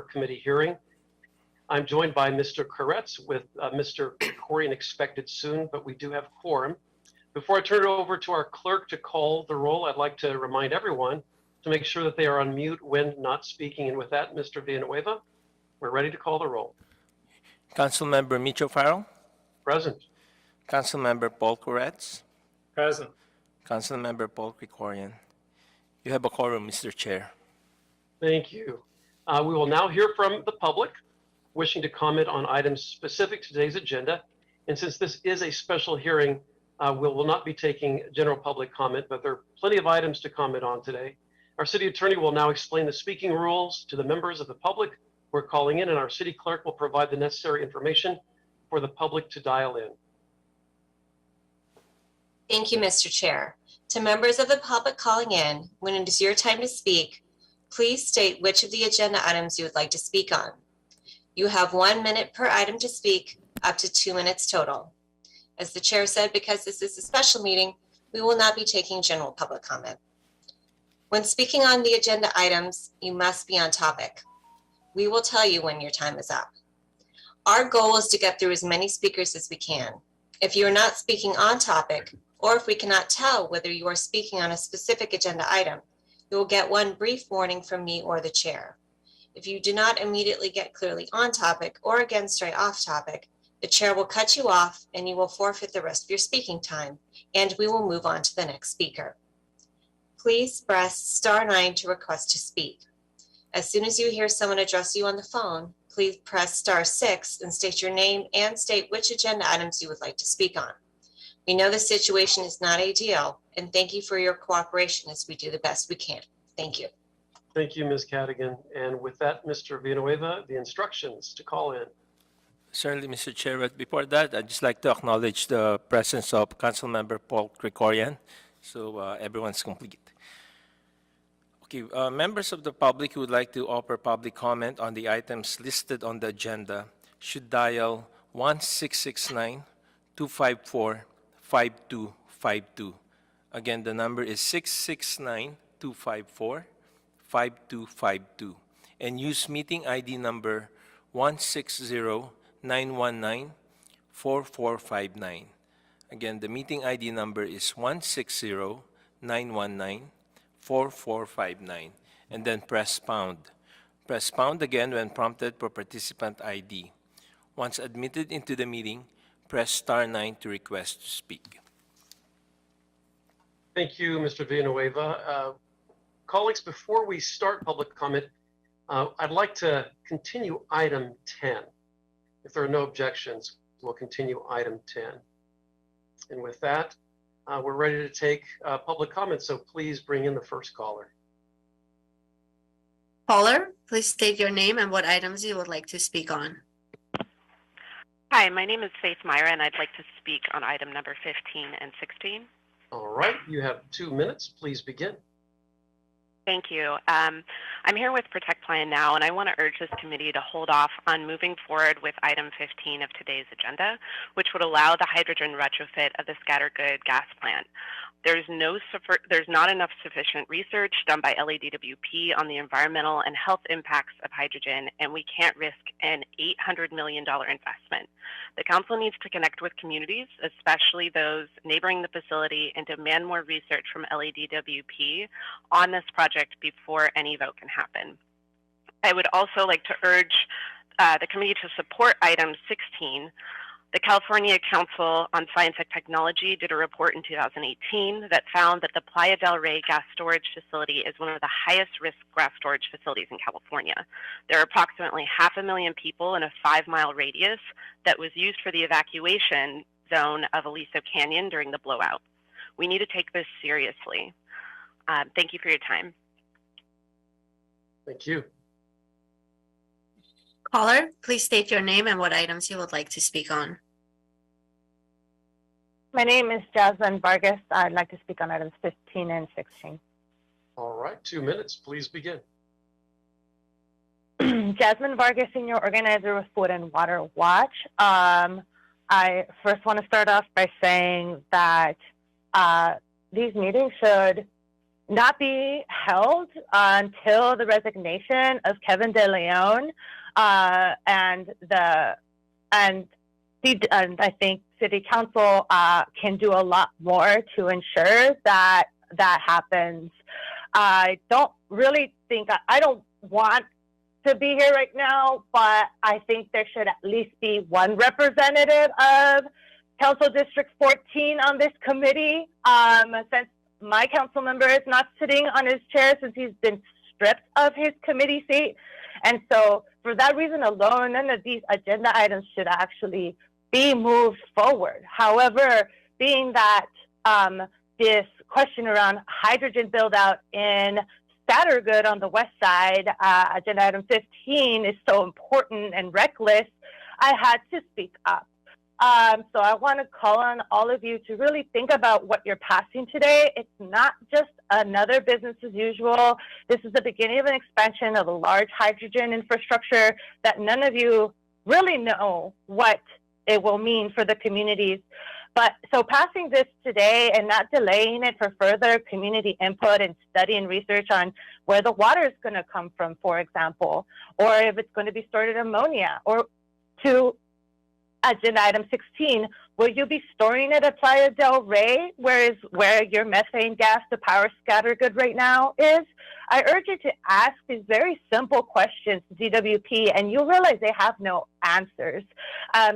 committee hearing. I'm joined by Mr. Koretz with Mr. Krikorian expected soon, but we do have quorum. Before I turn it over to our clerk to call the roll, I'd like to remind everyone to make sure that they are on mute when not speaking. And with that, Mr. Villanueva, we're ready to call the roll. Councilmember Micho Farrell. Present. Councilmember Paul Koretz. Present. Councilmember Paul Krikorian. You have a quorum, Mr. Chair. Thank you. We will now hear from the public wishing to comment on items specific to today's agenda. And since this is a special hearing, we will not be taking general public comment, but there are plenty of items to comment on today. Our city attorney will now explain the speaking rules to the members of the public who are calling in, and our city clerk will provide the necessary information for the public to dial in. Thank you, Mr. Chair. To members of the public calling in, when it is your time to speak, please state which of the agenda items you would like to speak on. You have 1 minute per item to speak, up to 2 minutes total. As the chair said, because this is a special meeting, we will not be taking general public comment. When speaking on the agenda items, you must be on topic. We will tell you when your time is up. Our goal is to get through as many speakers as we can. If you are not speaking on topic, or if we cannot tell whether you are speaking on a specific agenda item, you will get one brief warning from me or the chair. If you do not immediately get clearly on topic or again stray off topic, the chair will cut you off and you will forfeit the rest of your speaking time, and we will move on to the next speaker. Please press *9 to request to speak. As soon as you hear someone address you on the phone, please press *6 and state your name and state which agenda items you would like to speak on. We know the situation is not ideal, and thank you for your cooperation as we do the best we can. Thank you. Thank you, Ms. Cadigan. And with that, Mr. Villanueva, the instructions to call in. Certainly, Mr. Chair. But before that, I'd just like to acknowledge the presence of Councilmember Paul Krikorian, so everyone's complete. Okay, members of the public who would like to offer public comment on the items listed on the agenda should dial 1-669-254-5252. Again, the number is 669-254-5252, and use meeting ID number 160-919-4459. Again, the meeting ID number is 160-919-4459, and then press pound. Press pound again when prompted for participant ID. Once admitted into the meeting, press *9 to request to speak. Thank you, Mr. Villanueva. Colleagues, before we start public comment, I'd like to continue item 10. If there are no objections, we'll continue item 10. And with that, we're ready to take public comment, so please bring in the first caller. Caller, please state your name and what items you would like to speak on. Hi, my name is Faith Myra, and I'd like to speak on item number 15 and 16. All right, you have 2 minutes. Please begin. Thank you. I'm here with Protect Plan Now, and I want to urge this committee to hold off on moving forward with item 15 of today's agenda, which would allow the hydrogen retrofit of the Scattergood gas plant. There's not enough sufficient research done by LADWP on the environmental and health impacts of hydrogen, and we can't risk an $800 million investment. The council needs to connect with communities, especially those neighboring the facility, and demand more research from LADWP on this project before any vote can happen. I would also like to urge the committee to support item 16. The California Council on Science and Technology did a report in 2018 that found that the Playa del Rey gas storage facility is one of the highest risk gas storage facilities in California. There are approximately 500,000 people in a 5-mile radius that was used for the evacuation zone of Aliso Canyon during the blowout. We need to take this seriously. Thank you for your time. Thank you. Caller, please state your name and what items you would like to speak on. My name is Jasmine Vargas. I'd like to speak on items 15 and 16. All right, 2 minutes. Please begin. Jasmine Vargas, Senior Organizer with Food and Water Watch. I first want to start off by saying that these meetings should not be held until the resignation of Kevin De Leon, and I think City Council can do a lot more to ensure that that happens. I don't really think I don't want to be here right now, but I think there should at least be one representative of Council District 14 on this committee, since my council member is not sitting on his chair since he's been stripped of his committee seat. And so for that reason alone, none of these agenda items should actually be moved forward. However, being that this question around hydrogen build out in Scattergood on the west side, agenda item 15, is so important and reckless, I had to speak up. So I want to call on all of you to really think about what you're passing today. It's not just another business as usual. This is the beginning of an expansion of a large hydrogen infrastructure that none of you really know what it will mean for the communities. But so passing this today and not delaying it for further community input and study and research on where the water is going to come from, for example, or if it's going to be stored in ammonia, or to agenda item 16, will you be storing it at Playa del Rey, where your methane gas to power Scattergood right now is? I urge you to ask these very simple questions to DWP, and you'll realize they have no answers.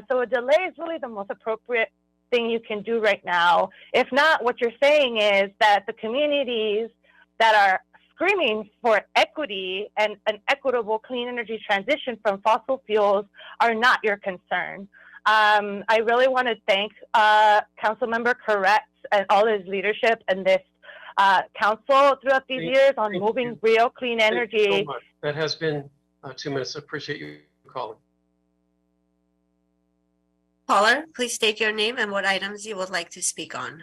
So a delay is really the most appropriate thing you can do right now. If not, what you're saying is that the communities that are screaming for equity and an equitable clean energy transition from fossil fuels are not your concern. I really want to thank Councilmember Corretz and all his leadership and this council throughout these years on moving real clean energy. Thank you so much. That has been 2 minutes. I appreciate you calling. Caller, please state your name and what items you would like to speak on.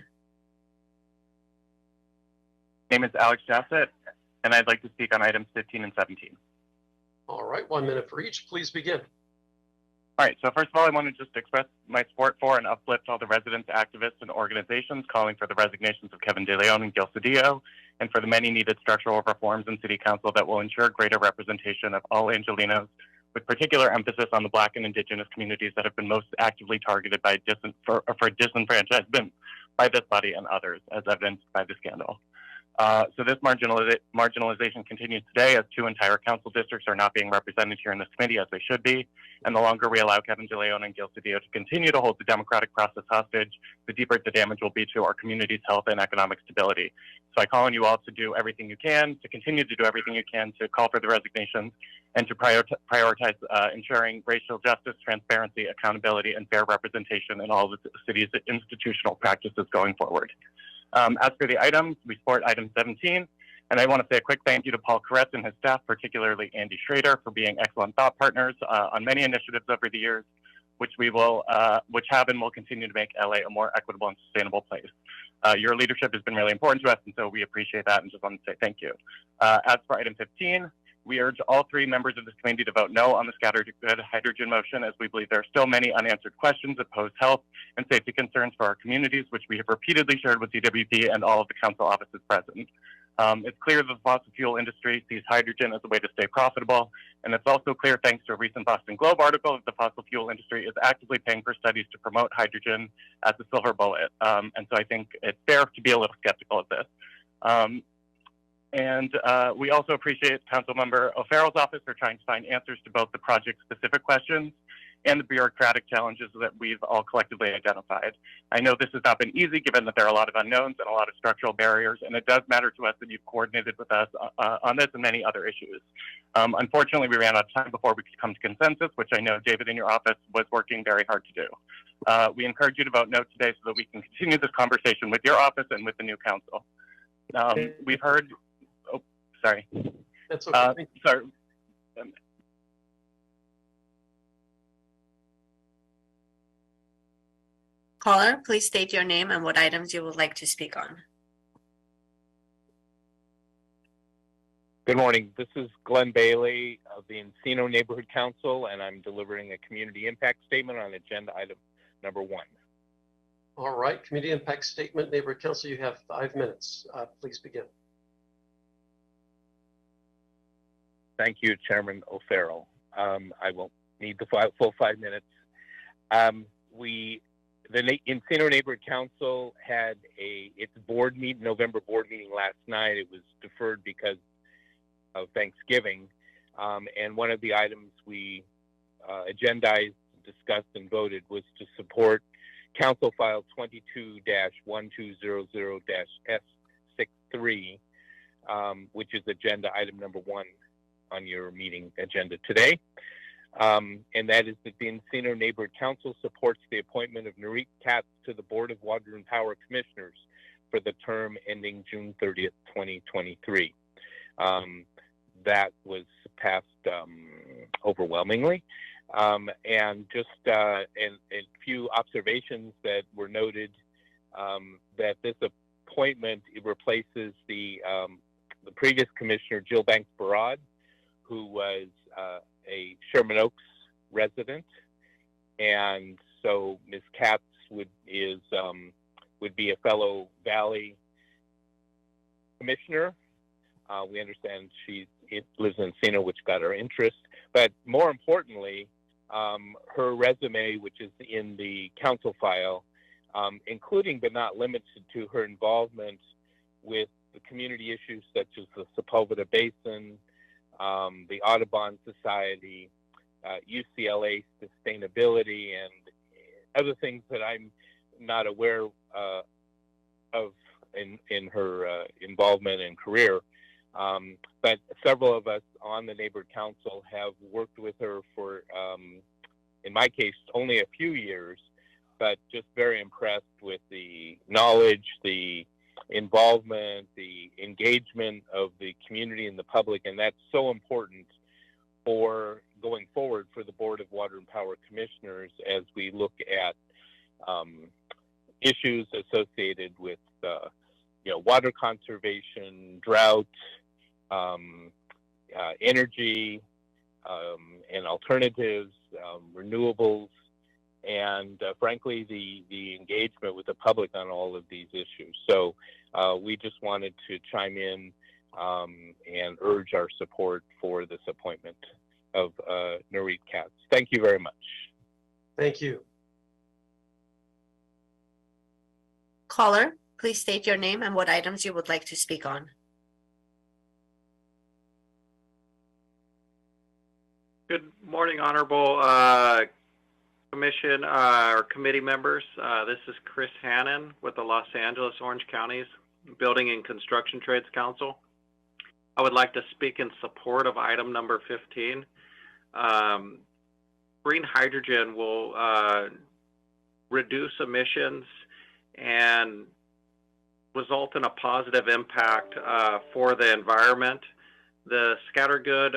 Name is Alex Jassett, and I'd like to speak on items 15 and 17. All right, 1 minute for each. Please begin. All right, so first of all, I want to just express my support for and uplift all the residents, activists, and organizations calling for the resignations of Kevin De Leon and Gil Cedillo, and for the many needed structural reforms in City Council that will ensure greater representation of all Angelinos, with particular emphasis on the Black and Indigenous communities that have been most actively targeted by for disenfranchisement by this body and others, as evidenced by the scandal. So this marginalization continues today as 2 entire council districts are not being represented here in this committee as they should be. And the longer we allow Kevin De Leon and Gil Cedillo to continue to hold the democratic process hostage, the deeper the damage will be to our community's health and economic stability. So I call on you all to do everything you can, to continue to do everything you can to call for the resignations and to prioritize ensuring racial justice, transparency, accountability, and fair representation in all of the city's institutional practices going forward. As for the items, we support item 17, and I want to say a quick thank you to Paul Corretz and his staff, particularly Andy Schrader, for being excellent thought partners on many initiatives over the years, which have and will continue to make LA a more equitable and sustainable place. Your leadership has been really important to us, and so we appreciate that and just want to say thank you. As for item 15, we urge all 3 members of this committee to vote no on the Scattergood hydrogen motion, as we believe there are still many unanswered questions that pose health and safety concerns for our communities, which we have repeatedly shared with DWP and all of the council offices present. It's clear that the fossil fuel industry sees hydrogen as a way to stay profitable, and it's also clear, thanks to a recent Boston Globe article, that the fossil fuel industry is actively paying for studies to promote hydrogen as a silver bullet. And so I think it's fair to be a little skeptical of this. And we also appreciate Councilmember O'Farrell's office for trying to find answers to both the project-specific questions and the bureaucratic challenges that we've all collectively identified. I know this has not been easy, given that there are a lot of unknowns and a lot of structural barriers, and it does matter to us that you've coordinated with us on this and many other issues. Unfortunately, we ran out of time before we could come to consensus, which I know David in your office was working very hard to do. We encourage you to vote no today so that we can continue this conversation with your office and with the new council. We've heard... Oh, sorry. That's okay. Sorry. Caller, please state your name and what items you would like to speak on. Good morning. This is Glenn Bailey of the Encino Neighborhood Council, and I'm delivering a community impact statement on agenda item number 1. All right, community impact statement, Neighborhood Council, you have 5 minutes. Please begin. Thank you, Chairman O'Farrell. I won't need the full 5 minutes. The Encino Neighborhood Council had its November board meeting last night. It was deferred because of Thanksgiving. And one of the items we agendized, discussed, and voted was to support Council File 22-1200-S63, which is agenda item number 1 on your meeting agenda today. And that is that the Encino Neighborhood Council supports the appointment of Narit Katz to the Board of Water and Power Commissioners for the term ending June 30th, 2023. That was passed overwhelmingly. And just a few observations that were noted, that this appointment replaces the previous commissioner, Jill Banks-Barad, who was a Sherman Oaks resident, and so Ms. Katz would be a fellow Valley commissioner. We understand she lives in Encino, which got her interest, but more importantly, her resume, which is in the council file, including but not limited to her involvement with the community issues such as the Sepulveda Basin, the Audubon Society, UCLA sustainability, and other things that I'm not aware of in her involvement and career. But several of us on the Neighborhood Council have worked with her for, in my case, only a few years, but just very impressed with the knowledge, the involvement, the engagement of the community and the public, and that's so important for going forward for the Board of Water and Power Commissioners as we look at issues associated with water conservation, drought, energy, and alternatives, renewables, and frankly, the engagement with the public on all of these issues. So we just wanted to chime in and urge our support for this appointment of Narit Katz. Thank you very much. Thank you. Caller, please state your name and what items you would like to speak on. Good morning, Honorable Commission or committee members. This is Chris Hannon with the Los Angeles Orange Counties Building and Construction Trades Council. I would like to speak in support of item number 15. Green hydrogen will reduce emissions and result in a positive impact for the environment. The Scattergood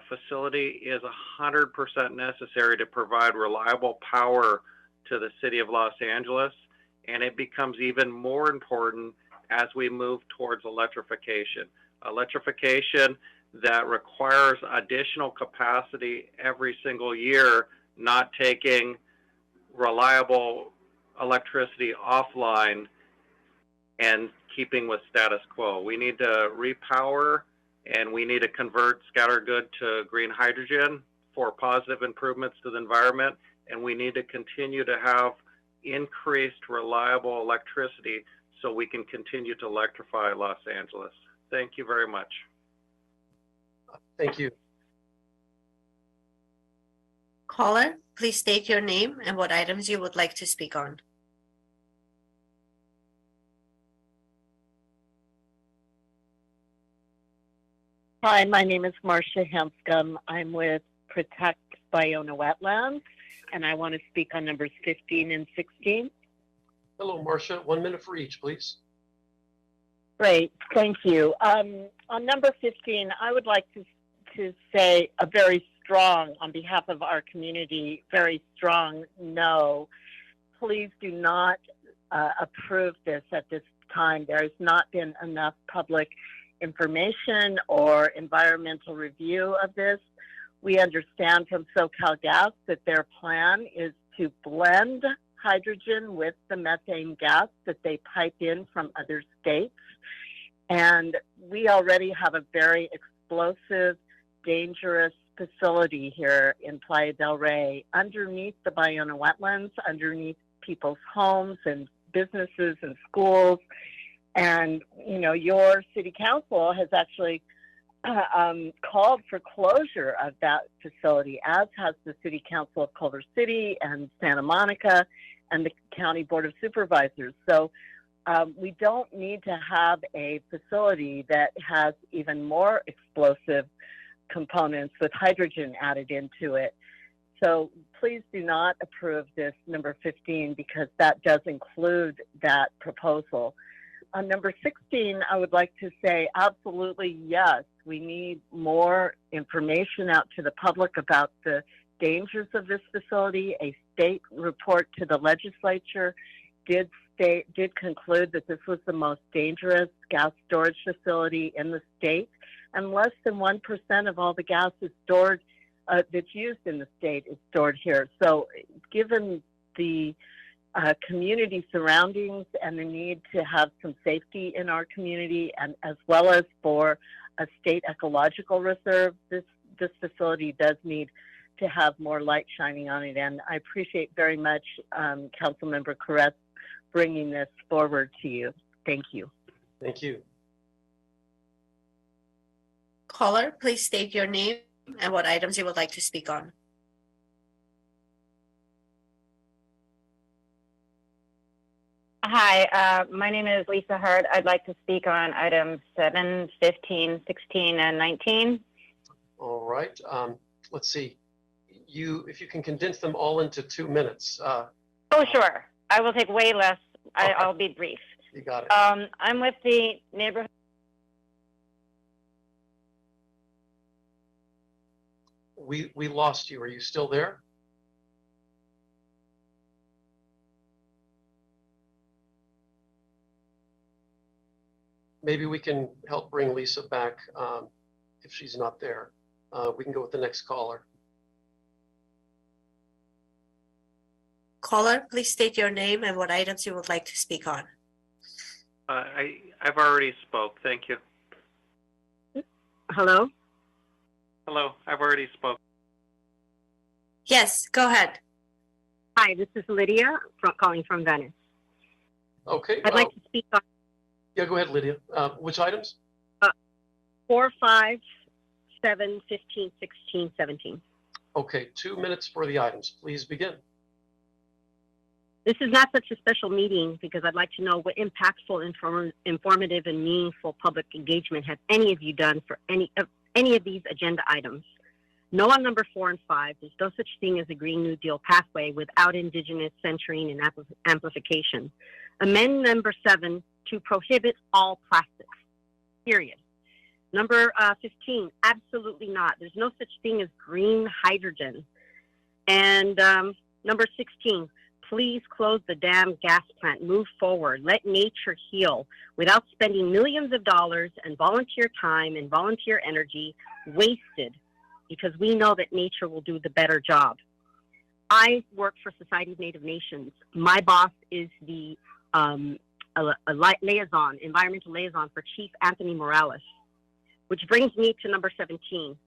facility is 100% necessary to provide reliable power to the city of Los Angeles, and it becomes even more important as we move towards electrification. Electrification that requires additional capacity every single year, not taking reliable electricity offline and keeping with status quo. We need to repower and we need to convert Scattergood to green hydrogen for positive improvements to the environment, and we need to continue to have increased reliable electricity so we can continue to electrify Los Angeles. Thank you very much. Thank you. Caller, please state your name and what items you would like to speak on. Hi, my name is Marcia Hanscom. I'm with Protect Biona Wetlands, and I want to speak on numbers 15 and 16. Hello, Marcia. 1 minute for each, please. Great, thank you. On number 15, I would like to say a very strong, on behalf of our community, very strong no. Please do not approve this at this time. There has not been enough public information or environmental review of this. We understand from SoCalGas that their plan is to blend hydrogen with the methane gas that they pipe in from other states. And we already have a very explosive dangerous facility here in Playa del Rey, underneath the Bayona wetlands, underneath people's homes and businesses and schools. And, you know, your city council has actually called for closure of that facility, as has the city council of Culver City and Santa Monica and the county board of supervisors. So we don't need to have a facility that has even more explosive components with hydrogen added into it. So please do not approve this number 15, because that does include that proposal. On number 16, I would like to say absolutely yes. We need more information out to the public about the dangers of this facility. A state report to the legislature did conclude that this was the most dangerous gas storage facility in the state, and less than 1% of all the gas is stored that's used in the state is stored here. So given the community surroundings and the need to have some safety in our community, and as well as for a state ecological reserve, this facility does need to have more light shining on it. And I appreciate very much Councilmember Koretz bringing this forward to you. Thank you. Thank you. Caller, please state your name and what items you would like to speak on. Hi, my name is Lisa Hart. I'd like to speak on items 7, 15, 16, and 19. All right. Let's see. If you can condense them all into 2 minutes. Oh, sure. I will take way less. Okay. I'll be brief. You got it. I'm with the neighborhood. We lost you. Are you still there? Maybe we can help bring Lisa back if she's not there. We can go with the next caller. Caller, please state your name and what items you would like to speak on. I've already spoke. Thank you. Hello? Hello, I've already spoke. Yes, go ahead. Hi, this is Lydia calling from Venice. Okay. I'd like to speak on Yeah, go ahead, Lydia. Which items? 4, 5, 7, 15, 16, 17. Okay, 2 minutes for the items. Please begin. This is not such a special meeting because I'd like to know what impactful, informative, and meaningful public engagement have any of you done for any of these agenda items. No on number 4 and 5. There's no such thing as a Green New Deal pathway without Indigenous centering and amplification. Amend number 7 to prohibit all plastics, period. Number 15, absolutely not. There's no such thing as green hydrogen. And number 16, please close the damn gas plant. Move forward. Let nature heal without spending millions of dollars and volunteer time and volunteer energy wasted, because we know that nature will do the better job. I work for Society of Native Nations. My boss is the environmental liaison for Chief Anthony Morales, which brings me to number 17.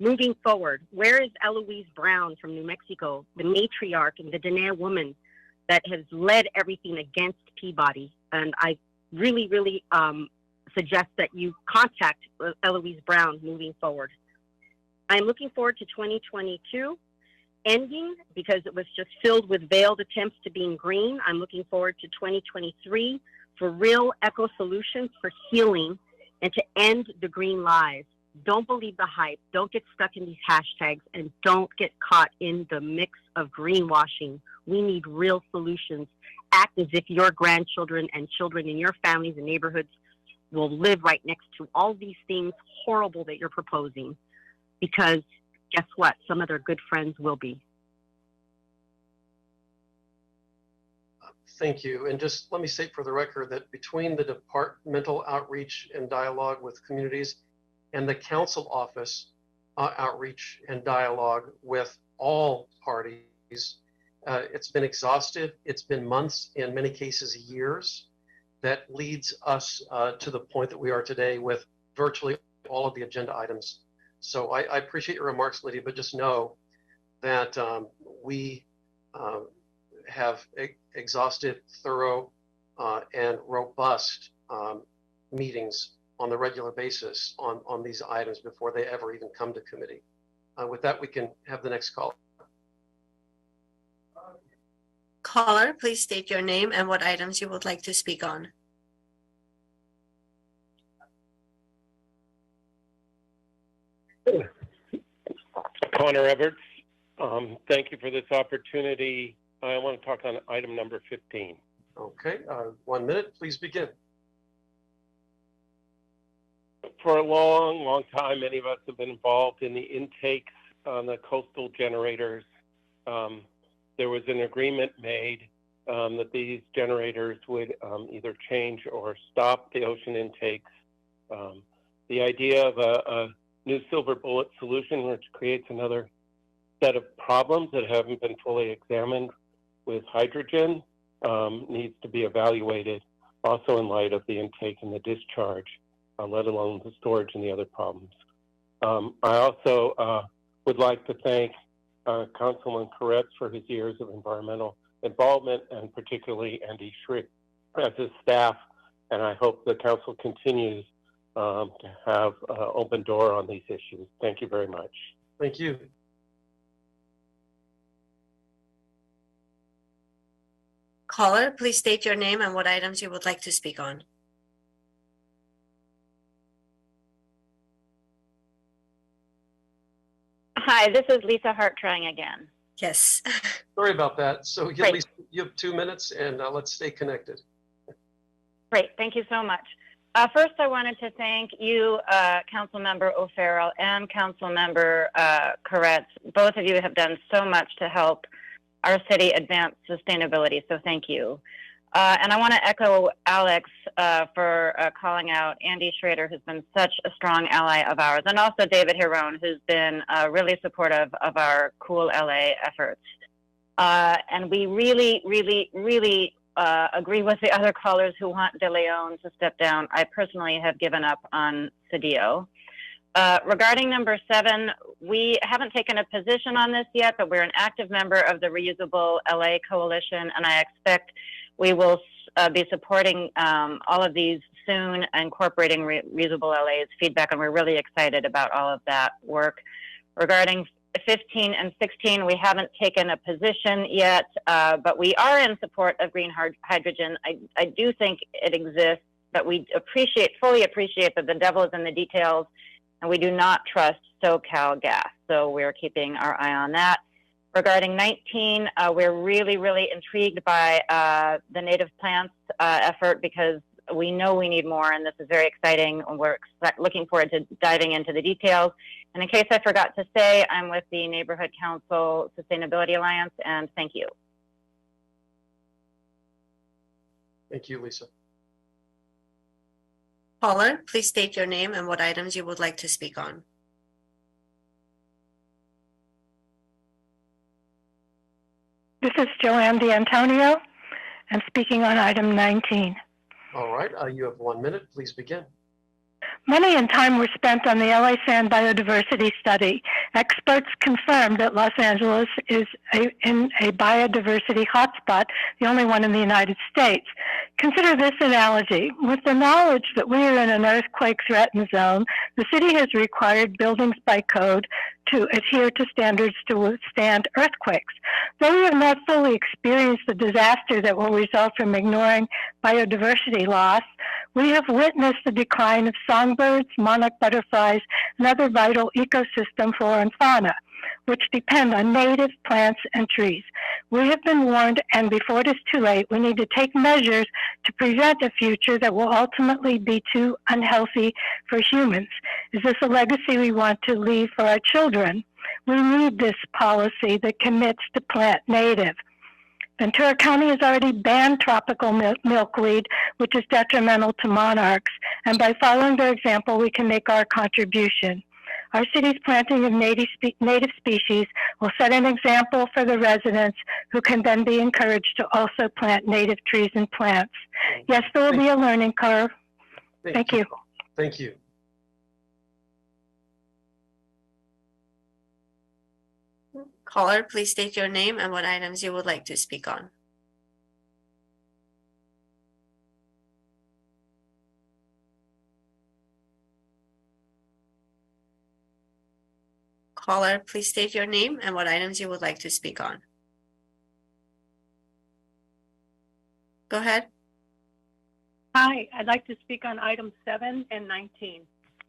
Moving forward, where is Eloise Brown from New Mexico, the matriarch and the Dene woman that has led everything against Peabody? And I really, really suggest that you contact Eloise Brown moving forward. I'm looking forward to 2022 ending because it was just filled with veiled attempts to being green. I'm looking forward to 2023 for real eco solutions for healing and to end the green lies. Don't believe the hype. Don't get stuck in these hashtags, and don't get caught in the mix of greenwashing. We need real solutions. Act as if your grandchildren and children in your families and neighborhoods will live right next to all these things horrible that you're proposing. Because guess what? Some of their good friends will be. Thank you. And just let me state for the record that between the departmental outreach and dialogue with communities and the council office outreach and dialogue with all parties, it's been exhaustive. It's been months, in many cases years, that leads us to the point that we are today with virtually all of the agenda items So I appreciate your remarks, Lydia, but just know that we have exhaustive, thorough, and robust meetings on the regular basis on these items before they ever even come to committee. With that, we can have the next call. Caller, please state your name and what items you would like to speak on. Connor Everts, thank you for this opportunity. I want to talk on item number 15. Okay, 1 minute, please begin. For a long time, many of us have been involved in the intakes on the coastal generators. There was an agreement made that these generators would either change or stop the ocean intakes. The idea of a new silver bullet solution, which creates another set of problems that haven't been fully examined with hydrogen, needs to be evaluated also in light of the intake and the discharge, let alone the storage and the other problems. I also would like to thank Councilman Koretz for his years of environmental involvement, and particularly Andy Schrick as his staff, and I hope the council continues to have an open door on these issues. Thank you very much. Thank you. Caller, please state your name and what items you would like to speak on. Hi, this is Lisa Hart trying again. Yes. Sorry about that. So Great. Lisa, you have 2 minutes, and let's stay connected. Great, thank you so much. First, I wanted to thank you, Councilmember O'Farrell and Councilmember Koretz. Both of you have done so much to help our city advance sustainability, so thank you. And I want to echo Alex for calling out Andy Schrader, who's been such a strong ally of ours, and also David Hiron, who's been really supportive of our Cool LA efforts. And we really agree with the other callers who want De Leon to step down. I personally have given up on Cedillo. Regarding number 7, we haven't taken a position on this yet, but we're an active member of the Reusable LA Coalition, and I expect we will be supporting all of these soon, incorporating Reusable LA's feedback, and we're really excited about all of that work. Regarding 15 and 16, we haven't taken a position yet, but we are in support of green hydrogen. I do think it exists, but we fully appreciate that the devil is in the details, and we do not trust SoCal gas. So we're keeping our eye on that. Regarding 19, we're really intrigued by the native plants effort, because we know we need more, and this is very exciting. We're looking forward to diving into the details. And in case I forgot to say, I'm with the Neighborhood Council Sustainability Alliance, and thank you. Thank you, Lisa. Caller, please state your name and what items you would like to speak on. This is Joanne D'Antonio. I'm speaking on item 19. All right, you have 1 minute. Please begin. Money and time were spent on the LA Sand Biodiversity Study. Experts confirmed that Los Angeles is in a biodiversity hotspot, the only one in the United States. Consider this analogy. With the knowledge that we are in an earthquake threatened zone, the city has required buildings by code to adhere to standards to withstand earthquakes. Though we have not fully experienced the disaster that will result from ignoring biodiversity loss, we have witnessed the decline of songbirds, monarch butterflies, and other vital ecosystem flora and fauna, which depend on native plants and trees. We have been warned, and before it is too late, we need to take measures to prevent a future that will ultimately be too unhealthy for humans. Is this a legacy we want to leave for our children? We need this policy that commits to plant native. Ventura County has already banned tropical milkweed, which is detrimental to monarchs, and by following their example, we can make our contribution. Our city's planting of native species will set an example for the residents, who can then be encouraged to also plant native trees and plants. Yes, there will be a learning curve. Thank you. Thank you. Caller, please state your name and what items you would like to speak on. Caller, please state your name and what items you would like to speak on. Go ahead. Hi, I'd like to speak on items 7 and 19.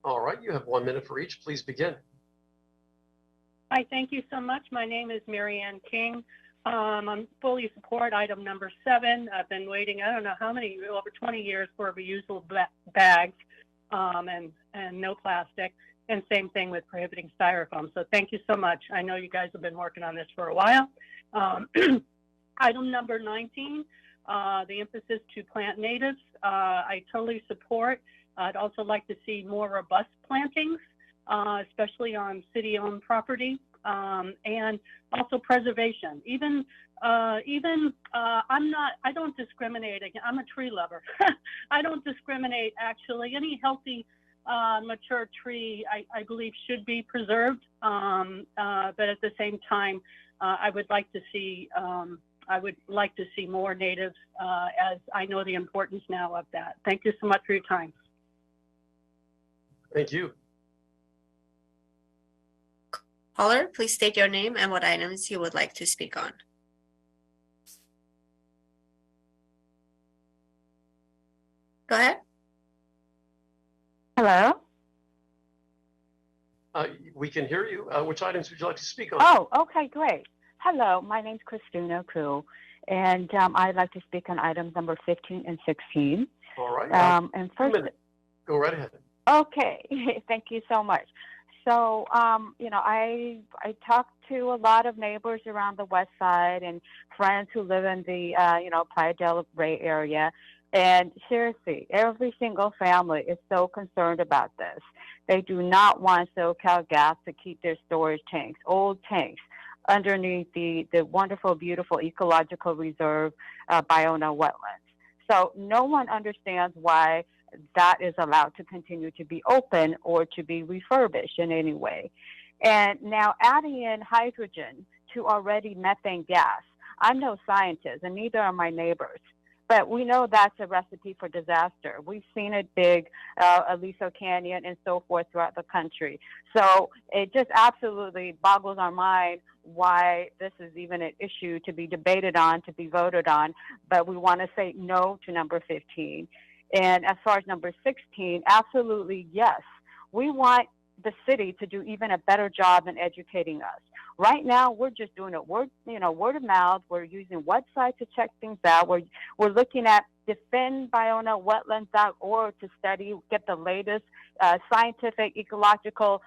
All right, you have 1 minute for each. Please begin. Hi, thank you so much. My name is Mary Ann King. I'm fully support item number 7. I've been waiting, I don't know how many, over 20 years for reusable bags and no plastic. And same thing with prohibiting styrofoam. So thank you so much. I know you guys have been working on this for a while. Item number 19, the emphasis to plant natives. I totally support. I'd also like to see more robust plantings, especially on city-owned property, and also preservation. I don't discriminate. I'm a tree lover. I don't discriminate, actually. Any healthy mature tree, I believe, should be preserved. But at the same time, I would like to see more natives, as I know the importance now of that. Thank you so much for your time. Thank you. Caller, please state your name and what items you would like to speak on. Go ahead. Hello? We can hear you. Which items would you like to speak on? Oh, okay, great. Hello, my name's Christina Koo, and I'd like to speak on items number 15 and 16. All right. And first, go right ahead. okay, thank you so much. So, I talked to a lot of neighbors around the West Side and friends who live in the, Playa del Rey area. And seriously, every single family is so concerned about this. They do not want SoCal Gas to keep their storage tanks, old tanks, underneath the wonderful, beautiful ecological reserve, Ballona wetlands. So no one understands why that is allowed to continue to be open or to be refurbished in any way. And now adding in hydrogen to already methane gas. I'm no scientist, and neither are my neighbors. But we know that's a recipe for disaster. We've seen it big, Aliso Canyon and so forth throughout the country. So it just absolutely boggles our mind why this is even an issue to be debated on, to be voted on. But we want to say no to number 15. And as far as number 16, absolutely yes. We want the city to do even a better job in educating us. Right now, we're just doing it word of mouth. We're using websites to check things out. We're looking at defendballonawetlands.org to get the latest scientific ecological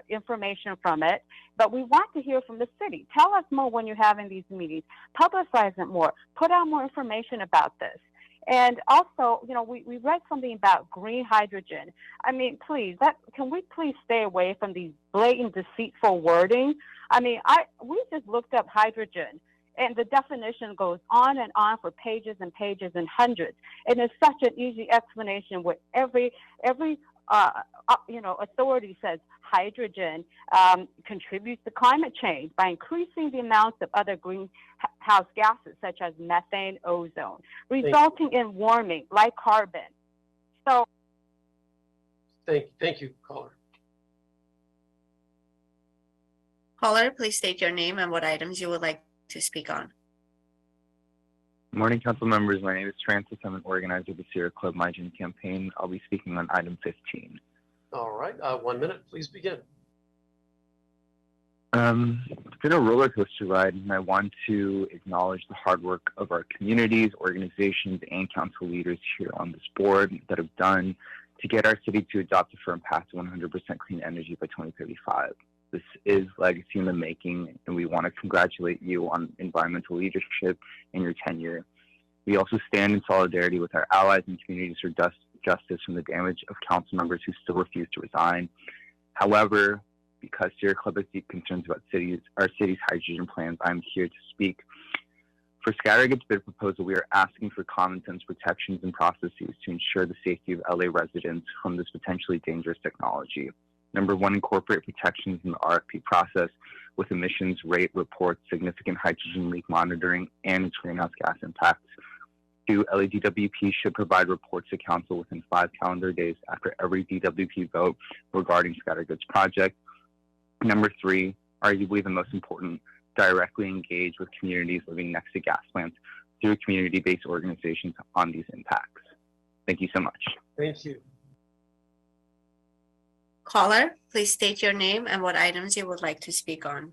information from it. But we want to hear from the city. Tell us more when you're having these meetings. Publicize it more. Put out more information about this. And also, we read something about green hydrogen. I mean, please, can we please stay away from these blatant, deceitful wording? I mean, we just looked up hydrogen, and the definition goes on and on for pages and pages and hundreds. And it's such an easy explanation where every authority says hydrogen contributes to climate change by increasing the amounts of other greenhouse gases such as methane, ozone, resulting in warming like carbon. So, thank you, caller. Caller, please state your name and what items you would like to speak on. Good morning, council members. My name is Francis. I'm an organizer of the Sierra Club My Gym campaign. I'll be speaking on item 15. All right, 1 minute, please begin. It's been a roller coaster ride, and I want to acknowledge the hard work of our communities, organizations, and council leaders here on this board that have done to get our city to adopt a firm path to 100% clean energy by 2035. This is legacy in the making, and we want to congratulate you on environmental leadership and your tenure. We also stand in solidarity with our allies and communities for justice from the damage of council members who still refuse to resign. However, because Sierra Club has deep concerns about our city's hydrogen plans, I'm here to speak. For Scattergood's bid proposal, we are asking for common sense protections and processes to ensure the safety of LA residents from this potentially dangerous technology. Number one, incorporate protections in the RFP process, with emissions rate reports, significant hydrogen leak monitoring, and its greenhouse gas impacts. 2, LADWP should provide reports to Council within 5 calendar days after every DWP vote regarding Scattergood's project. Number 3, arguably the most important, directly engage with communities living next to gas plants through community-based organizations on these impacts. Thank you so much. Thank you. Caller, please state your name and what items you would like to speak on.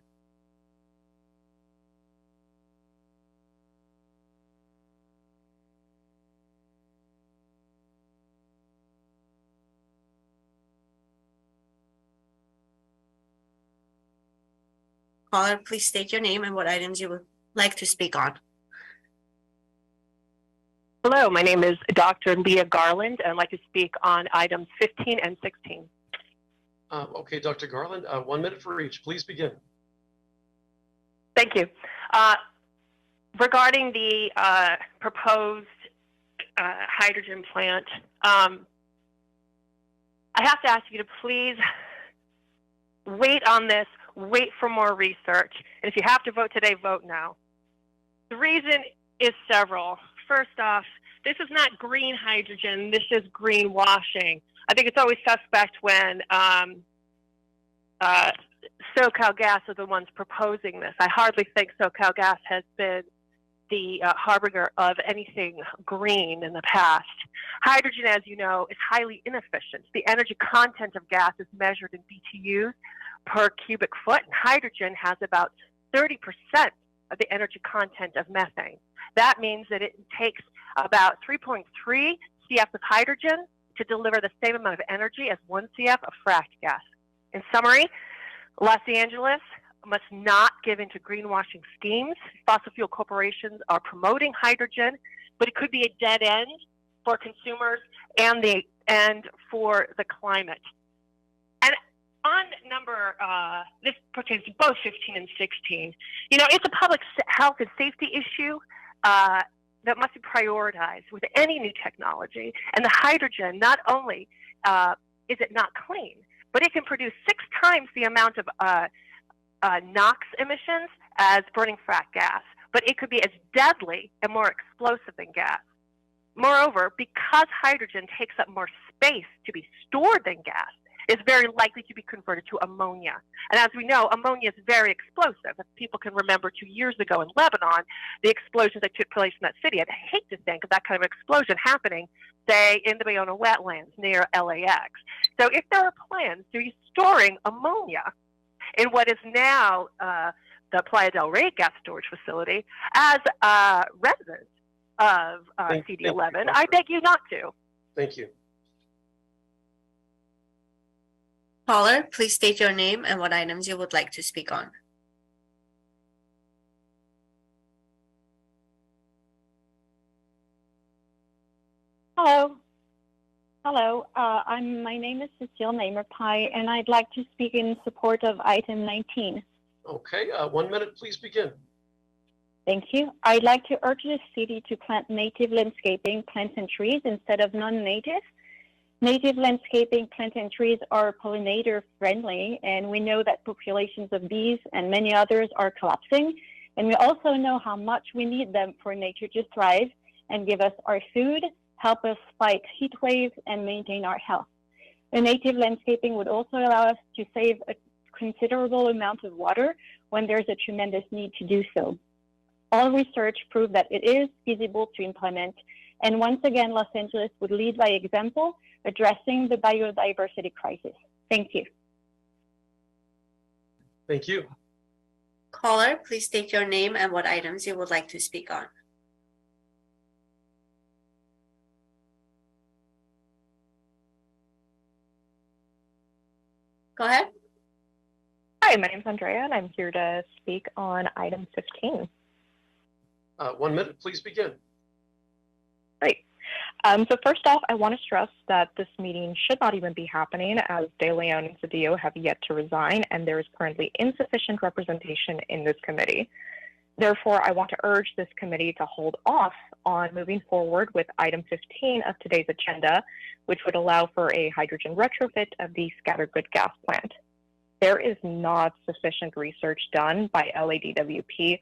Caller, please state your name and what items you would like to speak on. Hello, my name is Dr. Leah Garland, and I'd like to speak on items 15 and 16. Okay, Dr. Garland, 1 minute for each. Please begin. Thank you. Regarding the proposed hydrogen plant, I have to ask you to please wait on this, wait for more research, and if you have to vote today, vote now. The reason is several. First off, this is not green hydrogen, this is greenwashing. I think it's always suspect when SoCalGas are the ones proposing this. I hardly think SoCalGas has been the harbinger of anything green in the past. Hydrogen, as you know, is highly inefficient. The energy content of gas is measured in BTUs per cubic foot, and hydrogen has about 30% of the energy content of methane. That means that it takes about 3.3 CF of hydrogen to deliver the same amount of energy as 1 CF of fracked gas. In summary, Los Angeles must not give into greenwashing schemes. Fossil fuel corporations are promoting hydrogen, but it could be a dead end for consumers and for the climate. And on number, this pertains to both 15 and 16, you know, it's a public health and safety issue that must be prioritized with any new technology. And the hydrogen, not only is it not clean, but it can produce 6 times the amount of NOx emissions as burning frack gas. But it could be as deadly and more explosive than gas. Moreover, because hydrogen takes up more space to be stored than gas, it's very likely to be converted to ammonia. And as we know, ammonia is very explosive. If people can remember 2 years ago in Lebanon, the explosions that took place in that city, I'd hate to think of that kind of explosion happening, say, in the Bayona wetlands near LAX. So if there are plans to be storing ammonia in what is now the Playa del Rey gas storage facility as residents of CD11, I beg you not to. Thank you. Caller, please state your name and what items you would like to speak on. Hello. Hello. My name is Cecile Namerpie, and I'd like to speak in support of item 19. Okay, 1 minute, please begin. Thank you. I'd like to urge the city to plant native landscaping plants and trees instead of non-native. Native landscaping plants and trees are pollinator friendly, and we know that populations of bees and many others are collapsing. And we also know how much we need them for nature to thrive and give us our food, help us fight heat waves, and maintain our health. The native landscaping would also allow us to save a considerable amount of water when there's a tremendous need to do so. All research proved that it is feasible to implement, and once again, Los Angeles would lead by example, addressing the biodiversity crisis. Thank you. Thank you. Caller, please state your name and what items you would like to speak on. Go ahead. Hi, my name is Andrea, and I'm here to speak on item 15. 1 minute, please begin. Great. So first off, I want to stress that this meeting should not even be happening, as De Leon and Cedillo have yet to resign, and there is currently insufficient representation in this committee. Therefore, I want to urge this committee to hold off on moving forward with item 15 of today's agenda, which would allow for a hydrogen retrofit of the Scattergood gas plant. there is not sufficient research done by LADWP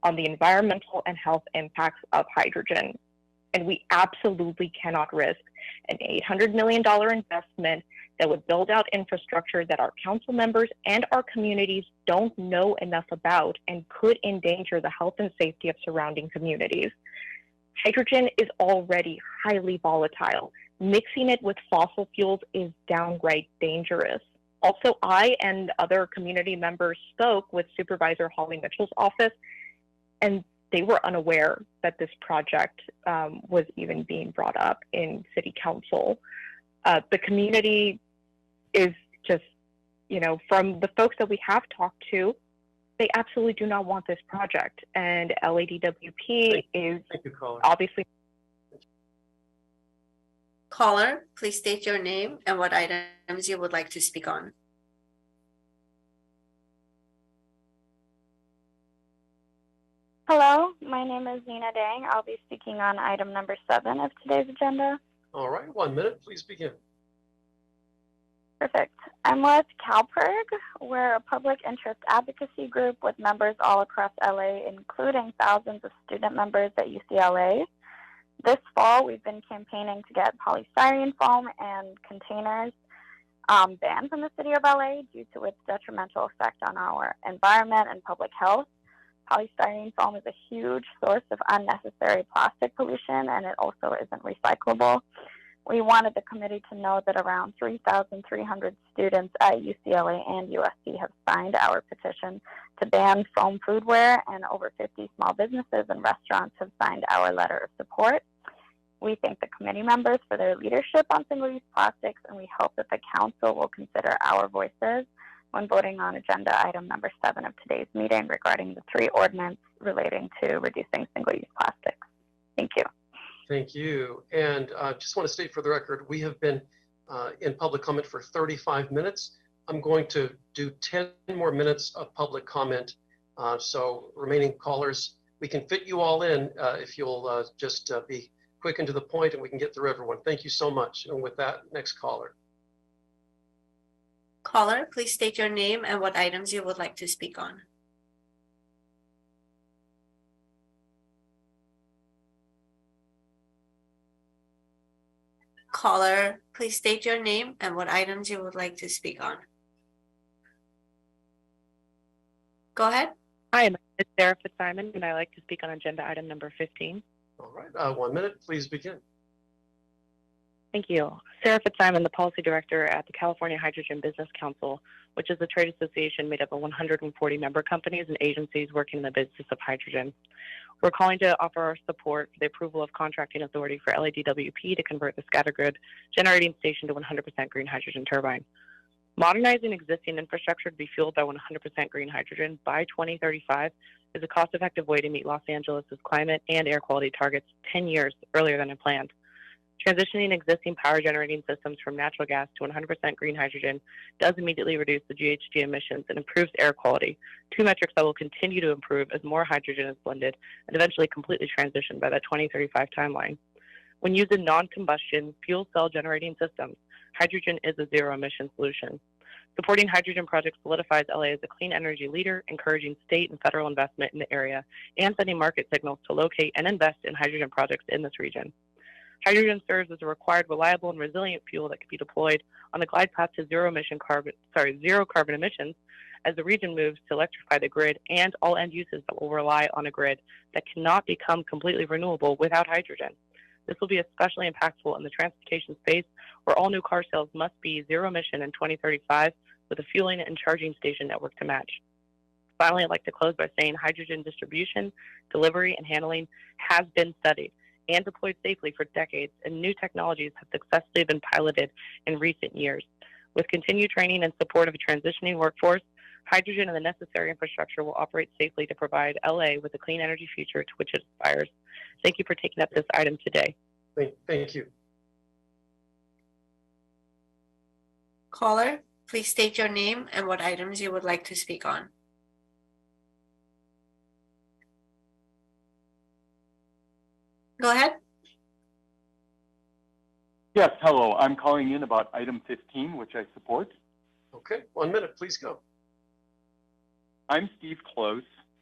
on the environmental and health impacts of hydrogen. And we absolutely cannot risk an $800 million investment that would build out infrastructure that our council members and our communities don't know enough about and could endanger the health and safety of surrounding communities. Hydrogen is already highly volatile. Mixing it with fossil fuels is downright dangerous. Also, I and other community members spoke with Supervisor Holly Mitchell's office, and they were unaware that this project was even being brought up in City Council. The community is just, you know, from the folks that we have talked to, they absolutely do not want this project. And LADWP is obviously. Caller, please state your name and what items you would like to speak on. Hello, my name is Nina Dang. I'll be speaking on item number 7 of today's agenda. All right, 1 minute, please begin. Perfect. I'm with CalPERG. We're a public interest advocacy group with members all across LA, including thousands of student members at UCLA. This fall, we've been campaigning to get polystyrene foam and containers banned from the city of LA due to its detrimental effect on our environment and public health. Polystyrene foam is a huge source of unnecessary plastic pollution, and it also isn't recyclable. We wanted the committee to know that around 3,300 students at UCLA and USC have signed our petition to ban foam foodware, and over 50 small businesses and restaurants have signed our letter of support. We thank the committee members for their leadership on single-use plastics, and we hope that the council will consider our voices when voting on agenda item number 7 of today's meeting regarding the 3 ordinances relating to reducing single-use plastics. Thank you. Thank you. And just want to state for the record, we have been in public comment for 35 minutes. I'm going to do 10 more minutes of public comment. So remaining callers, we can fit you all in if you'll just be quick and to the point, and we can get through everyone. Thank you so much. And with that, next caller. Caller, please state your name and what items you would like to speak on. Caller, please state your name and what items you would like to speak on. Go ahead. Hi, it's Sarah Fitzsimon, and I'd like to speak on agenda item number 15. All right, 1 minute, please begin. Thank you. Sarah Fitzsimon, the Policy Director at the California Hydrogen Business Council, which is a trade association made up of 140 member companies and agencies working in the business of hydrogen. We're calling to offer our support for the approval of contracting authority for LADWP to convert the Scattergood generating station to 100% green hydrogen turbine. Modernizing existing infrastructure to be fueled by 100% green hydrogen by 2035 is a cost-effective way to meet Los Angeles' climate and air quality targets 10 years earlier than planned. Transitioning existing power generating systems from natural gas to 100% green hydrogen does immediately reduce the GHG emissions and improves air quality, 2 metrics that will continue to improve as more hydrogen is blended and eventually completely transitioned by that 2035 timeline. When used in non-combustion fuel cell generating systems, hydrogen is a zero-emission solution. Supporting hydrogen projects solidifies LA as a clean energy leader, encouraging state and federal investment in the area, and sending market signals to locate and invest in hydrogen projects in this region. Hydrogen serves as a required, reliable, and resilient fuel that can be deployed on the glide path to zero carbon emissions as the region moves to electrify the grid and all end uses that will rely on a grid that cannot become completely renewable without hydrogen. This will be especially impactful in the transportation space, where all new car sales must be zero emission in 2035 with a fueling and charging station network to match. Finally, I'd like to close by saying hydrogen distribution, delivery, and handling has been studied and deployed safely for decades, and new technologies have successfully been piloted in recent years. With continued training and support of a transitioning workforce, hydrogen and the necessary infrastructure will operate safely to provide LA with the clean energy future to which it aspires. Thank you for taking up this item today. Thank you. Caller, please state your name and what items you would like to speak on. Go ahead. Yes, hello. I'm calling in about item 15, which I support. Okay, 1 minute, please go. I'm Steve Close,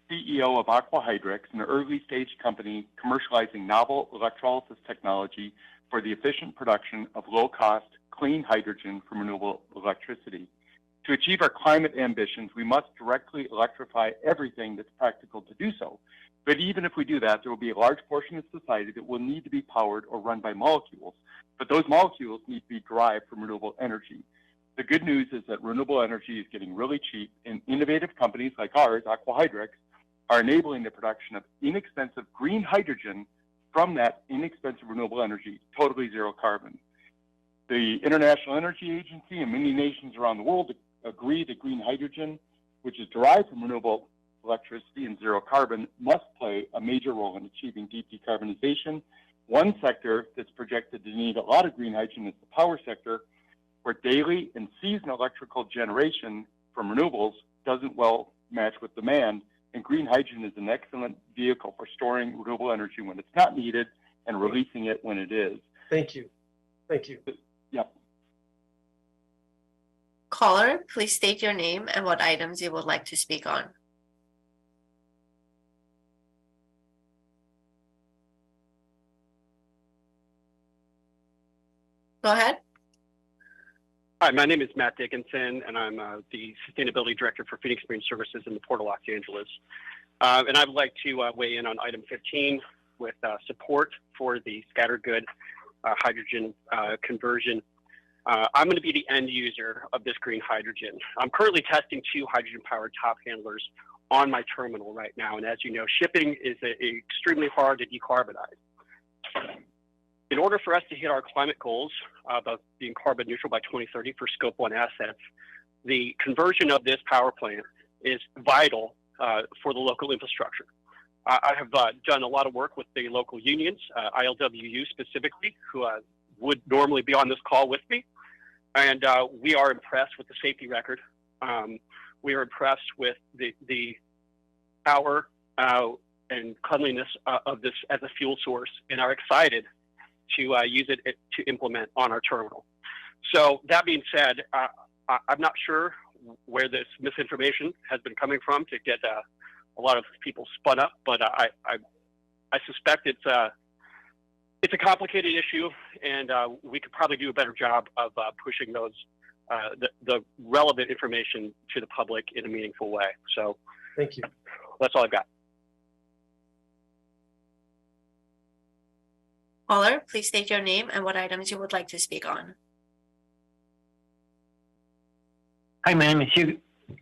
CEO of Aquahydrix, an early-stage company commercializing novel electrolysis technology for the efficient production of low-cost, clean hydrogen from renewable electricity. To achieve our climate ambitions, we must directly electrify everything that's practical to do so. But even if we do that, there will be a large portion of society that will need to be powered or run by molecules. But those molecules need to be derived from renewable energy. The good news is that renewable energy is getting really cheap, and innovative companies like ours, Aquahydrix, are enabling the production of inexpensive green hydrogen from that inexpensive renewable energy, totally zero carbon. The International Energy Agency and many nations around the world agree that green hydrogen, which is derived from renewable electricity and zero carbon, must play a major role in achieving deep decarbonization. One sector that's projected to need a lot of green hydrogen is the power sector, where daily and seasonal electrical generation from renewables doesn't well match with demand, and green hydrogen is an excellent vehicle for storing renewable energy when it's not needed and releasing it when it is. Thank you. Thank you. Yep. Caller, please state your name and what items you would like to speak on. Go ahead. Hi, my name is Matt Dickinson, and I'm the Sustainability Director for Phoenix Marine Services in the Port of Los Angeles. And I'd like to weigh in on item 15 with support for the Scattergood hydrogen conversion. I'm going to be the end user of this green hydrogen. I'm currently testing 2 hydrogen-powered top handlers on my terminal right now, and as you know, shipping is extremely hard to decarbonize. In order for us to hit our climate goals about being carbon neutral by 2030 for Scope 1 assets, the conversion of this power plant is vital for the local infrastructure. I have done a lot of work with the local unions, ILWU specifically, who would normally be on this call with me. And we are impressed with the safety record. We are impressed with the power and cleanliness of this as a fuel source, and are excited to use it to implement on our terminal. So that being said, I'm not sure where this misinformation has been coming from to get a lot of people spun up, but I suspect it's a complicated issue, and we could probably do a better job of pushing those the relevant information to the public in a meaningful way. So thank you. That's all I've got. Caller, please state your name and what items you would like to speak on. Hi, my name is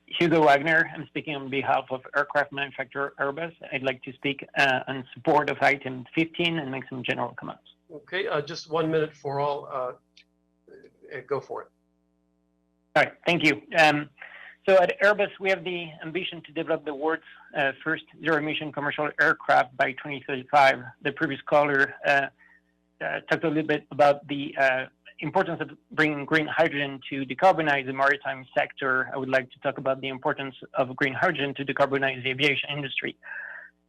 Hugo Wagner. I'm speaking on behalf of aircraft manufacturer Airbus. I'd like to speak in support of item 15 and make some general comments. Okay, just 1 minute for all. Go for it. All right, thank you. So at Airbus, we have the ambition to develop the world's first zero-emission commercial aircraft by 2035. The previous caller talked a little bit about the importance of bringing green hydrogen to decarbonize the maritime sector. I would like to talk about the importance of green hydrogen to decarbonize the aviation industry.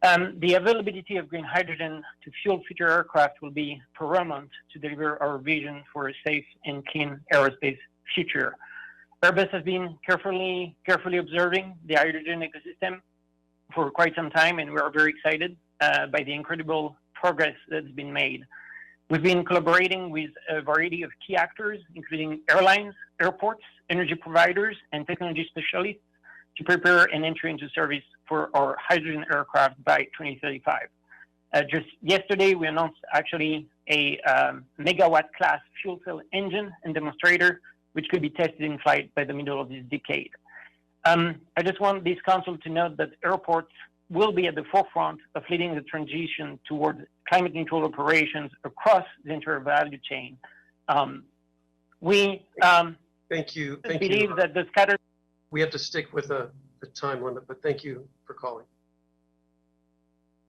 The availability of green hydrogen to fuel future aircraft will be paramount to deliver our vision for a safe and clean aerospace future. Airbus has been carefully observing the hydrogen ecosystem for quite some time, and we are very excited by the incredible progress that's been made. We've been collaborating with a variety of key actors, including airlines, airports, energy providers, and technology specialists to prepare an entry into service for our hydrogen aircraft by 2035. Just yesterday, we announced actually a megawatt class fuel cell engine and demonstrator, which could be tested in flight by the middle of this decade. I just want this council to note that airports will be at the forefront of leading the transition towards climate neutral operations across the entire value chain. We thank you. believe that the scatter. We have to stick with the time limit, but thank you for calling.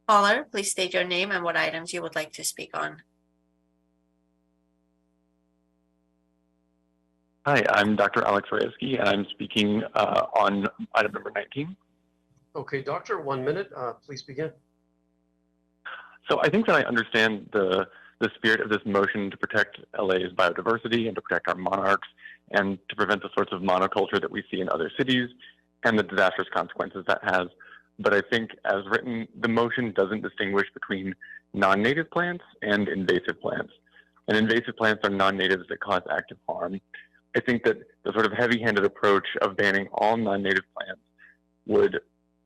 Caller, please state your name and what items you would like to speak on. Hi, I'm Dr. Alex Rajewski, and I'm speaking on item number 19. Okay, doctor, 1 minute, please begin. So I think that I understand the the spirit of this motion to protect LA's biodiversity and to protect our monarchs and to prevent the sorts of monoculture that we see in other cities and the disastrous consequences that has. But I think, as written, the motion doesn't distinguish between non-native plants and invasive plants. And invasive plants are non-natives that cause active harm. I think that the sort of heavy-handed approach of banning all non-native plants would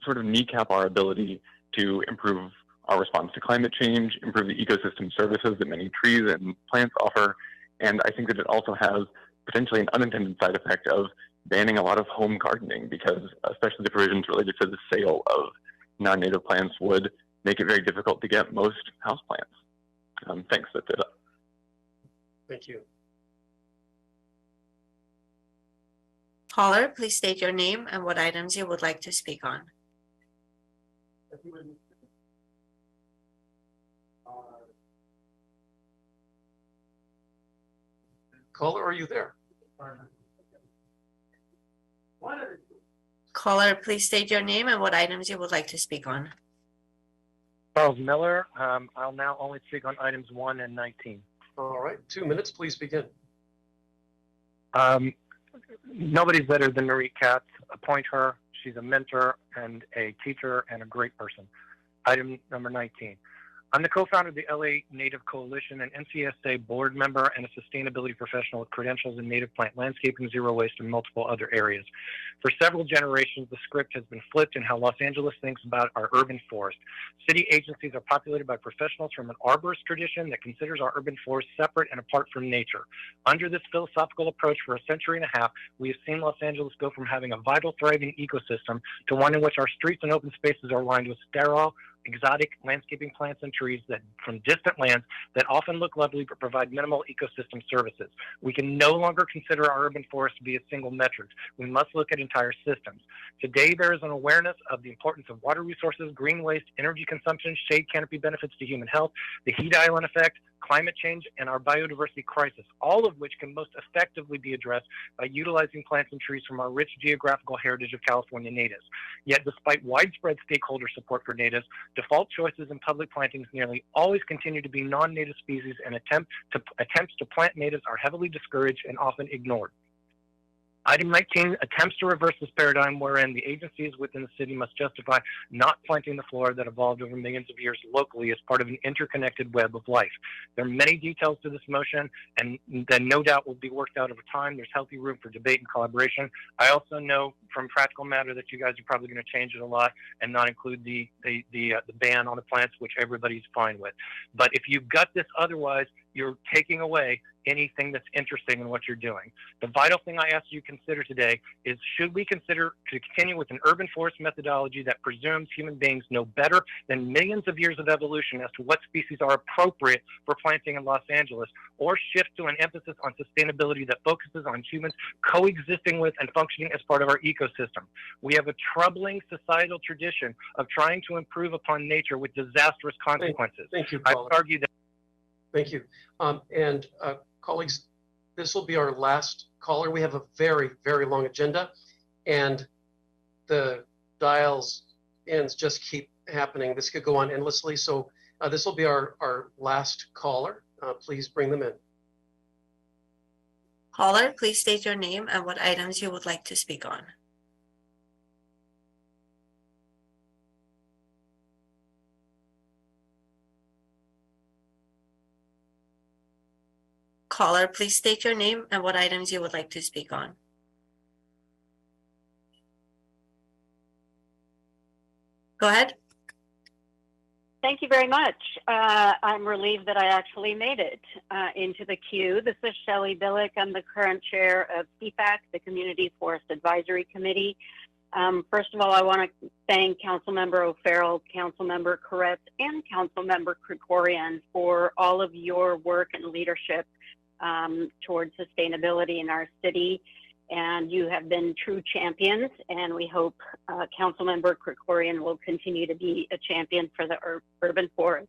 sort of kneecap our ability to improve our response to climate change, improve the ecosystem services that many trees and plants offer. And I think that it also has potentially an unintended side effect of banning a lot of home gardening, because especially the provisions related to the sale of non-native plants would make it very difficult to get most houseplants. Thanks, that's it. Thank you. Caller, please state your name and what items you would like to speak on. Caller, are you there? Caller, please state your name and what items you would like to speak on. Charles Miller. I'll now only speak on items 1 and 19. All right, 2 minutes, please begin. Nobody's better than Marie Katz. Appoint her. She's a mentor and a teacher and a great person. Item number 19. I'm the co-founder of the LA Native Coalition, an NCSA board member, and a sustainability professional with credentials in native plant landscaping, zero waste, and multiple other areas. For several generations, the script has been flipped in how Los Angeles thinks about our urban forest. City agencies are populated by professionals from an arborist tradition that considers our urban forest separate and apart from nature. Under this philosophical approach for a century and a half, we have seen Los Angeles go from having a vital, thriving ecosystem to one in which our streets and open spaces are lined with sterile, exotic landscaping plants and trees that from distant lands that often look lovely but provide minimal ecosystem services. We can no longer consider our urban forest to be a single metric. We must look at entire systems. Today, there is an awareness of the importance of water resources, green waste, energy consumption, shade canopy benefits to human health, the heat island effect, climate change, and our biodiversity crisis, all of which can most effectively be addressed by utilizing plants and trees from our rich geographical heritage of California natives. Yet, despite widespread stakeholder support for natives, default choices in public plantings nearly always continue to be non-native species, and attempts to plant natives are heavily discouraged and often ignored. Item 19 attempts to reverse this paradigm wherein the agencies within the city must justify not planting the flora that evolved over millions of years locally as part of an interconnected web of life. There are many details to this motion, and that no doubt will be worked out over time. There's healthy room for debate and collaboration. I also know from practical matter that you guys are probably going to change it a lot and not include the ban on the plants, which everybody's fine with. But if you've got this otherwise, you're taking away anything that's interesting in what you're doing. The vital thing I ask you to consider today is, should we consider to continue with an urban forest methodology that presumes human beings know better than millions of years of evolution as to what species are appropriate for planting in Los Angeles, or shift to an emphasis on sustainability that focuses on humans coexisting with and functioning as part of our ecosystem? We have a troubling societal tradition of trying to improve upon nature with disastrous consequences. Thank you, I caller. would argue that. Thank you. Colleagues, this will be our last caller. We have a very, very long agenda, and the dials ends just keep happening. This could go on endlessly. So this will be our last caller. Please bring them in. Caller, please state your name and what items you would like to speak on. Caller, please state your name and what items you would like to speak on. Go ahead. Thank you very much. I'm relieved that I actually made it into the queue. This is Shelley Billick. I'm the current chair of CFAC, the Community Forest Advisory Committee. First of all, I want to thank Councilmember O'Farrell, Councilmember Koretz, and Councilmember Krikorian for all of your work and leadership towards sustainability in our city. And you have been true champions, and we hope Councilmember Krikorian will continue to be a champion for the urban forest.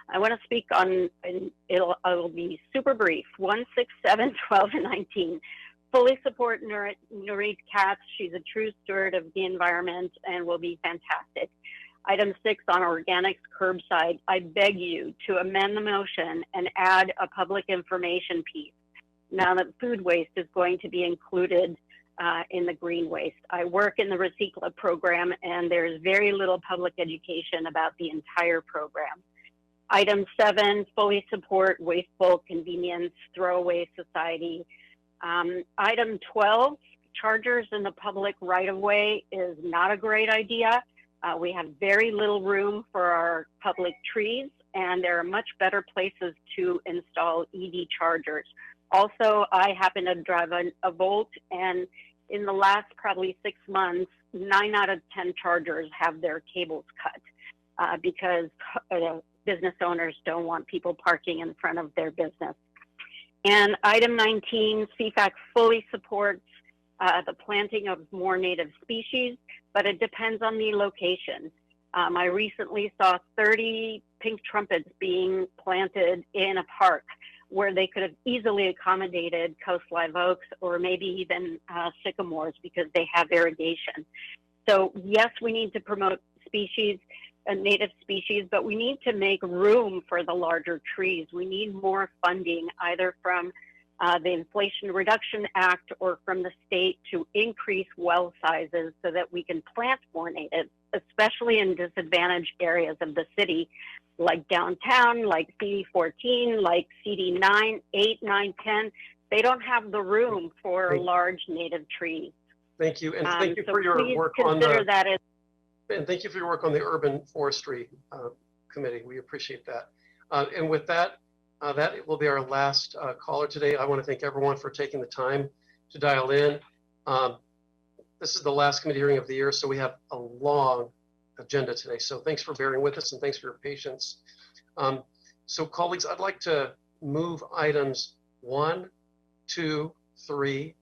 I want to speak on, and I will be super brief, 1, 6, 7, 12, and 19. Fully support Noreen Katz. She's a true steward of the environment and will be fantastic. Item 6 on organics curbside, I beg you to amend the motion and add a public information piece. Now that food waste is going to be included in the green waste. I work in the Recycla program, and there's very little public education about the entire program. Item 7, fully support wasteful convenience throwaway society. Item 12, chargers in the public right-of-way is not a great idea. We have very little room for our public trees, and there are much better places to install EV chargers. Also, I happen to drive a Volt, and in the last probably 6 months, 9 out of 10 chargers have their cables cut because business owners don't want people parking in front of their business. And item 19, CFAC fully supports the planting of more native species, but it depends on the location. I recently saw 30 pink trumpets being planted in a park where they could have easily accommodated coast live oaks or maybe even sycamores because they have irrigation. So yes, we need to promote species, native species, but we need to make room for the larger trees. We need more funding either from the Inflation Reduction Act or from the state to increase well sizes so that we can plant more natives, especially in disadvantaged areas of the city, like downtown, like CD14, like CD9, 8, 9, 10. They don't have the room for large native trees. Thank you, and thank you for your work on and thank you for your work on the Urban Forestry Committee. We appreciate that. And with that, that will be our last caller today. I want to thank everyone for taking the time to dial in. This is the last committee hearing of the year, so we have a long agenda today. So thanks for bearing with us and thanks for your patience. So colleagues, I'd like to move items 1, 2, 3,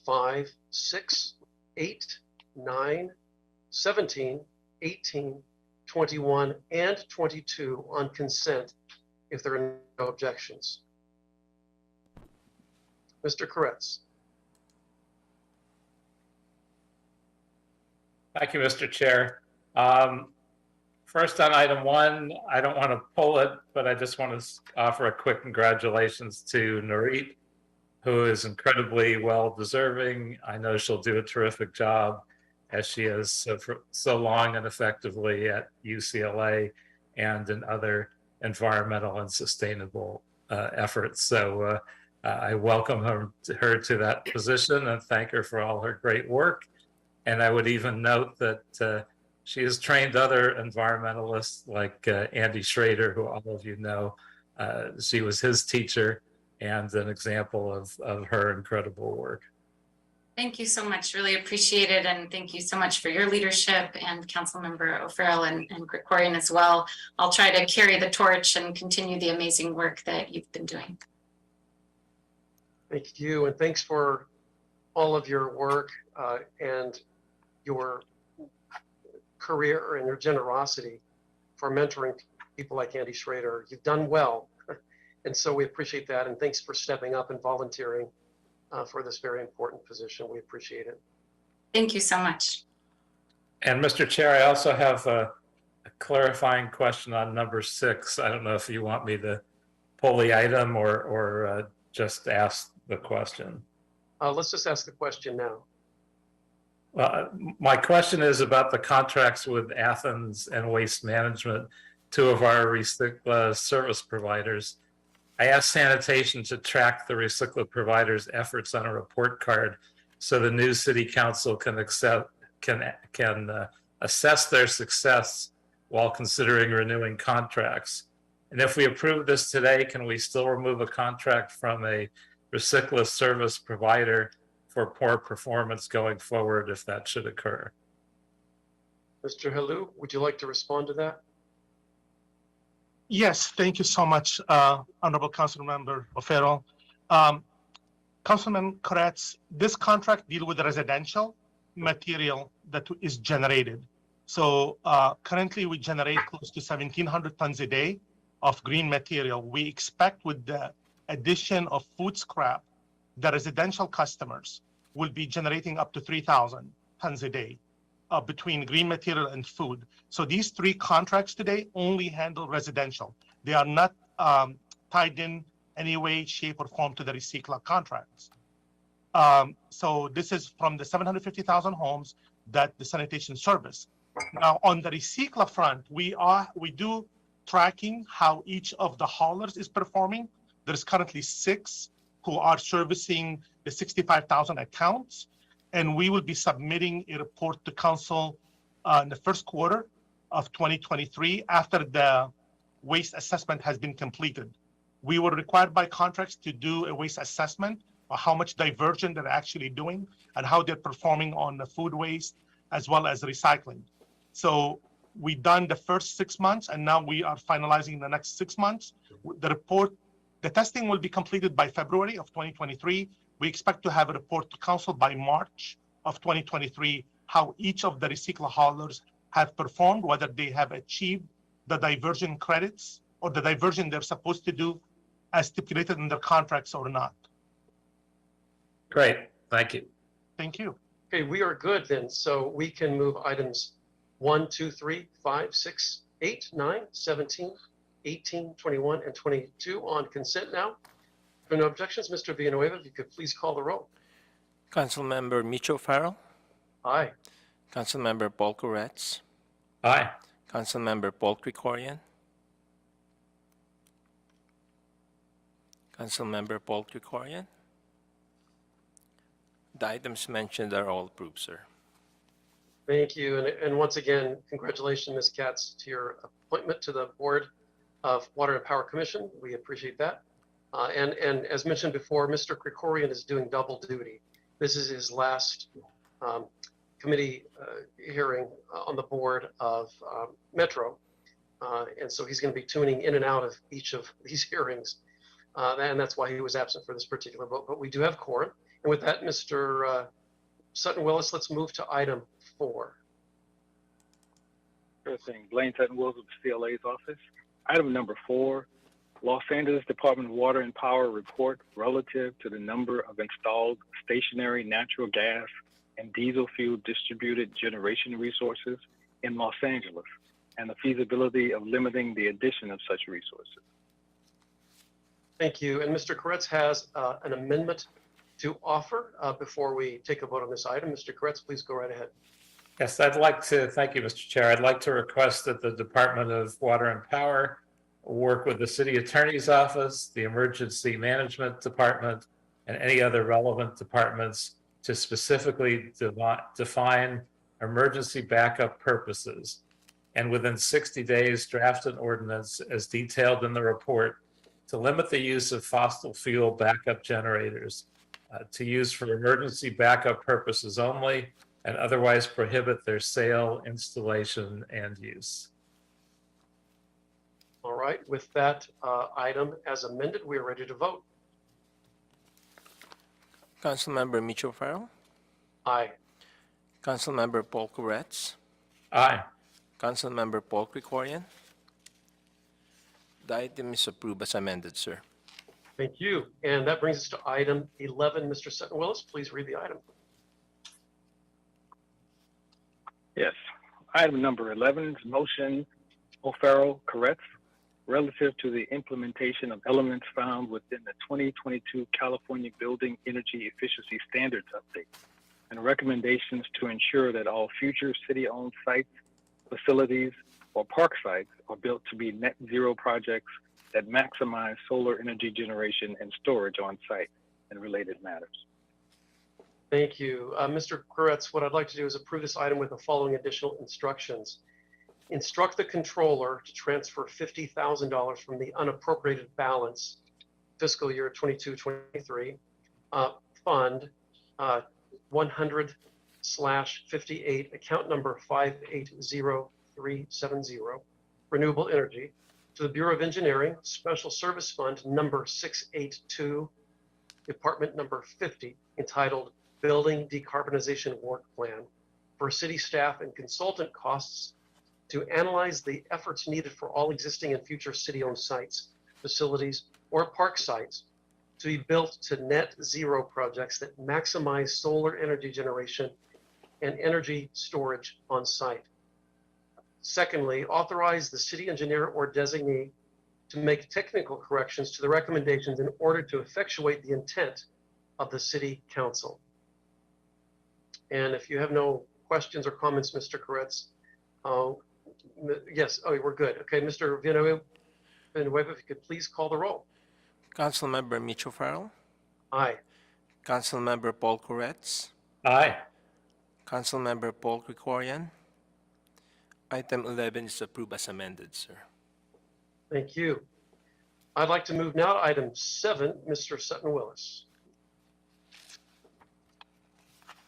5, 6, 8, 9, 17, 18, 21, and 22 on consent if there are no objections. Mr. Koretz. Thank you, Mr. Chair. First on item 1, I don't want to pull it, but I just want to offer a quick congratulations to Nurit, who is incredibly well deserving. I know she'll do a terrific job as she has for so long and effectively at UCLA and in other environmental and sustainable efforts. So I welcome her to that position and thank her for all her great work. And I would even note that she has trained other environmentalists like Andy Schrader, who all of you know. She was his teacher and an example of her incredible work. Thank you so much. Really appreciate it. And thank you so much for your leadership and Councilmember O'Farrell and Gregorian as well. I'll try to carry the torch and continue the amazing work that you've been doing. Thank you. And thanks for all of your work and your career and your generosity for mentoring people like Andy Schrader. You've done well. And so we appreciate that. And thanks for stepping up and volunteering for this very important position. We appreciate it. Thank you so much. And Mr. Chair, I also have a clarifying question on number 6. I don't know if you want me to pull the item or just ask the question. Let's just ask the question now. My question is about the contracts with Athens and Waste Management, 2 of our service providers. I asked sanitation to track the Recycla providers' efforts on a report card so the new city council can assess their success while considering renewing contracts. And if we approve this today, can we still remove a contract from a Recycla service provider for poor performance going forward if that should occur? Mr. Helou, would you like to respond to that? Yes, thank you so much, Honorable Councilmember O'Farrell. Councilman Koretz, this contract deals with residential material that is generated. So currently we generate close to 1,700 tons a day of green material. We expect with the addition of food scrap, the residential customers will be generating up to 3,000 tons a day. between green material and food. So these three contracts today only handle residential. They are not tied in any way, shape, or form to the Recycla contracts. So this is from the 750,000 homes that the sanitation service. Now on the Recycla front, we do tracking how each of the haulers is performing. There's currently 6 who are servicing the 65,000 accounts, and we will be submitting a report to council in the first quarter of 2023 after the waste assessment has been completed. We were required by contracts to do a waste assessment of how much diversion they're actually doing and how they're performing on the food waste as well as recycling. So we done the first 6 months, and now we are finalizing the next 6 months. The testing will be completed by February of 2023. We expect to have a report to council by March of 2023, how each of the Recycla haulers have performed, whether they have achieved the diversion credits or the diversion they're supposed to do as stipulated in their contracts or not. Great, thank you. Thank you. Okay, we are good then. So we can move items 1, 2, 3, 5, 6, 8, 9, 17, 18, 21, and 22 on consent now. If there are no objections, Mr. Villanueva, if you could please call the roll. Councilmember Micho Farrell. Aye. Councilmember Paul Koretz. Aye. Councilmember Paul Krikorian. Councilmember Paul Krikorian. The items mentioned are all approved, sir. Thank you. And once again, congratulations, Ms. Katz, to your appointment to the Board of Water and Power Commission. We appreciate that. And as mentioned before, Mr. Krikorian is doing double duty. This is his last committee hearing on the board of Metro. And so he's going to be tuning in and out of each of these hearings. And that's why he was absent for this particular vote. But we do have quorum. And with that, Mr. Sutton Willis, let's move to item 4. Sure thing. Blaine Sutton Willis with the CLA's office. Item number 4, Los Angeles Department of Water and Power report relative to the number of installed stationary natural gas and diesel fuel distributed generation resources in Los Angeles and the feasibility of limiting the addition of such resources. Thank you. And Mr. Koretz has an amendment to offer before we take a vote on this item. Mr. Koretz, please go right ahead. Yes, I'd like to, thank you, Mr. Chair. I'd like to request that the Department of Water and Power work with the City Attorney's Office, the Emergency Management Department, and any other relevant departments to specifically define emergency backup purposes. And within 60 days, draft an ordinance as detailed in the report to limit the use of fossil fuel backup generators to use for emergency backup purposes only, and otherwise prohibit their sale, installation, and use. All right, with that item as amended, we are ready to vote. Councilmember Micho Farrell. Aye. Councilmember Paul Koretz. Aye. Councilmember Paul Krikorian. The item is approved as amended, sir. Thank you. And that brings us to item 11. Mr. Sutton Willis, please read the item. Yes. Item number 11 is motion O'Farrell Koretz relative to the implementation of elements found within the 2022 California Building Energy Efficiency Standards Update and recommendations to ensure that all future city-owned sites, facilities, or park sites are built to be net zero projects that maximize solar energy generation and storage on site and related matters. Thank you. Mr. Koretz, what I'd like to do is approve this item with the following additional instructions. Instruct the controller to transfer $50,000 from the unappropriated balance fiscal year 22-23 fund 100/58 account number 580370 renewable energy to the Bureau of Engineering Special Service Fund number 682 Department number 50 entitled Building Decarbonization Work Plan for city staff and consultant costs to analyze the efforts needed for all existing and future city-owned sites, facilities, or park sites to be built to net zero projects that maximize solar energy generation and energy storage on site. Secondly, authorize the city engineer or designee to make technical corrections to the recommendations in order to effectuate the intent of the city council. And if you have no questions or comments, Mr. Koretz, yes, oh, we're good. Okay, Mr. Villanueva, if you could please call the roll. Councilmember Mitchell Farrell, Aye. Councilmember Paul Koretz, Aye. Councilmember Paul Krikorian. Item 11 is approved as amended, sir. Thank you. I'd like to move now to item 7, Mr. Sutton-Willis.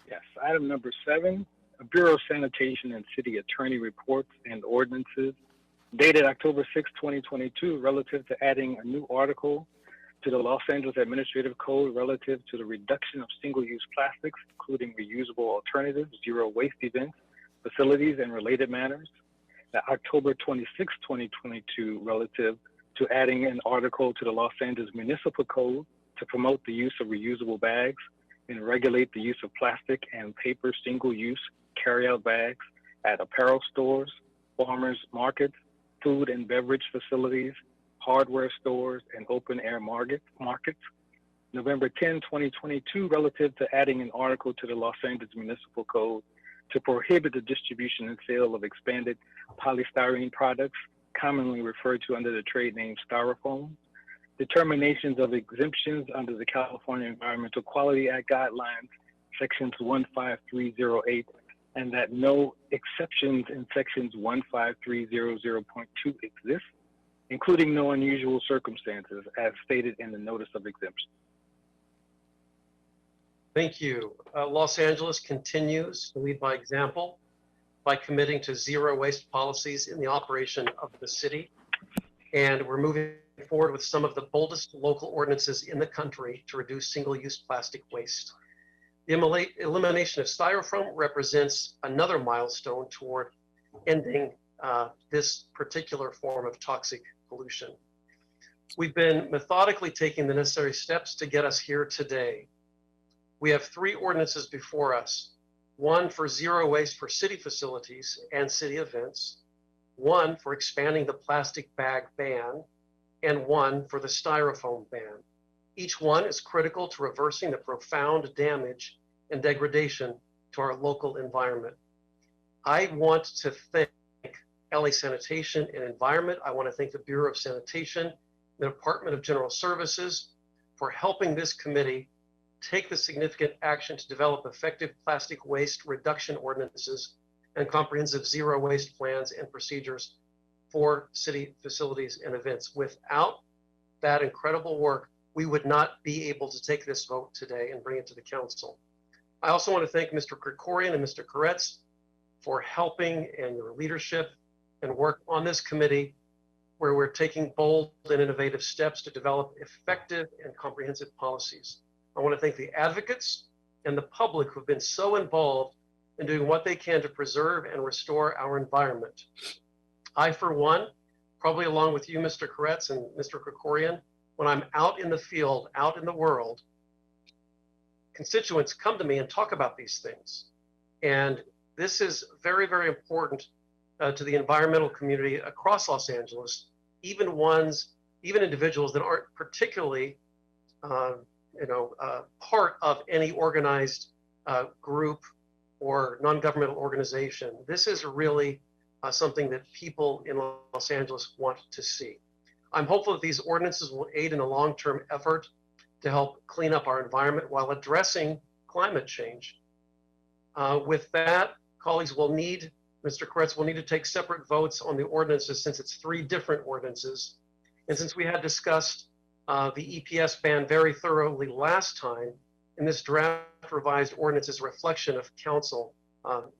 Yes, item number 7, Bureau of Sanitation and City Attorney reports and ordinances dated October 6, 2022, relative to adding a new article to the Los Angeles Administrative Code relative to the reduction of single-use plastics, including reusable alternatives, zero waste events, facilities, and related matters. The October 26, 2022, relative to adding an article to the Los Angeles Municipal Code to promote the use of reusable bags and regulate the use of plastic and paper single-use carry-out bags at apparel stores, farmers markets, food and beverage facilities, hardware stores, and open-air markets. November 10, 2022, relative to adding an article to the Los Angeles Municipal Code to prohibit the distribution and sale of expanded polystyrene products, commonly referred to under the trade name Styrofoam. Determinations of exemptions under the California Environmental Quality Act guidelines, sections 15308, and that no exceptions in sections 15300.2 exist, including no unusual circumstances as stated in the notice of exemption. Thank you. Los Angeles continues to lead by example by committing to zero waste policies in the operation of the city. And we're moving forward with some of the boldest local ordinances in the country to reduce single-use plastic waste. The elimination of styrofoam represents another milestone toward ending this particular form of toxic pollution. We've been methodically taking the necessary steps to get us here today. We have 3 ordinances before us, one for zero waste for city facilities and city events, one for expanding the plastic bag ban, and one for the styrofoam ban. Each one is critical to reversing the profound damage and degradation to our local environment. I want to thank LA Sanitation and Environment. I want to thank the Bureau of Sanitation, the Department of General Services for helping this committee take the significant action to develop effective plastic waste reduction ordinances and comprehensive zero waste plans and procedures for city facilities and events. Without that incredible work, we would not be able to take this vote today and bring it to the council. I also want to thank Mr. Krikorian and Mr. Koretz for helping and your leadership and work on this committee, where we're taking bold and innovative steps to develop effective and comprehensive policies. I want to thank the advocates and the public who've been so involved in doing what they can to preserve and restore our environment. I, for one, probably along with you, Mr. Koretz and Mr. Krikorian, when I'm out in the field, out in the world, constituents come to me and talk about these things. And this is very, very important to the environmental community across Los Angeles, even individuals that aren't particularly part of any organized group or non-governmental organization. This is really something that people in Los Angeles want to see. I'm hopeful that these ordinances will aid in a long-term effort to help clean up our environment while addressing climate change. With that, colleagues will need, Mr. Koretz will need to take separate votes on the ordinances since it's 3 different ordinances. And since we had discussed the EPS ban very thoroughly last time, and this draft revised ordinance is a reflection of council,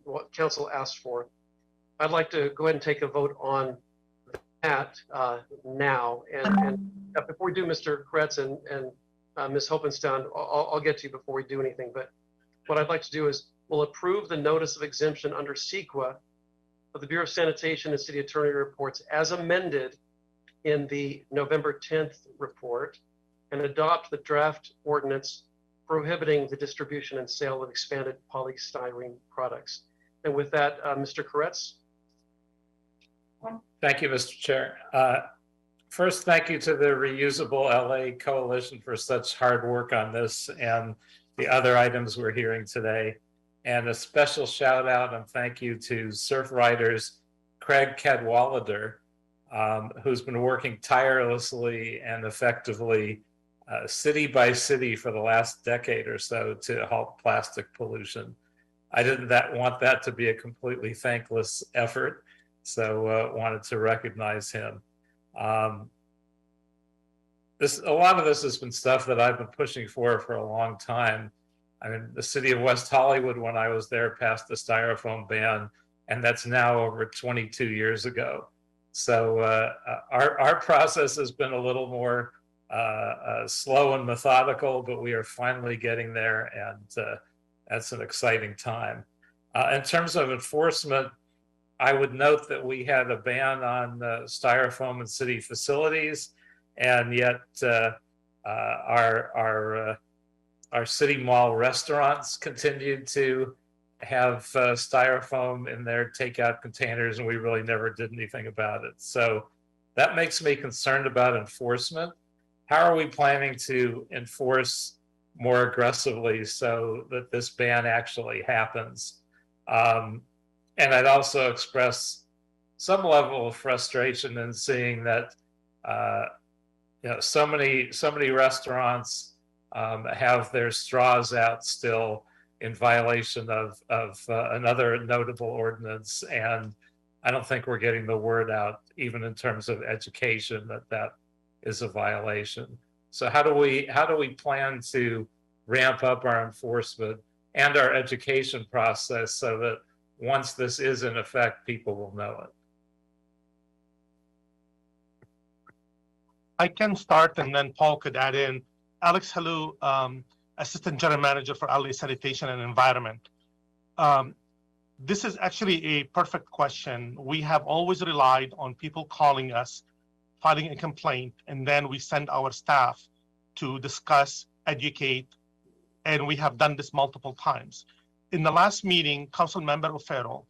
what council asked for, I'd like to go ahead and take a vote on that now. And before we do, Mr. Koretz and Ms. Hopenstein, I'll get to you before we do anything. But what I'd like to do is we'll approve the notice of exemption under CEQA of the Bureau of Sanitation and City Attorney reports as amended in the November 10th report, and adopt the draft ordinance prohibiting the distribution and sale of expanded polystyrene products. And with that, Mr. Koretz. Thank you, Mr. Chair. First, thank you to the Reusable LA Coalition for such hard work on this and the other items we're hearing today. And a special shout out and thank you to Surf Riders Craig Cadwallader, who's been working tirelessly and effectively city by city for the last decade or so to halt plastic pollution. I didn't want that to be a completely thankless effort, so wanted to recognize him. A lot of this has been stuff that I've been pushing for a long time. I mean, the city of West Hollywood, when I was there, passed the styrofoam ban, and that's now over 22 years ago. So our process has been a little more slow and methodical, but we are finally getting there, and that's an exciting time. In terms of enforcement, I would note that we had a ban on styrofoam in city facilities, and yet our city mall restaurants continued to have styrofoam in their takeout containers, and we really never did anything about it. So that makes me concerned about enforcement. How are we planning to enforce more aggressively so that this ban actually happens? And I'd also express some level of frustration in seeing that so many restaurants have their straws out still in violation of another notable ordinance, and I don't think we're getting the word out, even in terms of education, that is a violation. So how do we plan to ramp up our enforcement and our education process so that once this is in effect, people will know it? I can start and then Paul could add in. Alex Halou, Assistant General Manager for LA Sanitation and Environment. This is actually a perfect question. We have always relied on people calling us, filing a complaint, and then we send our staff to discuss, educate, and we have done this multiple times. In the last meeting, Councilmember O'Farrell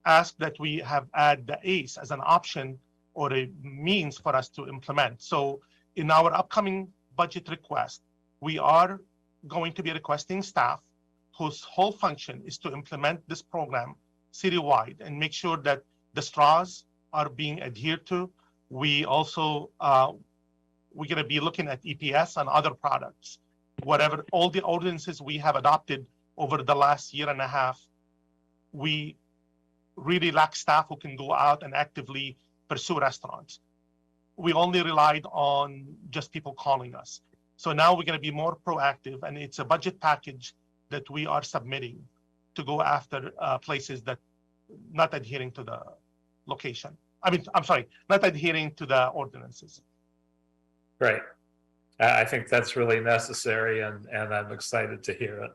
asked that we have add the ACE as an option or a means for us to implement. So in our upcoming budget request, we are going to be requesting staff whose whole function is to implement this program citywide and make sure that the straws are being adhered to. We also, we're gonna be looking at EPS and other products. Whatever, all the ordinances we have adopted over the last year and a half, we really lack staff who can go out and actively pursue restaurants. We only relied on just people calling us. So now we're gonna be more proactive, and it's a budget package that we are submitting to go after places that not adhering to the location. I'm sorry, not adhering to the ordinances. Great. I think that's really necessary, and I'm excited to hear it.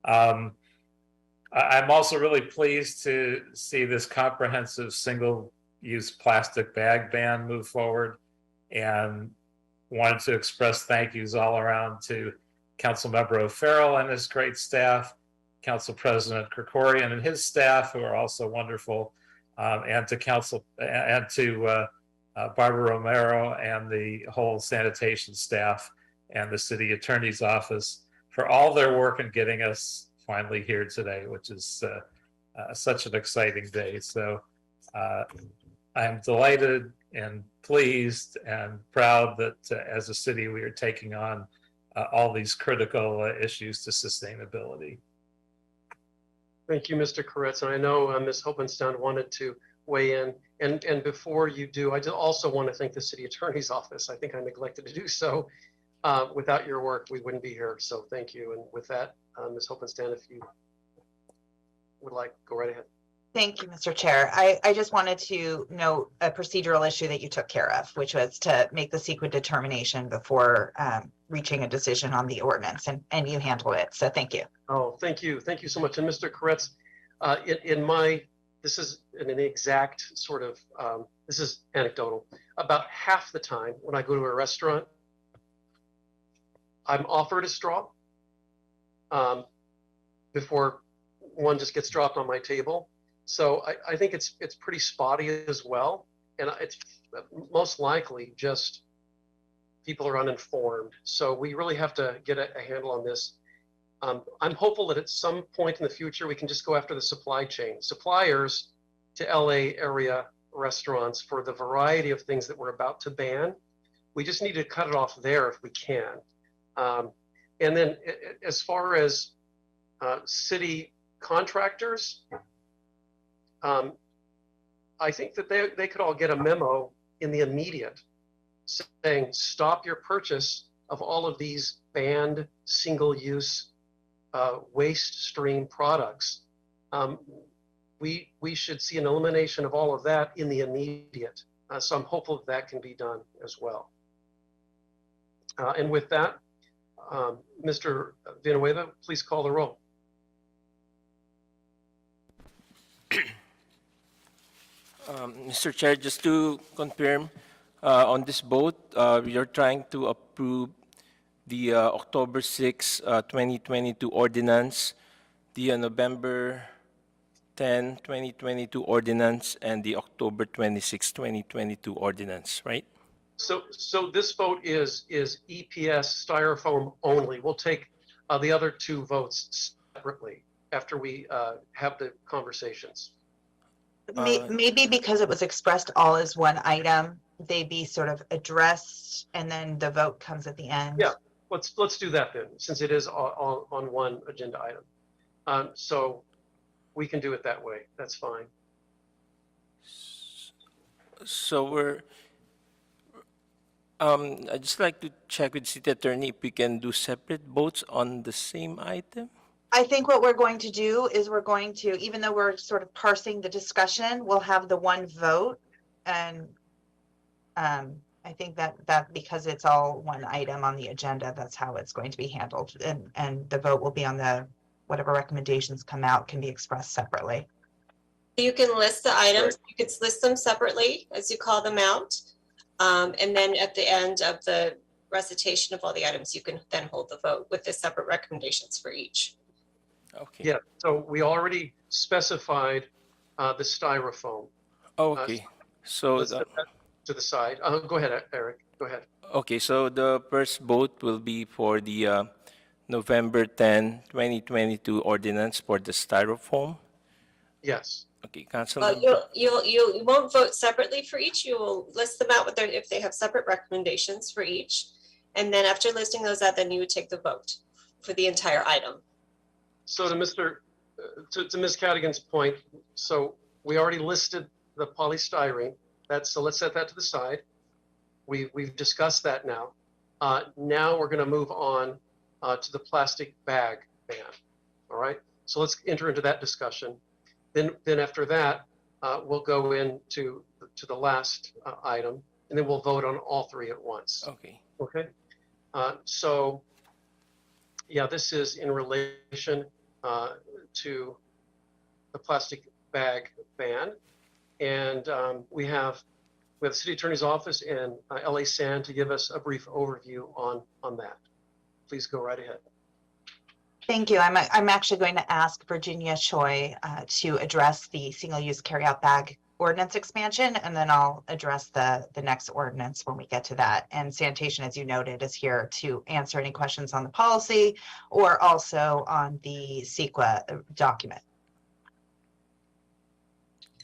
I'm also really pleased to see this comprehensive single-use plastic bag ban move forward, and wanted to express thank yous all around to Councilmember O'Farrell and his great staff, Council President Krikorian and his staff, who are also wonderful, and to Barbara Romero and the whole sanitation staff and the city attorney's office for all their work in getting us finally here today, which is such an exciting day. So I'm delighted and pleased and proud that as a city we are taking on all these critical issues to sustainability. Thank you, Mr. Koretz. And I know Ms. Hopenstein wanted to weigh in. And before you do, I also want to thank the city attorney's office. I think I neglected to do so. Without your work, we wouldn't be here. So thank you. And with that, Ms. Hopenstein, if you would like, go right ahead. Thank you, Mr. Chair. I just wanted to note a procedural issue that you took care of, which was to make the secret determination before reaching a decision on the ordinance, and you handled it. So thank you. Oh, thank you. Thank you so much. And Mr. Koretz, this is an exact sort of, this is anecdotal. About half the time when I go to a restaurant, I'm offered a straw before one just gets dropped on my table. So I think it's pretty spotty as well. And it's most likely just people are uninformed. So we really have to get a handle on this. I'm hopeful that at some point in the future, we can just go after the supply chain. Suppliers to LA area restaurants for the variety of things that we're about to ban. We just need to cut it off there if we can. And then as far as city contractors, I think that they could all get a memo in the immediate saying, stop your purchase of all of these banned single-use waste stream products. We should see an elimination of all of that in the immediate. So I'm hopeful that can be done as well. And with that, Mr. Villanueva, please call the roll. Mr. Chair, just to confirm, on this vote, we are trying to approve the October 6, 2022 ordinance, the November 10, 2022 ordinance, and the October 26, 2022 ordinance, right? So this vote is EPS styrofoam only. We'll take the other two votes separately after we have the conversations. Maybe because it was expressed all as one item, they be sort of addressed and then the vote comes at the end. Yeah, let's do that then, since it is on one agenda item. So we can do it that way. That's fine. So I'd just like to check with City Attorney if we can do separate votes on the same item. I think what we're going to do is we're going to, even though we're sort of parsing the discussion, we'll have the one vote. And I think that because it's all one item on the agenda, that's how it's going to be handled. And the vote will be on the, whatever recommendations come out can be expressed separately. You can list the items, you could list them separately as you call them out. And then at the end of the recitation of all the items, you can then hold the vote with the separate recommendations for each. Okay. Yeah, so we already specified the styrofoam. Okay. So let's set that to the side. Go ahead, Eric. Go ahead. Okay, so the first vote will be for the November 10, 2022 ordinance for the styrofoam. Yes. Okay, Council. You won't vote separately for each. You will list them out with their, if they have separate recommendations for each. And then after listing those out, then you would take the vote for the entire item. So to Ms. Cadigan's point, so we already listed the polystyrene. So let's set that to the side. We've discussed that now. Now we're going to move on to the plastic bag ban. All right. So let's enter into that discussion. Then after that, we'll go into the last item, and then we'll vote on all three at once. Okay. Okay. So yeah, this is in relation to the plastic bag ban, and we have the City Attorney's Office and LA Sand to give us a brief overview on that. Please go right ahead. Thank you. I'm actually going to ask Virginia Choi to address the single-use carryout bag ordinance expansion, and then I'll address the next ordinance when we get to that. And sanitation, as you noted, is here to answer any questions on the policy or also on the CEQA document.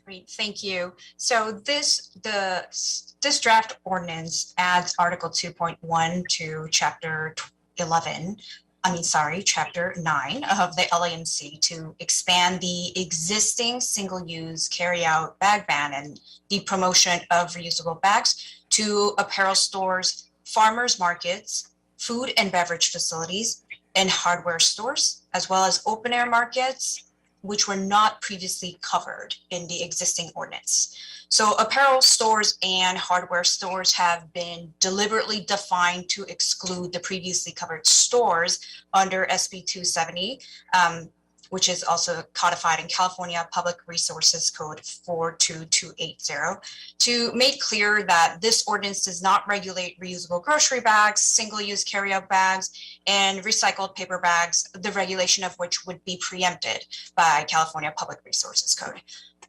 Great, thank you. So this draft ordinance adds Article 2.1 to Chapter 9 of the LAMC to expand the existing single-use carry-out bag ban and the promotion of reusable bags to apparel stores, farmers markets, food and beverage facilities, and hardware stores, as well as open-air markets, which were not previously covered in the existing ordinance. So apparel stores and hardware stores have been deliberately defined to exclude the previously covered stores under SB 270. which is also codified in California Public Resources Code 42280, to make clear that this ordinance does not regulate reusable grocery bags, single-use carryout bags, and recycled paper bags, the regulation of which would be preempted by California Public Resources Code.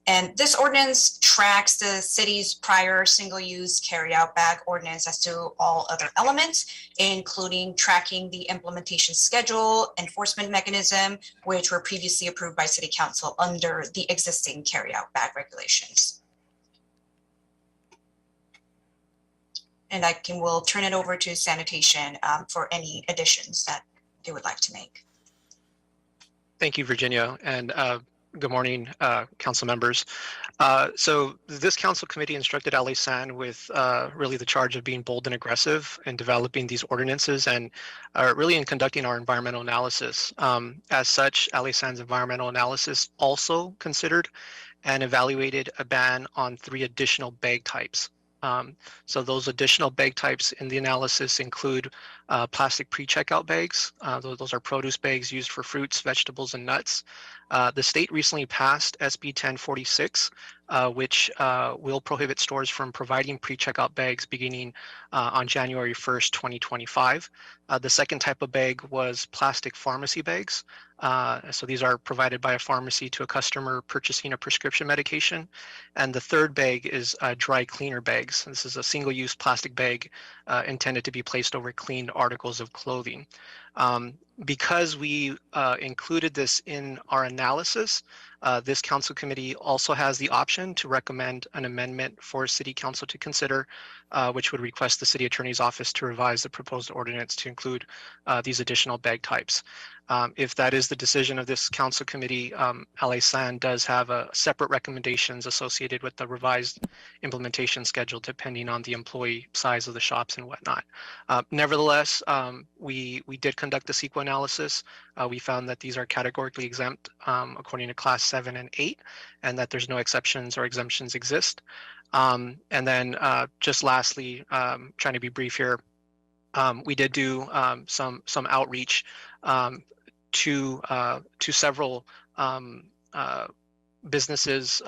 And this ordinance tracks the city's prior single-use carryout bag ordinance as to all other elements, including tracking the implementation schedule, enforcement mechanism, which were previously approved by City Council under the existing carryout bag regulations. And will turn it over to sanitation for any additions that they would like to make. Thank you, Virginia, and good morning, council members. So this council committee instructed LA San with really the charge of being bold and aggressive in developing these ordinances and really in conducting our environmental analysis. As such, LA San's environmental analysis also considered and evaluated a ban on 3 additional bag types. So those additional bag types in the analysis include plastic pre-checkout bags. Those are produce bags used for fruits, vegetables, and nuts. The state recently passed SB 1046, which will prohibit stores from providing pre-checkout bags beginning on January 1st, 2025. The second type of bag was plastic pharmacy bags. So these are provided by a pharmacy to a customer purchasing a prescription medication. And the third bag is dry cleaner bags. This is a single-use plastic bag intended to be placed over cleaned articles of clothing. Because we included this in our analysis, this council committee also has the option to recommend an amendment for City Council to consider, which would request the City Attorney's Office to revise the proposed ordinance to include these additional bag types. If that is the decision of this council committee, LA San does have separate recommendations associated with the revised implementation schedule, depending on the employee size of the shops and whatnot. Nevertheless, we did conduct the CEQA analysis. We found that these are categorically exempt according to class 7 and 8, and that there's no exceptions or exemptions exist. And then just lastly, trying to be brief here, we did do some outreach to several businesses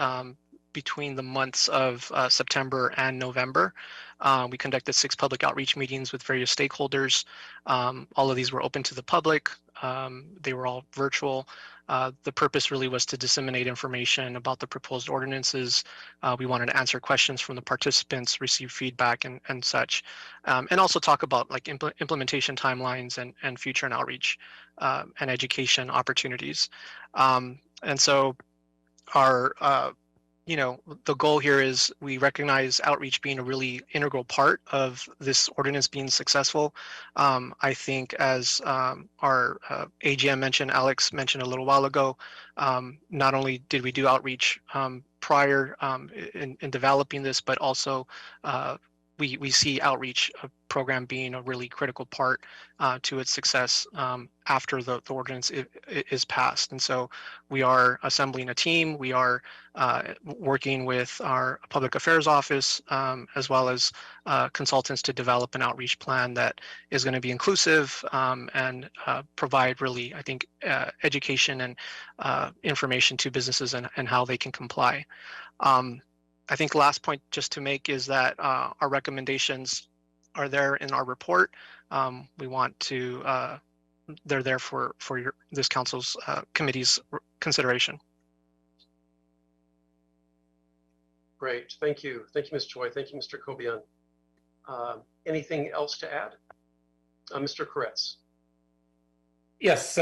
between the months of September and November. We conducted 6 public outreach meetings with various stakeholders. All of these were open to the public. They were all virtual. The purpose really was to disseminate information about the proposed ordinances. We wanted to answer questions from the participants, receive feedback and such, and also talk about like implementation timelines and future and outreach and education opportunities. And so our the goal here is we recognize outreach being a really integral part of this ordinance being successful. I think as our AGM mentioned, Alex mentioned a little while ago, not only did we do outreach prior in developing this, but also we see outreach program being a really critical part to its success after the ordinance is passed. And so we are assembling a team. We are working with our public affairs office as well as consultants to develop an outreach plan that is going to be inclusive and provide really, I think, education and information to businesses and how they can comply. I think the last point just to make is that our recommendations are there in our report. We want to, they're there for this council's committee's consideration. Great, thank you. Thank you, Ms. Choi. Thank you, Mr. Kobian. Anything else to add? Mr. Koretz. Yes,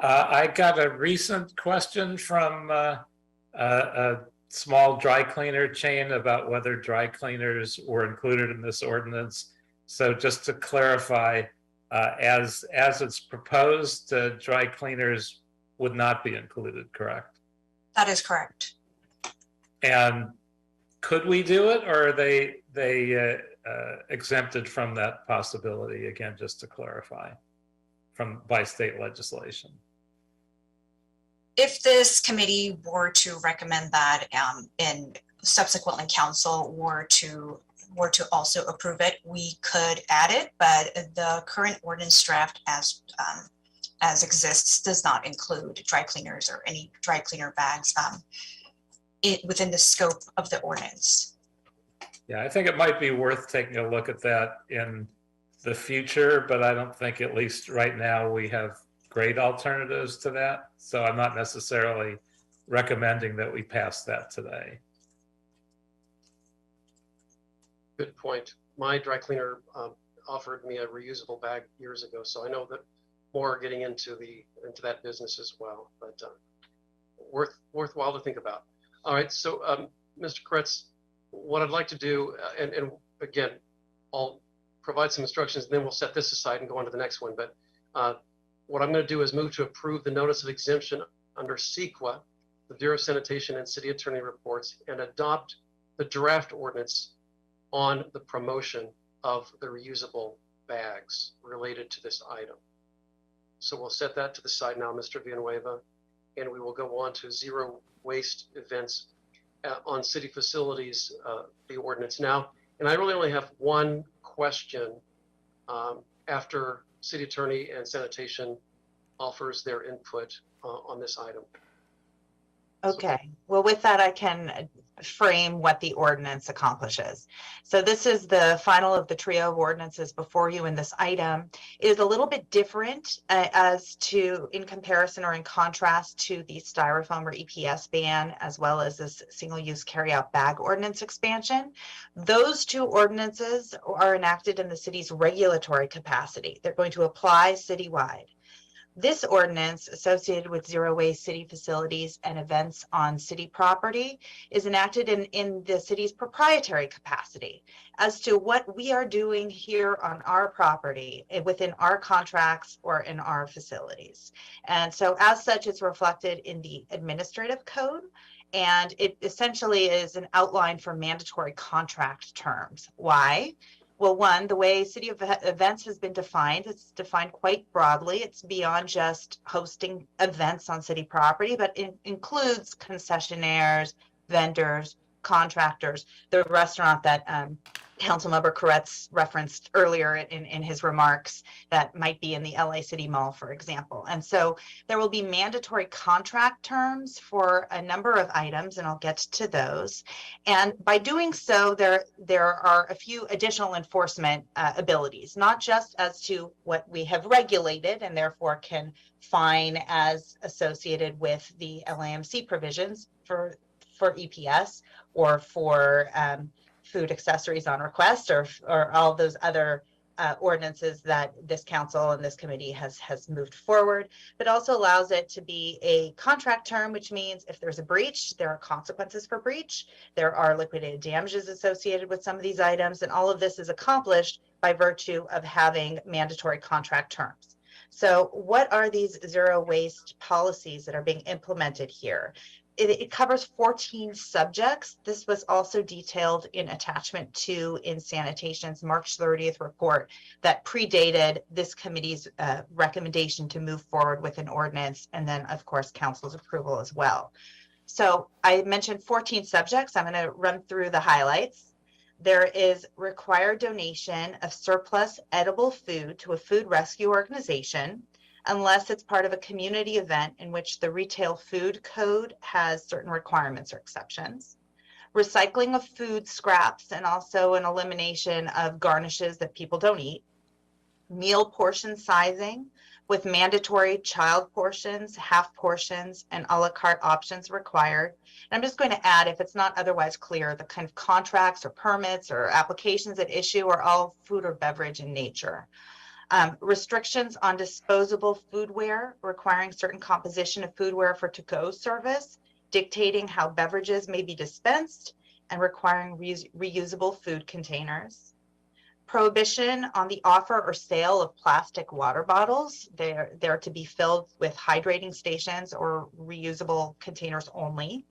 I got a recent question from a small dry cleaner chain about whether dry cleaners were included in this ordinance. So just to clarify, as it's proposed, dry cleaners would not be included, correct? That is correct. And could we do it, or are they exempted from that possibility? Again, just to clarify, by state legislation. If this committee were to recommend that and subsequently council were to also approve it, we could add it, but the current ordinance draft as as exists does not include dry cleaners or any dry cleaner bags within the scope of the ordinance. Yeah, I think it might be worth taking a look at that in the future, but I don't think, at least right now, we have great alternatives to that. So I'm not necessarily recommending that we pass that today. Good point. My dry cleaner offered me a reusable bag years ago, so I know that more are getting into that business as well. But worthwhile to think about. All right, so Mr. Kretz, what I'd like to do, and again, I'll provide some instructions, and then we'll set this aside and go on to the next one. But what I'm going to do is move to approve the notice of exemption under CEQA, the Bureau of Sanitation and City Attorney reports, and adopt the draft ordinance on the promotion of the reusable bags related to this item. So we'll set that to the side now, Mr. Villanueva, and we will go on to zero waste events on city facilities, the ordinance now. And I really only have one question after City Attorney and Sanitation offers their input on this item. Okay, well, with that, I can frame what the ordinance accomplishes. So this is the final of the trio of ordinances before you in this item. It is a little bit different as to, in comparison or in contrast to the styrofoam or EPS ban, as well as this single-use carryout bag ordinance expansion. Those two ordinances are enacted in the city's regulatory capacity. They're going to apply citywide. This ordinance associated with zero waste city facilities and events on city property is enacted in the city's proprietary capacity as to what we are doing here on our property within our contracts or in our facilities. And so as such, it's reflected in the administrative code, and it essentially is an outline for mandatory contract terms. Why? Well, one, the way city events has been defined, it's defined quite broadly. It's beyond just hosting events on city property, but it includes concessionaires, vendors, contractors, the restaurant that Councilmember Koretz referenced earlier in his remarks that might be in the LA City Mall, for example. And so there will be mandatory contract terms for a number of items, and I'll get to those. And by doing so, there are a few additional enforcement abilities, not just as to what we have regulated and therefore can fine as associated with the LAMC provisions for EPS or for food accessories on request or all those other ordinances that this council and this committee has moved forward, but also allows it to be a contract term, which means if there's a breach, there are consequences for breach. There are liquidated damages associated with some of these items, and all of this is accomplished by virtue of having mandatory contract terms. So what are these zero waste policies that are being implemented here? It covers 14 subjects. This was also detailed in attachment 2 in Sanitation's March 30th report that predated this committee's recommendation to move forward with an ordinance, and then of course council's approval as well. So I mentioned 14 subjects. I'm going to run through the highlights. There is required donation of surplus edible food to a food rescue organization, unless it's part of a community event in which the retail food code has certain requirements or exceptions. Recycling of food scraps and also an elimination of garnishes that people don't eat. Meal portion sizing with mandatory child portions, half portions, and a la carte options required. And I'm just going to add, if it's not otherwise clear, the kind of contracts or permits or applications at issue are all food or beverage in nature. Restrictions on disposable foodware, requiring certain composition of foodware for to-go service, dictating how beverages may be dispensed, and requiring reusable food containers. Prohibition on the offer or sale of plastic water bottles. They're to be filled with hydrating stations or reusable containers only.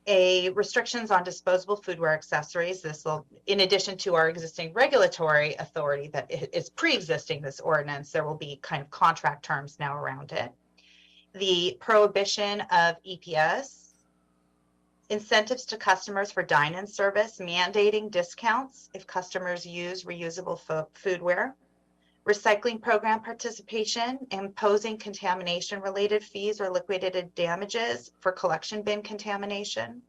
Restrictions on disposable foodware accessories. This will, in addition to our existing regulatory authority that is pre-existing this ordinance, there will be kind of contract terms now around it. The prohibition of EPS. Incentives to customers for dine-in service, mandating discounts if customers use reusable foodware. recycling program participation, imposing contamination-related fees or liquidated damages for collection bin contamination,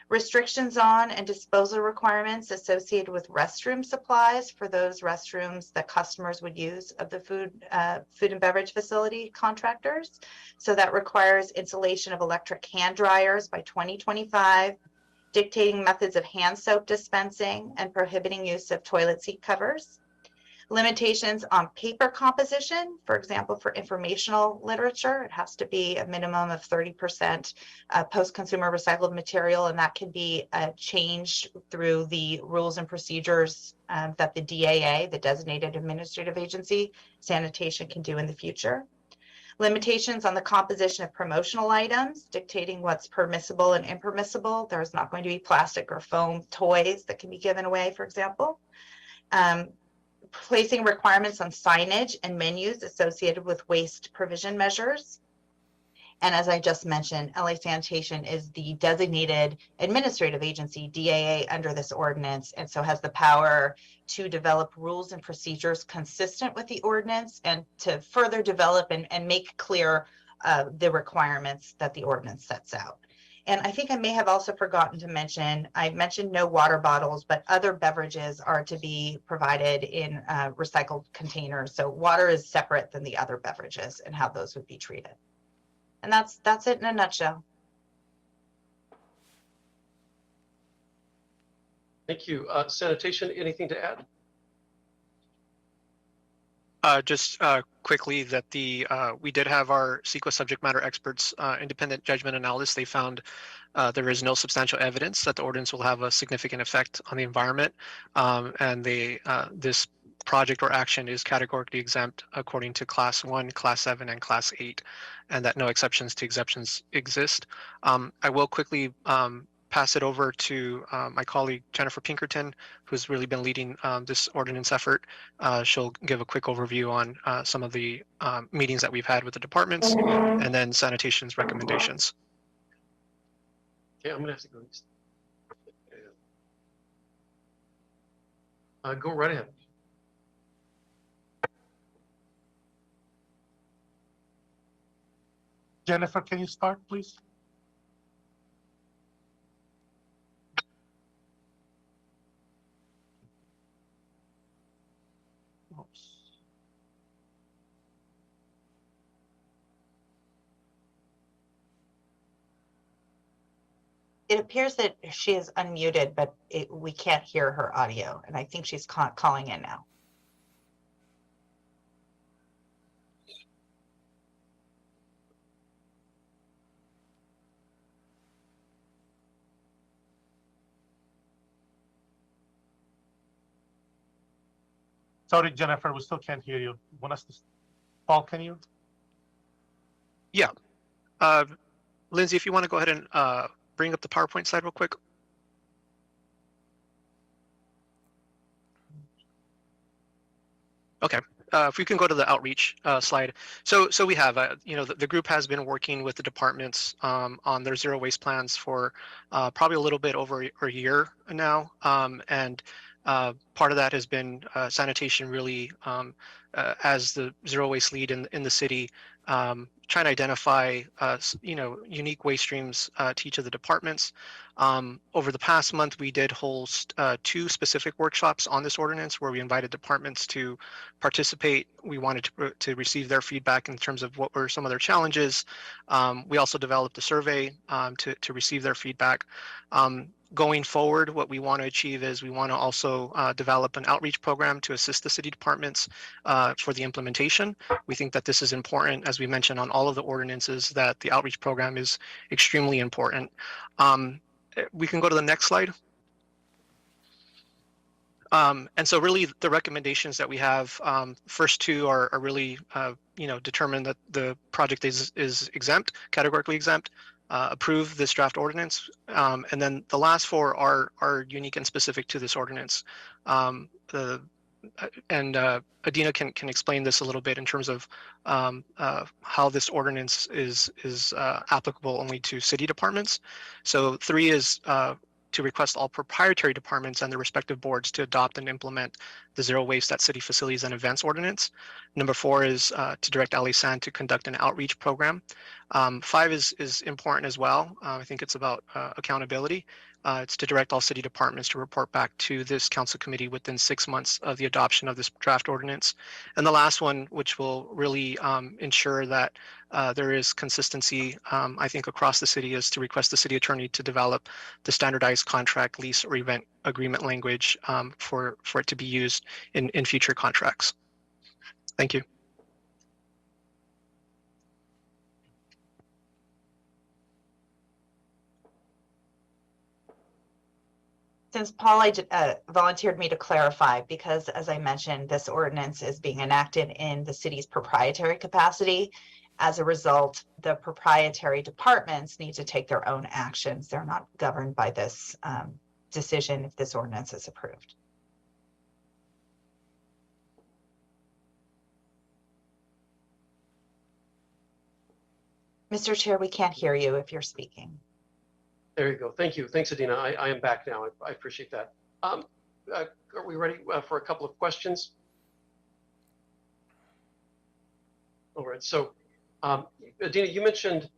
restrictions on and disposal requirements associated with restroom supplies for those restrooms that customers would use of the food and beverage facility contractors. So that requires installation of electric hand dryers by 2025, dictating methods of hand soap dispensing and prohibiting use of toilet seat covers. Limitations on paper composition, for example, for informational literature, it has to be a minimum of 30% post-consumer recycled material, and that can be changed through the rules and procedures that the DAA, the Designated Administrative Agency, sanitation can do in the future. Limitations on the composition of promotional items, dictating what's permissible and impermissible. There's not going to be plastic or foam toys that can be given away, for example. Placing requirements on signage and menus associated with waste provision measures. And as I just mentioned, LA Sanitation is the designated administrative agency, DAA, under this ordinance, and so has the power to develop rules and procedures consistent with the ordinance and to further develop and make clear the requirements that the ordinance sets out. And I think I may have also forgotten to mention, I mentioned no water bottles, but other beverages are to be provided in recycled containers. So water is separate than the other beverages and how those would be treated. And that's it in a nutshell. Thank you. Sanitation, anything to add? Just quickly that we did have our CEQA subject matter experts independent judgment analysis. They found there is no substantial evidence that the ordinance will have a significant effect on the environment, and this project or action is categorically exempt according to Class 1, Class 7, and Class 8, and that no exceptions to exemptions exist. I will quickly pass it over to my colleague Jennifer Pinkerton, who's really been leading this ordinance effort. She'll give a quick overview on some of the meetings that we've had with the departments and then sanitation's recommendations. Okay, I'm gonna have to go. Go right ahead. Jennifer, can you start, please? Oops. It appears that she is unmuted, but we can't hear her audio, and I think she's calling in now. Sorry, Jennifer, we still can't hear you. Want us to, Paul, can you? Yeah. Lindsay, if you want to go ahead and bring up the PowerPoint slide real quick. Okay. If we can go to the outreach slide. So we have, the group has been working with the departments on their zero waste plans for probably a little bit over a year now. And part of that has been sanitation really as the zero waste lead in the city, trying to identify unique waste streams to each of the departments. Over the past month, we did host 2 specific workshops on this ordinance where we invited departments to participate. We wanted to receive their feedback in terms of what were some of their challenges. We also developed a survey to receive their feedback. Going forward, what we want to achieve is we want to also develop an outreach program to assist the city departments for the implementation. We think that this is important, as we mentioned on all of the ordinances, that the outreach program is extremely important. We can go to the next slide. And so really the recommendations that we have, first 2 are really, determine that the project is exempt, categorically exempt, approve this draft ordinance. And then the last 4 are unique and specific to this ordinance. Adina can explain this a little bit in terms of how this ordinance is applicable only to city departments. So 3 is to request all proprietary departments and their respective boards to adopt and implement the zero waste at city facilities and events ordinance. Number 4 is to direct Ali San to conduct an outreach program. 5 is important as well. I think it's about accountability. It's to direct all city departments to report back to this council committee within 6 months of the adoption of this draft ordinance. And the last one, which will really ensure that there is consistency, I think, across the city, is to request the city attorney to develop the standardized contract, lease, or event agreement language for it to be used in future contracts. Thank you. Since Paul volunteered me to clarify, because as I mentioned, this ordinance is being enacted in the city's proprietary capacity. As a result, the proprietary departments need to take their own actions. They're not governed by this decision if this ordinance is approved. Mr. Chair, we can't hear you if you're speaking. There you go. Thank you. Thanks, Adina. I am back now. I appreciate that. Are we ready for a couple of questions? All right. So, Adina, you mentioned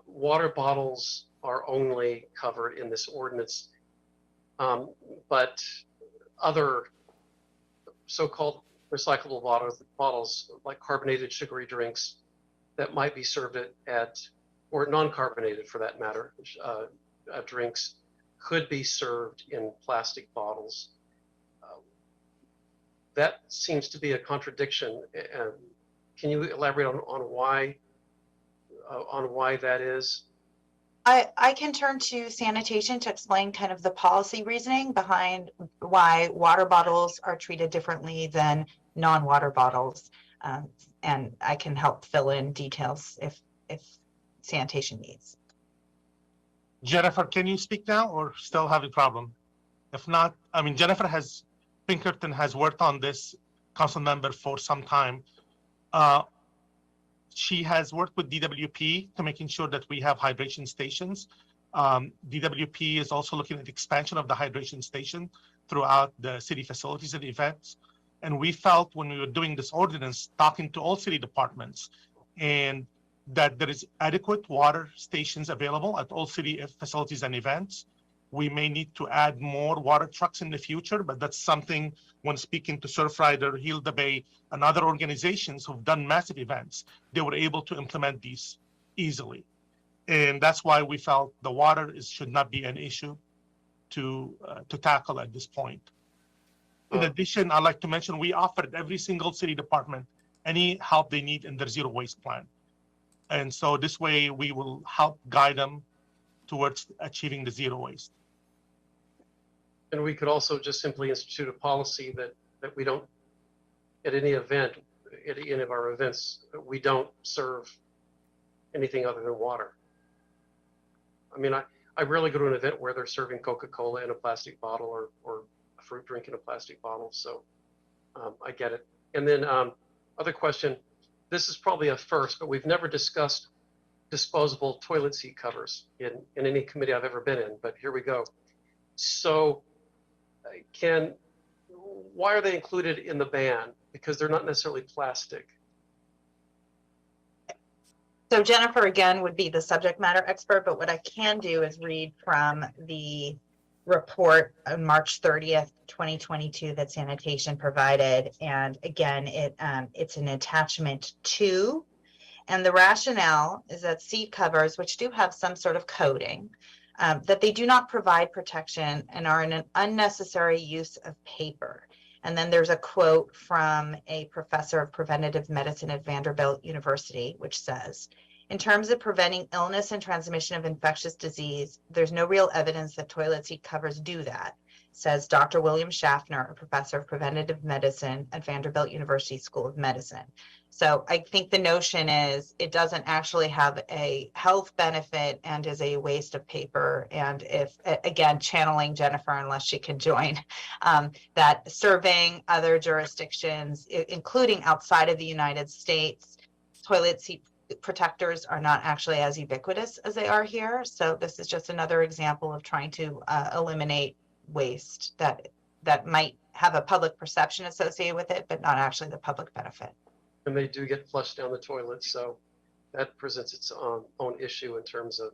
water bottles are only covered in this ordinance, but other so-called recyclable bottles like carbonated sugary drinks that might be served at or non-carbonated for that matter, drinks could be served in plastic bottles. That seems to be a contradiction. Can you elaborate on why that is? I can turn to sanitation to explain kind of the policy reasoning behind why water bottles are treated differently than non-water bottles. And I can help fill in details if sanitation needs. Jennifer, can you speak now or still have a problem? If not, I mean, Jennifer Pinkerton has worked on this, council member, for some time. She has worked with DWP to making sure that we have hydration stations. DWP is also looking at the expansion of the hydration station throughout the city facilities and events. And we felt when we were doing this ordinance, talking to all city departments, and that there is adequate water stations available at all city facilities and events. We may need to add more water trucks in the future, but that's something when speaking to Surfrider, Heal the Bay, and other organizations who've done massive events, they were able to implement these easily. And that's why we felt the water should not be an issue to tackle at this point. In addition, I'd like to mention we offered every single city department any help they need in their zero waste plan. And so this way we will help guide them towards achieving the zero waste. And we could also just simply institute a policy that we don't, at any event, at any of our events, we don't serve anything other than water. I mean, I rarely go to an event where they're serving Coca-Cola in a plastic bottle or a fruit drink in a plastic bottle. So I get it. And then other question, this is probably a first, but we've never discussed disposable toilet seat covers in any committee I've ever been in, but here we go. So why are they included in the ban? Because they're not necessarily plastic. So Jennifer, again, would be the subject matter expert, but what I can do is read from the report on March 30th, 2022 that sanitation provided. And again, it's an attachment 2. And the rationale is that seat covers, which do have some sort of coating, that they do not provide protection and are an unnecessary use of paper. And then there's a quote from a professor of preventative medicine at Vanderbilt University, which says, in terms of preventing illness and transmission of infectious disease, there's no real evidence that toilet seat covers do that, says Dr. William Schaffner, a professor of preventative medicine at Vanderbilt University School of Medicine. So I think the notion is it doesn't actually have a health benefit and is a waste of paper. And if, again, channeling Jennifer, unless she can join, that surveying other jurisdictions, including outside of the United States, toilet seat protectors are not actually as ubiquitous as they are here. So this is just another example of trying to eliminate waste that that might have a public perception associated with it, but not actually the public benefit. And they do get flushed down the toilet, so that presents its own issue in terms of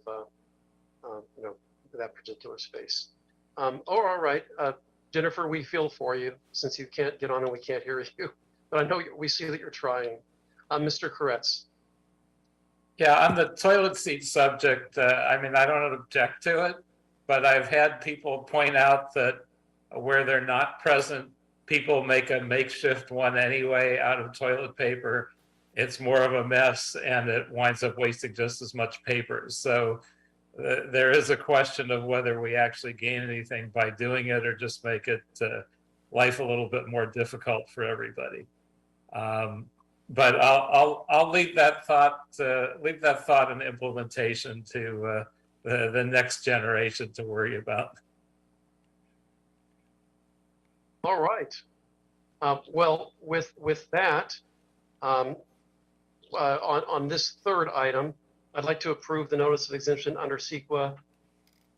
that particular space. All right, Jennifer, we feel for you since you can't get on and we can't hear you, but I know we see that you're trying. Mr. Koretz. Yeah, on the toilet seat subject, I mean, I don't object to it, but I've had people point out that where they're not present, people make a makeshift one anyway out of toilet paper. It's more of a mess and it winds up wasting just as much paper. So there is a question of whether we actually gain anything by doing it or just make it life a little bit more difficult for everybody. But I'll leave that thought and implementation to the next generation to worry about. All right. Well, with that, on this third item, I'd like to approve the notice of exemption under CEQA,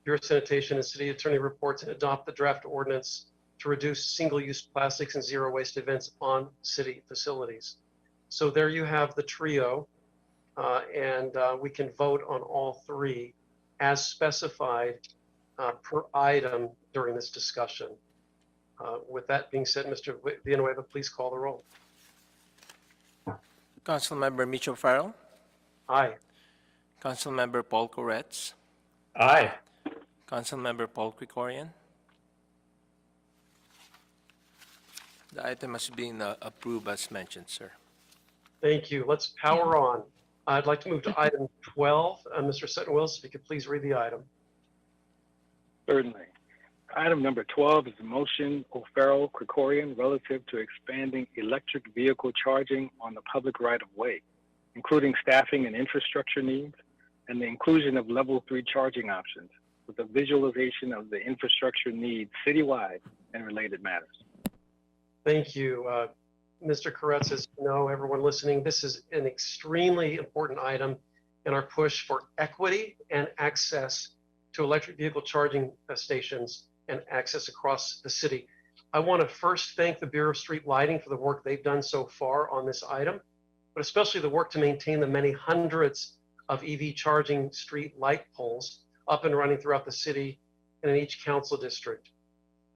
Bureau of Sanitation and City Attorney reports, and adopt the draft ordinance to reduce single-use plastics and zero waste events on city facilities. So there you have the trio, and we can vote on all three as specified per item during this discussion. With that being said, Mr. Villanueva, please call the roll. Councilmember Mitchell Farrell. Aye. Councilmember Paul Koretz. Aye. Councilmember Paul Krikorian. The item has been approved as mentioned, sir. Thank you. Let's power on. I'd like to move to item 12. Mr. Sutton-Willis, if you could please read the item. Certainly. Item number 12 is the motion O'Farrell Krikorian relative to expanding electric vehicle charging on the public right-of-way, including staffing and infrastructure needs, and the inclusion of level 3 charging options with a visualization of the infrastructure needs citywide and related matters. Thank you. Mr. Koretz, as you know, everyone listening, this is an extremely important item in our push for equity and access to electric vehicle charging stations and access across the city. I want to first thank the Bureau of Street Lighting for the work they've done so far on this item, but especially the work to maintain the many hundreds of EV charging street light poles up and running throughout the city and in each council district.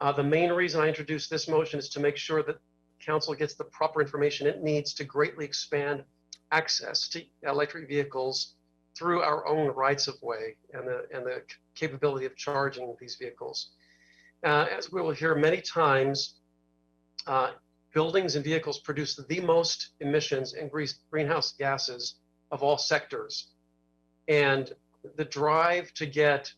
The main reason I introduced this motion is to make sure that council gets the proper information it needs to greatly expand access to electric vehicles through our own rights of way and the capability of charging these vehicles. As we will hear many times, buildings and vehicles produce the most emissions and greenhouse gases of all sectors. And the drive to get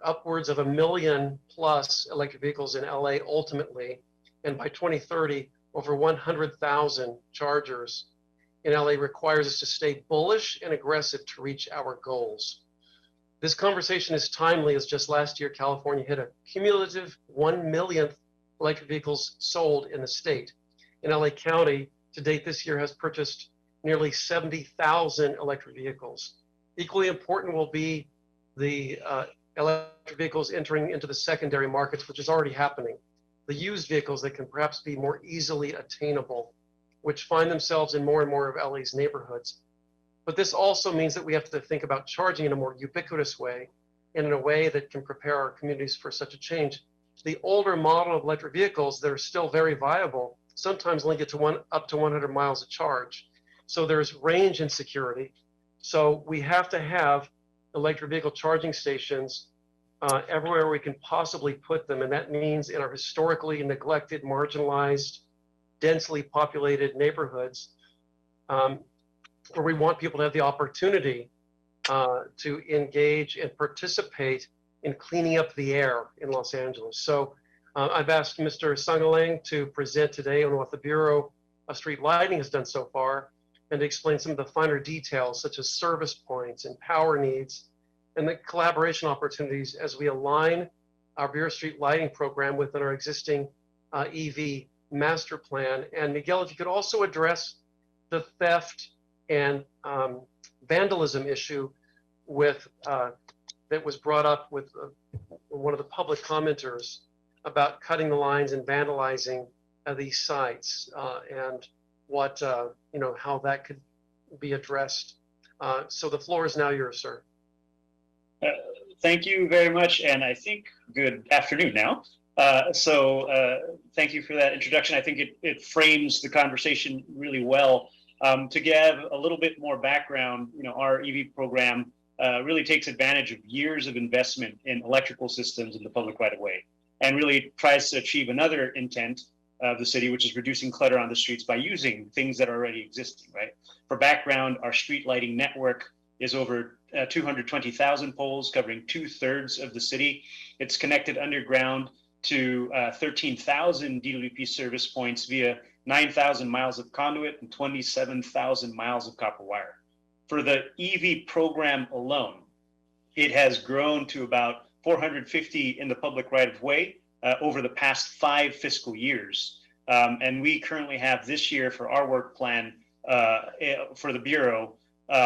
upwards of 1 million plus electric vehicles in LA ultimately, and by 2030, over 100,000 chargers in LA requires us to stay bullish and aggressive to reach our goals. This conversation is timely as just last year, California hit a cumulative 1 millionth electric vehicles sold in the state. In LA County, to date this year has purchased nearly 70,000 electric vehicles. Equally important will be the electric vehicles entering into the secondary markets, which is already happening. The used vehicles that can perhaps be more easily attainable, which find themselves in more and more of LA's neighborhoods. But this also means that we have to think about charging in a more ubiquitous way and in a way that can prepare our communities for such a change. The older model of electric vehicles that are still very viable sometimes only get to up to 100 miles of charge. So there's range insecurity. So we have to have electric vehicle charging stations everywhere we can possibly put them. And that means in our historically neglected, marginalized, densely populated neighborhoods, where we want people to have the opportunity to engage and participate in cleaning up the air in Los Angeles. So I've asked Mr. Sangalang to present today on what the Bureau of Street Lighting has done so far and to explain some of the finer details such as service points and power needs and the collaboration opportunities as we align our Bureau of Street Lighting program within our existing EV master plan. And Miguel, if you could also address the theft and vandalism issue with that was brought up with one of the public commenters about cutting the lines and vandalizing these sites and what, how that could be addressed. So the floor is now yours, sir. Thank you very much, and I think good afternoon now. Thank you for that introduction. I think it frames the conversation really well. To give a little bit more background, our EV program really takes advantage of years of investment in electrical systems in the public right-of-way, and really tries to achieve another intent of the city, which is reducing clutter on the streets by using things that are already existing, right? For background, our street lighting network is over 220,000 poles covering 2/3 of the city. It's connected underground to 13,000 DWP service points via 9,000 miles of conduit and 27,000 miles of copper wire. For the EV program alone, it has grown to about 450 in the public right-of-way over the past 5 fiscal years. And we currently have this year for our work plan for the Bureau,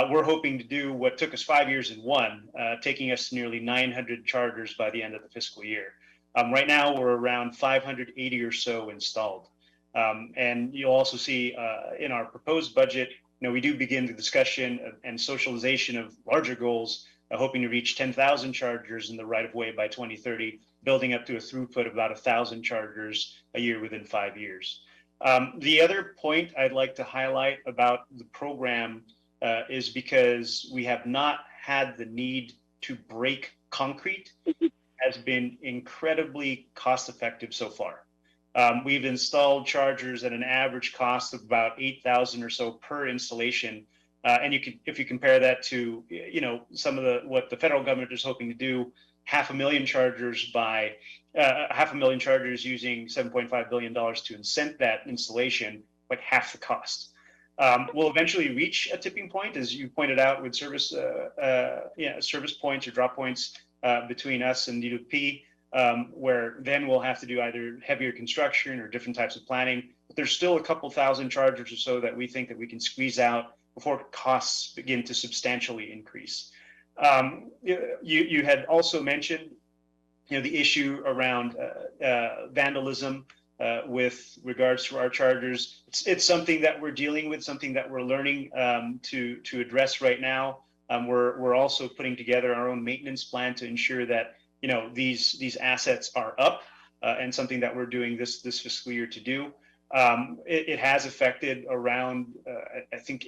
we're hoping to do what took us 5 years in one, taking us to nearly 900 chargers by the end of the fiscal year. Right now, we're around 580 or so installed. And you'll also see in our proposed budget, we do begin the discussion and socialization of larger goals, hoping to reach 10,000 chargers in the right-of-way by 2030, building up to a throughput of about 1,000 chargers a year within 5 years. The other point I'd like to highlight about the program is because we have not had the need to break concrete, has been incredibly cost-effective so far. We've installed chargers at an average cost of about $8,000 or so per installation, and if you compare that to some of what the federal government is hoping to do, 500,000 chargers by 500,000 chargers using $7.5 billion to incent that installation, like half the cost. We'll eventually reach a tipping point, as you pointed out, with service points or drop points between us and DWP, where then we'll have to do either heavier construction or different types of planning. But there's still a couple thousand chargers or so that we think that we can squeeze out before costs begin to substantially increase. You had also mentioned, the issue around vandalism with regards to our chargers. It's something that we're dealing with, something that we're learning to address right now. We're also putting together our own maintenance plan to ensure that these assets are up, and something that we're doing this fiscal year to do. It has affected around I think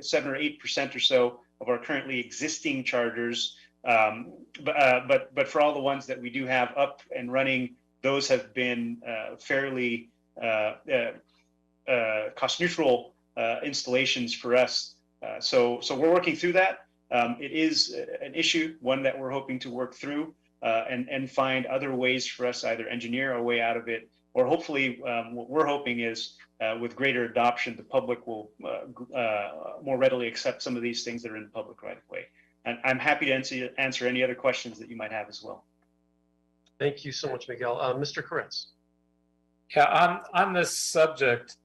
7 or 8% or so of our currently existing chargers, but for all the ones that we do have up and running, those have been fairly cost neutral installations for us. So we're working through that. It is an issue, one that we're hoping to work through and find other ways for us to either engineer our way out of it, or hopefully what we're hoping is with greater adoption, the public will more readily accept some of these things that are in the public right of way. And I'm happy to answer any other questions that you might have as well. Thank you so much, Miguel. Mr. Koretz. Yeah, on this subject,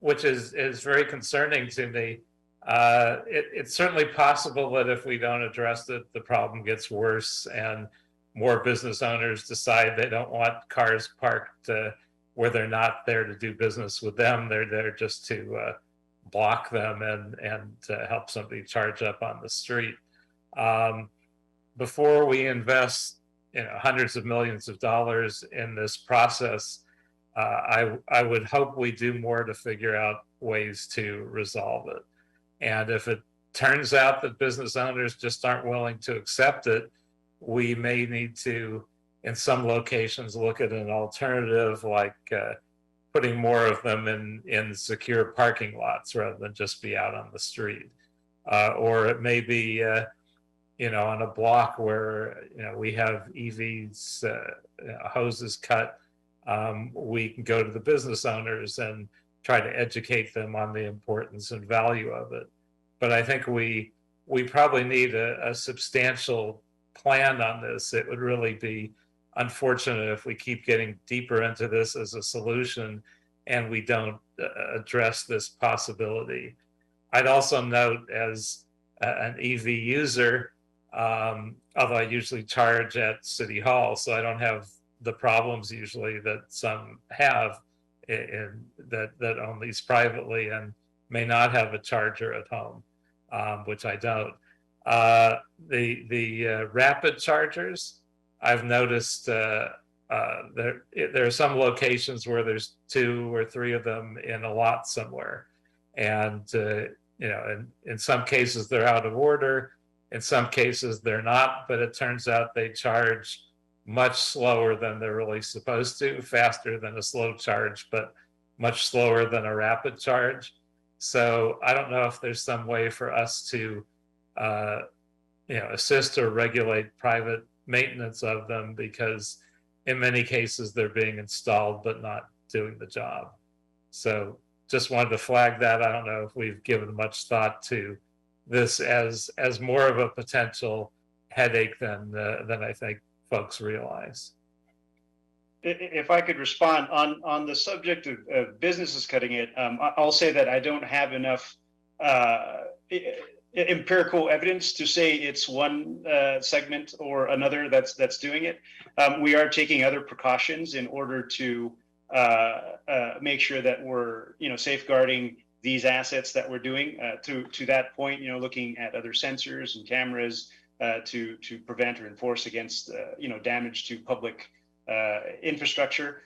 which is very concerning to me, it's certainly possible that if we don't address it, the problem gets worse and more business owners decide they don't want cars parked where they're not there to do business with them. They're there just to block them and help somebody charge up on the street. Before we invest hundreds of millions of dollars in this process, I would hope we do more to figure out ways to resolve it. And if it turns out that business owners just aren't willing to accept it, we may need to, in some locations, look at an alternative like putting more of them in secure parking lots rather than just be out on the street. Or it may be, on a block where, we have EVs, hoses cut, we can go to the business owners and try to educate them on the importance and value of it. But I think we probably need a substantial plan on this. It would really be unfortunate if we keep getting deeper into this as a solution and we don't address this possibility. I'd also note, as an EV user, although I usually charge at City Hall, so I don't have the problems usually that some have in that own these privately and may not have a charger at home, which I don't. The rapid chargers, I've noticed there are some locations where there's 2 or 3 of them in a lot somewhere, and you know, in some cases they're out of order, in some cases they're not, but it turns out they charge much slower than they're really supposed to, faster than a slow charge, but much slower than a rapid charge. So I don't know if there's some way for us to you know, assist or regulate private maintenance of them, because in many cases they're being installed but not doing the job. So just wanted to flag that. I don't know if we've given much thought to this as more of a potential headache than I think folks realize. If I could respond on the subject of businesses cutting it, I'll say that I don't have enough empirical evidence to say it's one segment or another that's doing it. We are taking other precautions in order to make sure that we're, you know, safeguarding these assets that we're doing. To that point, you know, looking at other sensors and cameras to prevent or enforce against you know, damage to public infrastructure.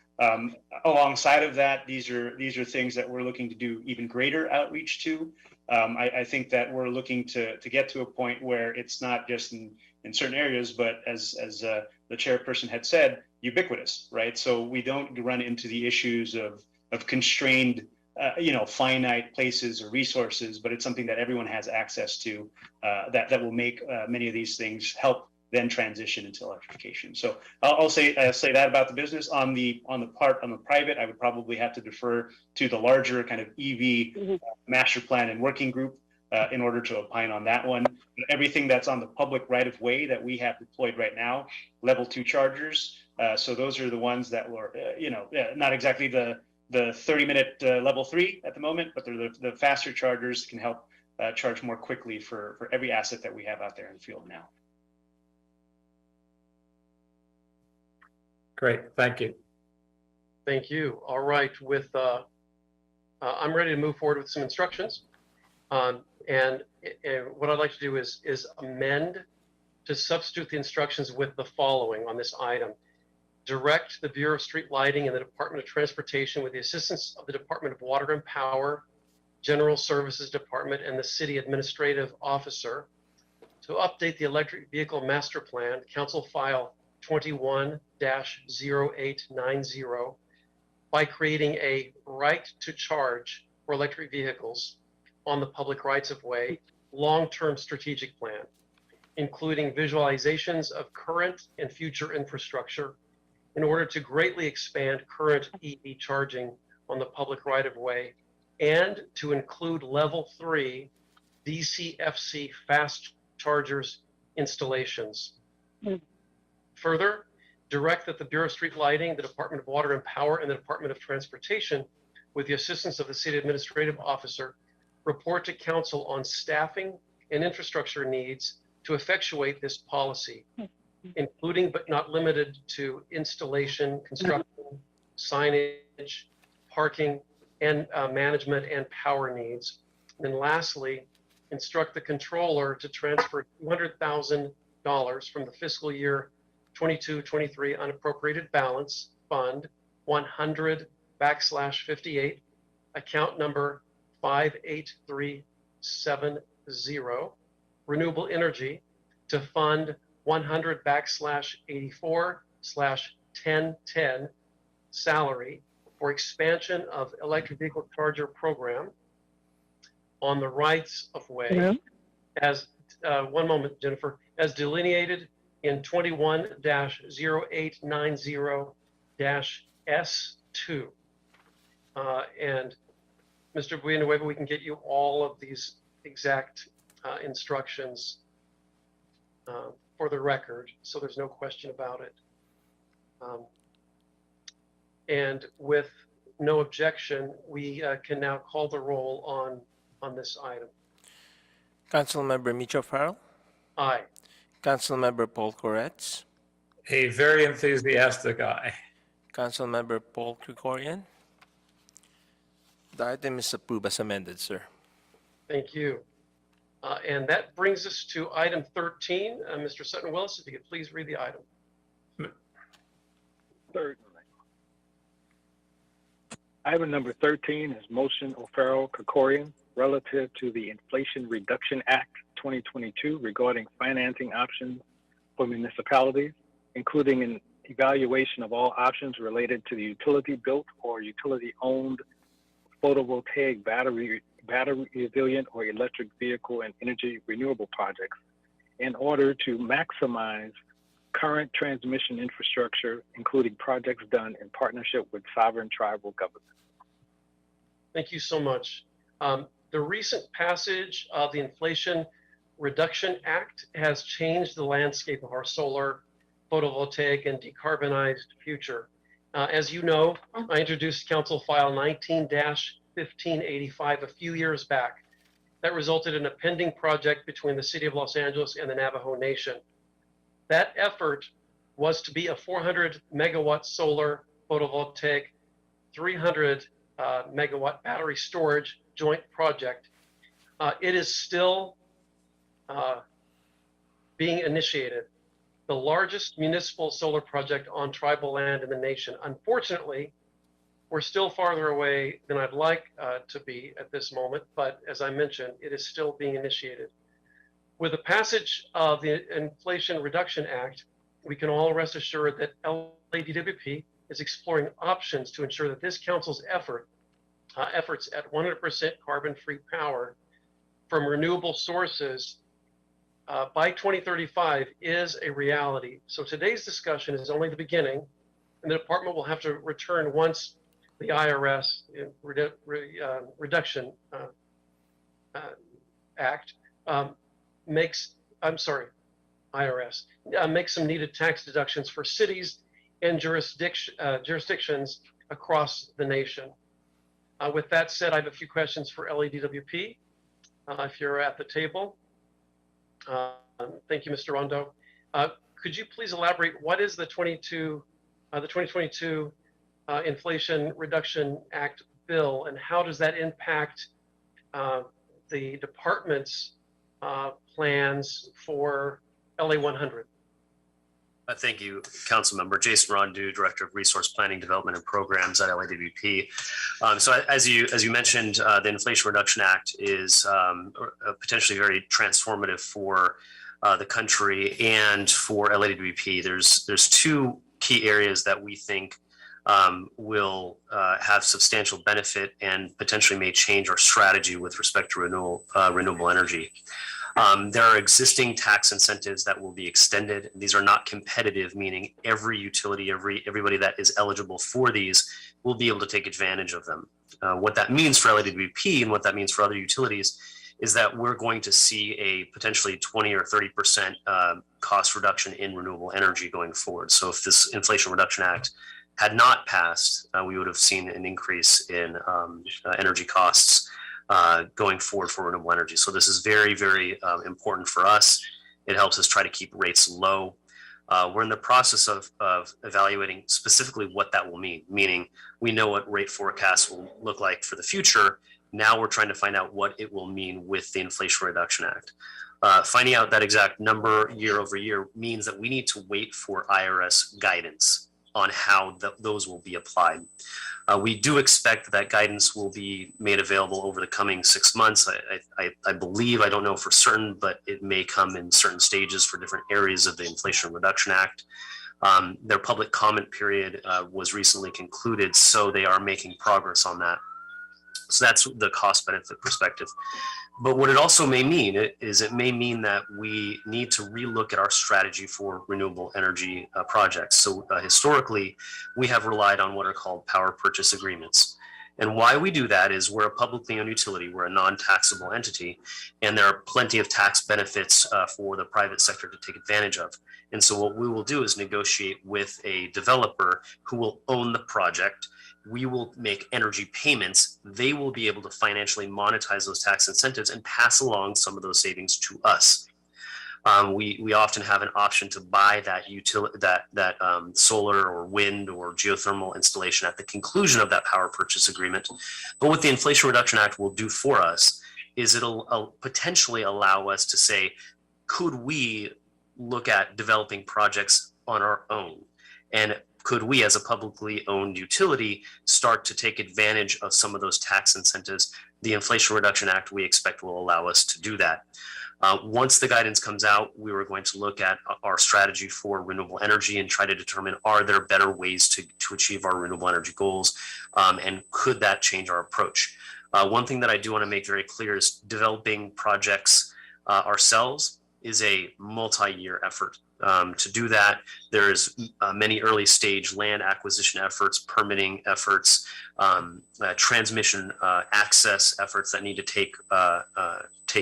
Alongside of that, these are things that we're looking to do even greater outreach to. I think that we're looking to get to a point where it's not just in certain areas, but as the chairperson had said, ubiquitous, right? So we don't run into the issues of constrained, you know, finite places or resources, but it's something that everyone has access to, that will make many of these things help then transition into electrification. So I'll say that about the business. On the private, I would probably have to defer to the larger kind of EV master plan and working group in order to opine on that one. But everything that's on the public right of way that we have deployed right now, level 2 chargers. So those are the ones that were, you know, not exactly the 30-minute level 3 at the moment, but they're the faster chargers that can help charge more quickly for every asset that we have out there in the field now. Great, thank you. Thank you. All right, with I'm ready to move forward with some instructions. And what I'd like to do is amend to substitute the instructions with the following on this item. Direct the Bureau of Street Lighting and the Department of Transportation with the assistance of the Department of Water and Power, General Services Department, and the City Administrative Officer to update the electric vehicle master plan, Council File 21-0890, by creating a right to charge for electric vehicles on the public rights of way long-term strategic plan, including visualizations of current and future infrastructure in order to greatly expand current EV charging on the public right of way, and to include level 3 DCFC fast chargers installations. Further, direct that the Bureau of Street Lighting, the Department of Water and Power, and the Department of Transportation, with the assistance of the City Administrative Officer, report to Council on staffing and infrastructure needs to effectuate this policy, including but not limited to installation, construction, signage, parking, and management and power needs. And lastly, instruct the controller to transfer $200,000 from the fiscal year 22-23 unappropriated balance fund 100/58, account number 58370, renewable energy, to fund 100/84/1010 salary for expansion of electric vehicle charger program on the rights of way as one moment, Jennifer, as delineated in 21-0890-S2. And Mr. Villanueva, we can get you all of these exact instructions for the record, so there's no question about it. And with no objection, we can now call the roll on this item. Councilmember Micho Farrell? Aye. Councilmember Paul Koretz? A very enthusiastic aye. Councilmember Paul Krikorian. The item is approved as amended, sir. Thank you. And that brings us to item 13. Mr. Sutton Willis, if you could please read the item. Certainly. Item number 13 is motion O'Farrell Krikorian relative to the Inflation Reduction Act 2022 regarding financing options for municipalities, including an evaluation of all options related to the utility built or utility owned photovoltaic battery resilient or electric vehicle and energy renewable projects in order to maximize current transmission infrastructure, including projects done in partnership with sovereign tribal governments. Thank you so much. The recent passage of the Inflation Reduction Act has changed the landscape of our solar, photovoltaic, and decarbonized future. As you know, I introduced Council File 19-1585 a few years back. That resulted in a pending project between the City of Los Angeles and the Navajo Nation. That effort was to be a 400 megawatt solar photovoltaic, 300 megawatt battery storage joint project. It is still being initiated, the largest municipal solar project on tribal land in the nation. Unfortunately, we're still farther away than I'd like to be at this moment, but as I mentioned, it is still being initiated. With the passage of the Inflation Reduction Act, we can all rest assured that LADWP is exploring options to ensure that this council's efforts at 100% carbon-free power from renewable sources by 2035 is a reality. So today's discussion is only the beginning, and the department will have to return once the IRS Reduction Act makes some needed tax deductions for cities and jurisdictions across the nation. With that said, I have a few questions for LADWP. If you're at the table. Thank you, Mr. Rondo. Could you please elaborate what is the 2022 Inflation Reduction Act bill, and how does that impact the department's plans for LA 100? Thank you, Council Member. Jason Rondu, Director of Resource Planning, Development and Programs at LADWP. So as you mentioned, the Inflation Reduction Act is potentially very transformative for the country and for LADWP. There's two key areas that we think will have substantial benefit and potentially may change our strategy with respect to renewable energy. There are existing tax incentives that will be extended. These are not competitive, meaning every utility, everybody that is eligible for these will be able to take advantage of them. What that means for LADWP and what that means for other utilities is that we're going to see a potentially 20 or 30% cost reduction in renewable energy going forward. So if this Inflation Reduction Act had not passed, we would have seen an increase in energy costs going forward for renewable energy. So this is very, very important for us. It helps us try to keep rates low. We're in the process of evaluating specifically what that will mean, meaning we know what rate forecasts will look like for the future. Now we're trying to find out what it will mean with the Inflation Reduction Act. Finding out that exact number year over year means that we need to wait for IRS guidance on how those will be applied. We do expect that guidance will be made available over the coming 6 months. I believe, I don't know for certain, but it may come in certain stages for different areas of the Inflation Reduction Act. Their public comment period was recently concluded, so they are making progress on that. So that's the cost benefit perspective. But what it also may mean is it may mean that we need to relook at our strategy for renewable energy projects. So historically, we have relied on what are called power purchase agreements. And why we do that is we're a publicly owned utility, we're a non-taxable entity, and there are plenty of tax benefits for the private sector to take advantage of. And so what we will do is negotiate with a developer who will own the project. We will make energy payments. They will be able to financially monetize those tax incentives and pass along some of those savings to us. we often have an option to buy that solar or wind or geothermal installation at the conclusion of that power purchase agreement. But what the Inflation Reduction Act will do for us is it'll potentially allow us to say, could we look at developing projects on our own? And could we, as a publicly owned utility, start to take advantage of some of those tax incentives? The Inflation Reduction Act, we expect, will allow us to do that. Once the guidance comes out, we were going to look at our strategy for renewable energy and try to determine, are there better ways to achieve our renewable energy goals? And could that change our approach? One thing that I do want to make very clear is developing projects ourselves is a multi-year effort. To do that, there's many early stage land acquisition efforts, permitting efforts, transmission access efforts that need to take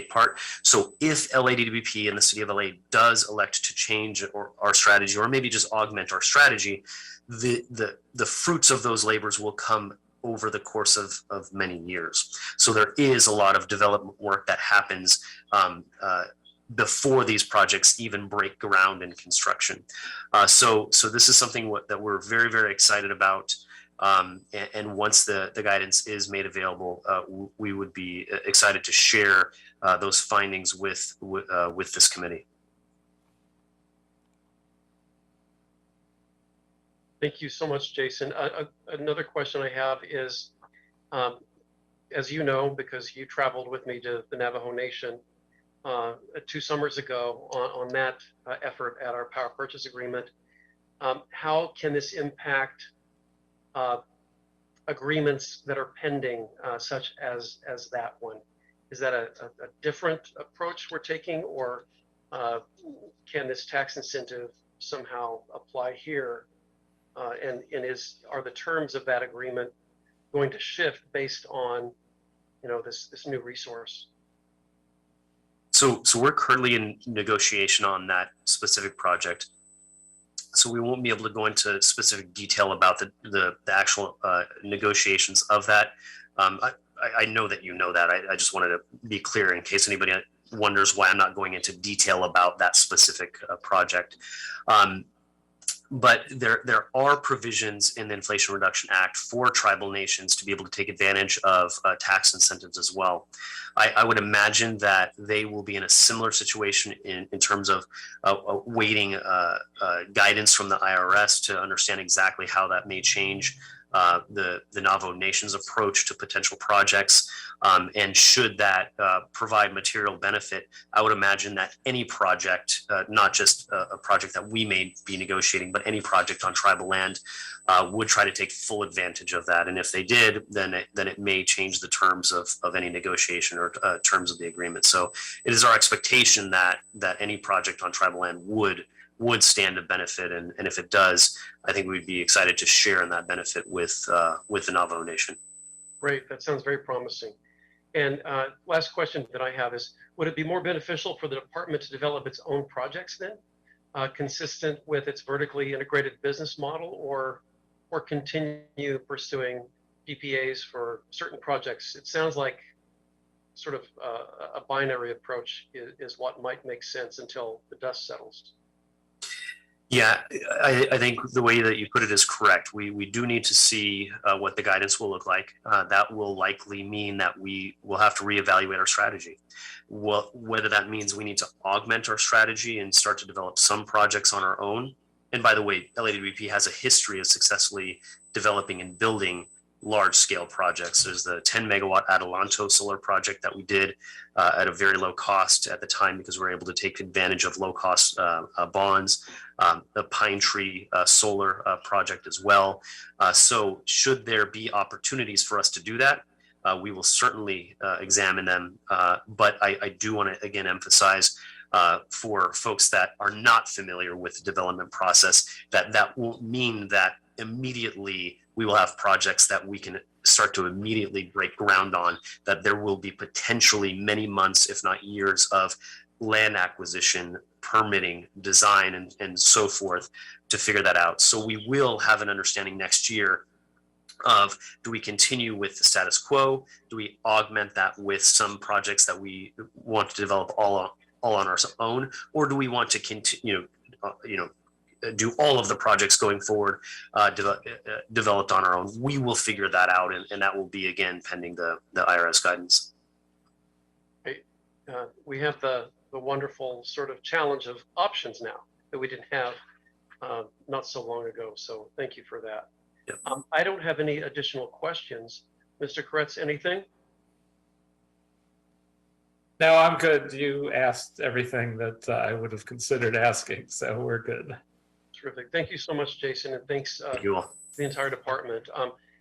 part. So if LADWP and the City of LA does elect to change our strategy, or maybe just augment our strategy, the fruits of those labors will come over the course of many years. So there is a lot of development work that happens before these projects even break ground in construction. So this is something that we're very, very excited about. And once the guidance is made available, we would be excited to share those findings with this committee. Thank you so much, Jason. Another question I have is, as you know, because you traveled with me to the Navajo Nation 2 summers ago on that effort at our power purchase agreement, how can this impact agreements that are pending, such as that one? Is that a different approach we're taking, or can this tax incentive somehow apply here? And are the terms of that agreement going to shift based on, this new resource? So we're currently in negotiation on that specific project. So we won't be able to go into specific detail about the actual negotiations of that. I know that you know that. I just wanted to be clear in case anybody wonders why I'm not going into detail about that specific project. But there are provisions in the Inflation Reduction Act for tribal nations to be able to take advantage of tax incentives as well. I would imagine that they will be in a similar situation in terms of waiting guidance from the IRS to understand exactly how that may change the Navajo Nation's approach to potential projects. And should that provide material benefit, I would imagine that any project, not just a project that we may be negotiating, but any project on tribal land would try to take full advantage of that. And if they did, then it may change the terms of any negotiation or terms of the agreement. So it is our expectation that any project on tribal land would stand to benefit, and if it does, I think we'd be excited to share in that benefit with the Navajo Nation. Great, that sounds very promising. And last question that I have is, would it be more beneficial for the department to develop its own projects then, consistent with its vertically integrated business model, or continue pursuing PPAs for certain projects? It sounds like sort of a binary approach is what might make sense until the dust settles. Yeah, I think the way that you put it is correct. We do need to see what the guidance will look like. That will likely mean that we will have to reevaluate our strategy. Whether that means we need to augment our strategy and start to develop some projects on our own. And by the way, LADWP has a history of successfully developing and building large-scale projects. There's the 10-megawatt Adelanto solar project that we did at a very low cost at the time because we were able to take advantage of low-cost bonds. The Pine Tree solar project as well. So should there be opportunities for us to do that, we will certainly examine them. But I do want to, again, emphasize for folks that are not familiar with the development process, that won't mean that immediately we will have projects that we can start to immediately break ground on, that there will be potentially many months, if not years, of land acquisition, permitting, design, and so forth to figure that out. So we will have an understanding next year of, do we continue with the status quo? Do we augment that with some projects that we want to develop all all on our own, or do we want to continue, do all of the projects going forward developed on our own? We will figure that out, and that will be, again, pending the IRS guidance. We have the wonderful sort of challenge of options now that we didn't have not so long ago. So thank you for that. Yep. I don't have any additional questions. Mr. Koretz, anything? No, I'm good. You asked everything that I would have considered asking, so we're good. Terrific. Thank you so much, Jason, and thanks Thank you all. the entire department.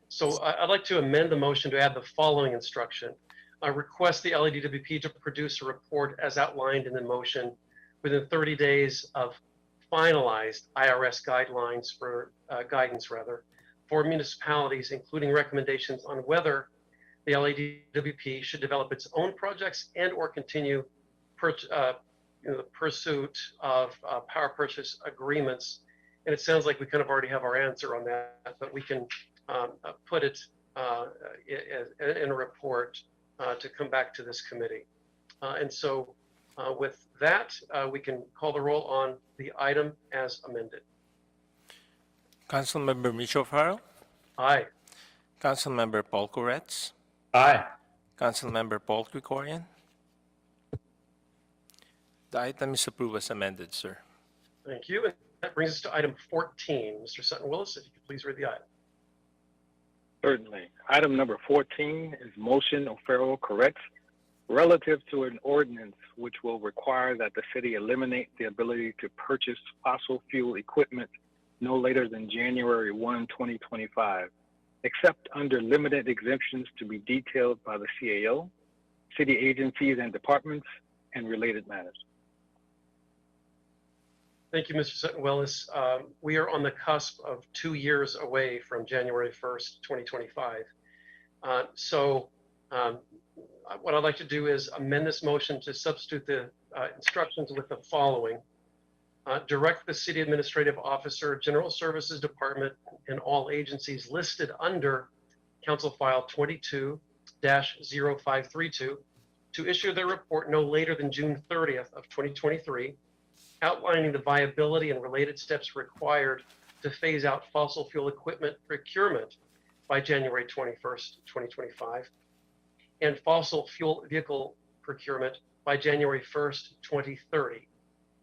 So I'd like to amend the motion to add the following instruction. I request the LADWP to produce a report as outlined in the motion within 30 days of finalized IRS guidelines for guidance for municipalities, including recommendations on whether the LADWP should develop its own projects and or continue the pursuit of power purchase agreements. And it sounds like we kind of already have our answer on that, but we can put it in a report to come back to this committee. And so with that, we can call the roll on the item as amended. Councilmember Mitchell Farrell, Aye. Councilmember Paul Koretz, Aye. Councilmember Paul Krikorian. The item is approved as amended, sir. Thank you. And that brings us to item 14. Mr. Sutton Willis, if you could please read the item. Certainly. Item number 14 is motion O'Farrell corrects relative to an ordinance which will require that the city eliminate the ability to purchase fossil fuel equipment no later than January 1, 2025, except under limited exemptions to be detailed by the CAO, city agencies and departments, and related matters. Thank you, Mr. Sutton Willis. We are on the cusp of 2 years away from January 1st, 2025. What I'd like to do is amend this motion to substitute the instructions with the following. Direct the city administrative officer, general services department, and all agencies listed under Council File 22-0532 to issue their report no later than June 30th of 2023, outlining the viability and related steps required to phase out fossil fuel equipment procurement by January 21st, 2025, and fossil fuel vehicle procurement by January 1st, 2030,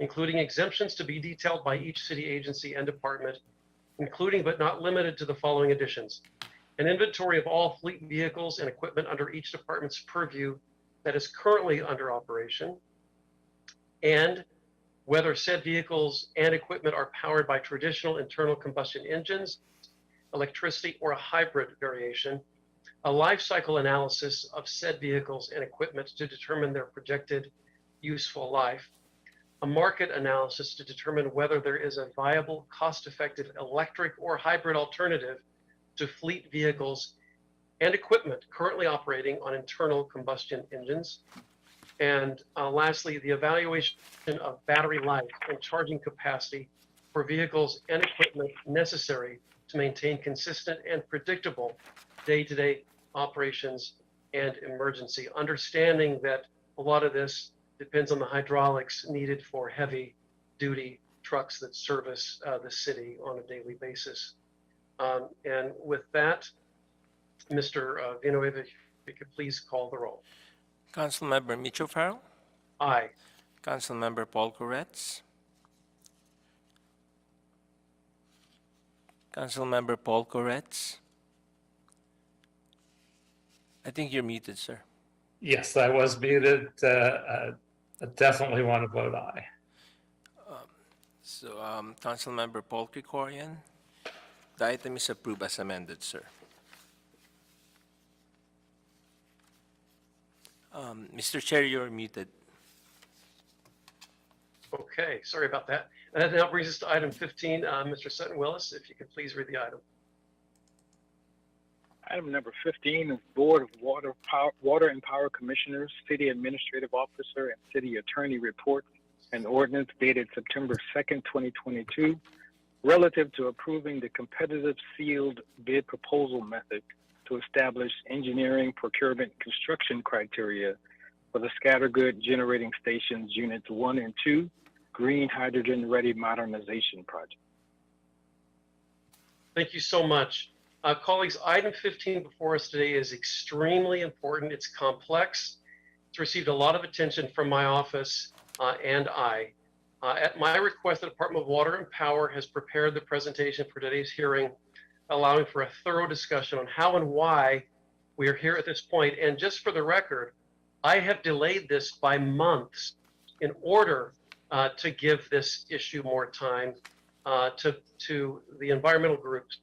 including exemptions to be detailed by each city agency and department, including but not limited to the following additions: an inventory of all fleet vehicles and equipment under each department's purview that is currently under operation, and whether said vehicles and equipment are powered by traditional internal combustion engines, electricity, or a hybrid variation, a life cycle analysis of said vehicles and equipment to determine their projected useful life, a market analysis to determine whether there is a viable, cost-effective electric or hybrid alternative to fleet vehicles and equipment currently operating on internal combustion engines, and lastly, the evaluation of battery life and charging capacity for vehicles and equipment necessary to maintain consistent and predictable day-to-day operations and emergency, understanding that a lot of this depends on the hydraulics needed for heavy-duty trucks that service the city on a daily basis. And with that, Mr. Villanueva, if you could please call the roll. Councilmember Mitchell Farrell, Aye. Councilmember Paul Koretz, Councilmember Paul Koretz. I think you're muted, sir. Yes, I was muted. I definitely want to vote aye. Councilmember Paul Krikorian, the item is approved as amended, sir. Mr. Chair, you're muted. Okay, sorry about that. And that now brings us to item 15. Mr. Sutton Willis, if you could please read the item. Item number 15 is Board of Water and Power Commissioners, City Administrative Officer, and City Attorney Report and ordinance dated September 2nd, 2022, relative to approving the competitive sealed bid proposal method to establish engineering, procurement, construction criteria for the Scattergood Generating Stations Units 1 and 2 Green Hydrogen Ready Modernization Project. Thank you so much. Colleagues, item 15 before us today is extremely important. It's complex. It's received a lot of attention from my office and I. At my request, the Department of Water and Power has prepared the presentation for today's hearing, allowing for a thorough discussion on how and why we are here at this point. And just for the record, I have delayed this by months in order to give this issue more time to the environmental groups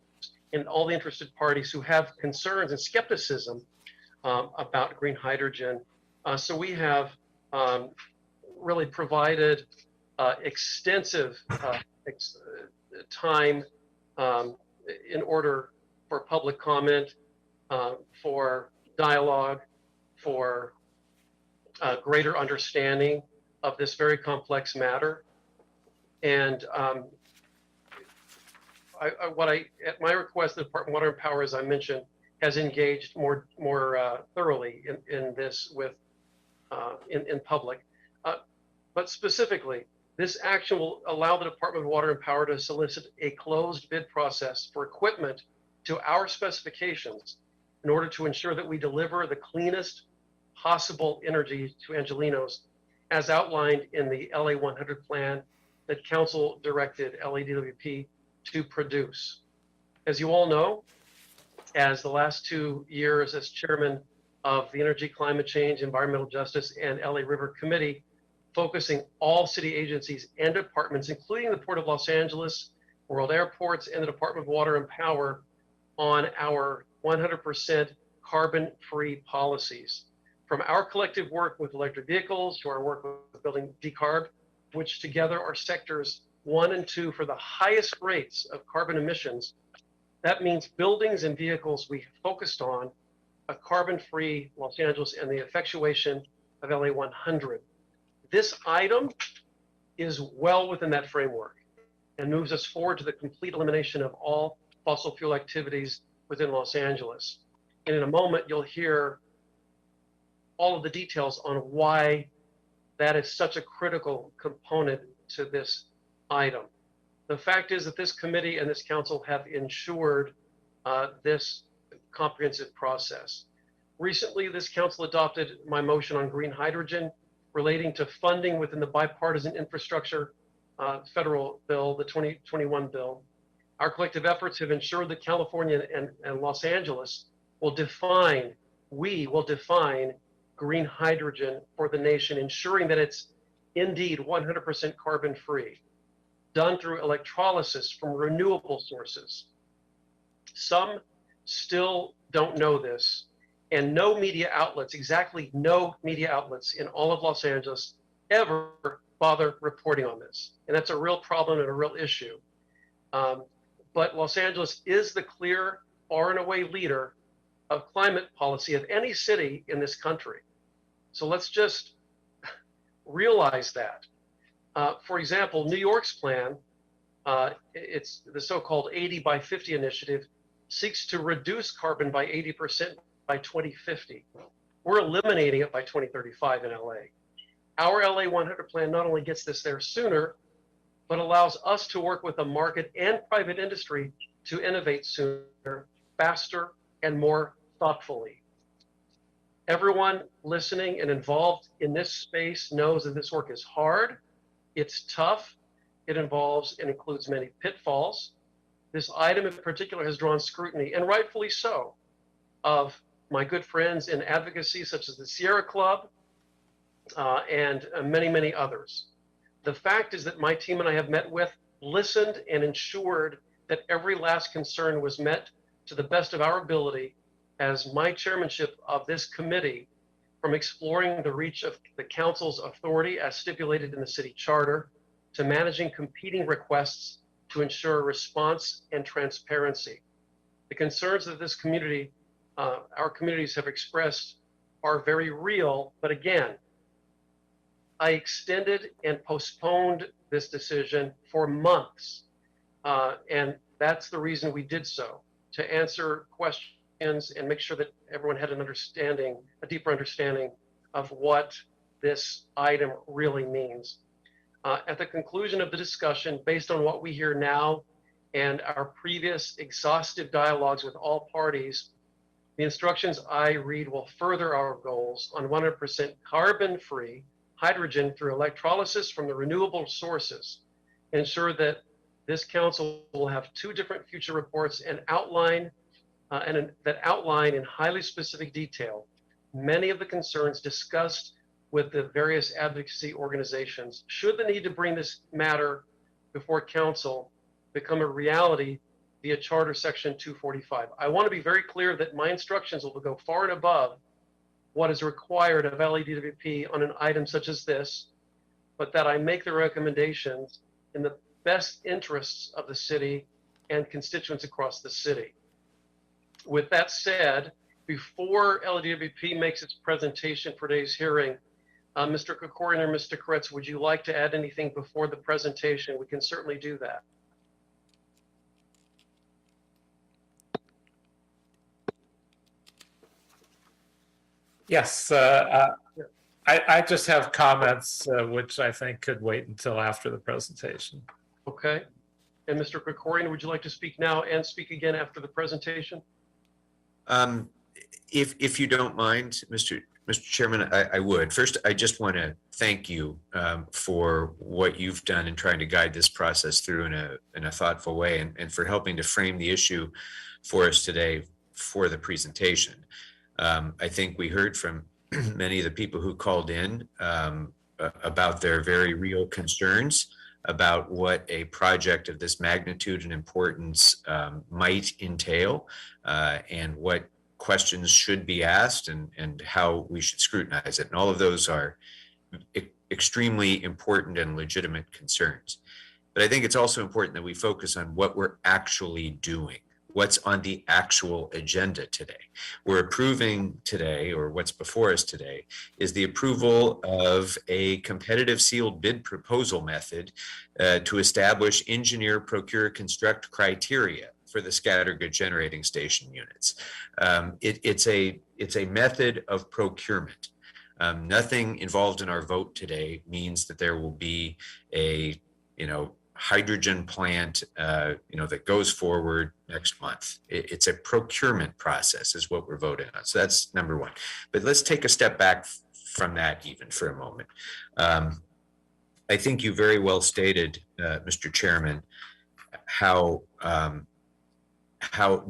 and all the interested parties who have concerns and skepticism about green hydrogen. So we have really provided extensive time in order for public comment, for dialogue, for greater understanding of this very complex matter. And at my request, the Department of Water and Power, as I mentioned, has engaged more thoroughly in this with in public. But specifically, this action will allow the Department of Water and Power to solicit a closed bid process for equipment to our specifications in order to ensure that we deliver the cleanest possible energy to Angelenos, as outlined in the LA 100 plan that Council directed LADWP to produce. As you all know, as the last 2 years as chairman of the Energy, Climate Change, Environmental Justice, and LA River Committee, focusing all city agencies and departments, including the Port of Los Angeles, World Airports, and the Department of Water and Power, on our 100% carbon-free policies. From our collective work with electric vehicles to our work with building decarb, which together are sectors 1 and 2 for the highest rates of carbon emissions, that means buildings and vehicles we focused on a carbon-free Los Angeles and the effectuation of LA 100. This item is well within that framework and moves us forward to the complete elimination of all fossil fuel activities within Los Angeles. And in a moment, you'll hear all of the details on why that is such a critical component to this item. The fact is that this committee and this council have ensured this comprehensive process. Recently, this council adopted my motion on green hydrogen relating to funding within the bipartisan infrastructure federal bill, the 2021 bill. Our collective efforts have ensured that California and Los Angeles will define green hydrogen for the nation, ensuring that it's indeed 100% carbon free, done through electrolysis from renewable sources. Some still don't know this, and no media outlets, exactly no media outlets in all of Los Angeles ever bother reporting on this. And that's a real problem and a real issue. But Los Angeles is the clear, far and away leader of climate policy of any city in this country. So let's just realize that. For example, New York's plan, it's the so-called 80 by 50 initiative, seeks to reduce carbon by 80% by 2050. We're eliminating it by 2035 in LA. Our LA 100 plan not only gets this there sooner, but allows us to work with the market and private industry to innovate sooner, faster, and more thoughtfully. Everyone listening and involved in this space knows that this work is hard, it's tough, it involves and includes many pitfalls. This item in particular has drawn scrutiny, and rightfully so, of my good friends in advocacy such as the Sierra Club and many, many others. The fact is that my team and I have met with, listened, and ensured that every last concern was met to the best of our ability as my chairmanship of this committee, from exploring the reach of the council's authority as stipulated in the city charter, to managing competing requests to ensure response and transparency. The concerns that this community, our communities have expressed are very real, but again, I extended and postponed this decision for months. And that's the reason we did so, to answer questions and make sure that everyone had an understanding, a deeper understanding of what this item really means. At the conclusion of the discussion, based on what we hear now and our previous exhaustive dialogues with all parties, the instructions I read will further our goals on 100% carbon-free hydrogen through electrolysis from the renewable sources, ensure that this council will have 2 different future reports and outline in highly specific detail many of the concerns discussed with the various advocacy organizations. Should the need to bring this matter before council become a reality via Charter Section 245. I want to be very clear that my instructions will go far and above what is required of LADWP on an item such as this, but that I make the recommendations in the best interests of the city and constituents across the city. With that said, before LADWP makes its presentation for today's hearing, Mr. Krikorian or Mr. Koretz, would you like to add anything before the presentation? We can certainly do that. Yes, I just have comments which I think could wait until after the presentation. Okay. And Mr. Krikorian, would you like to speak now and speak again after the presentation? If you don't mind, Mr. Chairman, I would. First, I just want to thank you for what you've done in trying to guide this process through in a thoughtful way, and for helping to frame the issue for us today for the presentation. I think we heard from many of the people who called in about their very real concerns about what a project of this magnitude and importance might entail, and what questions should be asked, and how we should scrutinize it. And all of those are extremely important and legitimate concerns. But I think it's also important that we focus on what we're actually doing, what's on the actual agenda today. We're approving today, or what's before us today, is the approval of a competitive sealed bid proposal method to establish engineer, procure, construct criteria for the Scattergood generating station units. It's a method of procurement. Nothing involved in our vote today means that there will be a hydrogen plant that goes forward next month. It's a procurement process is what we're voting on. So that's number one. But let's take a step back from that even for a moment. I think you very well stated, Mr. Chairman, how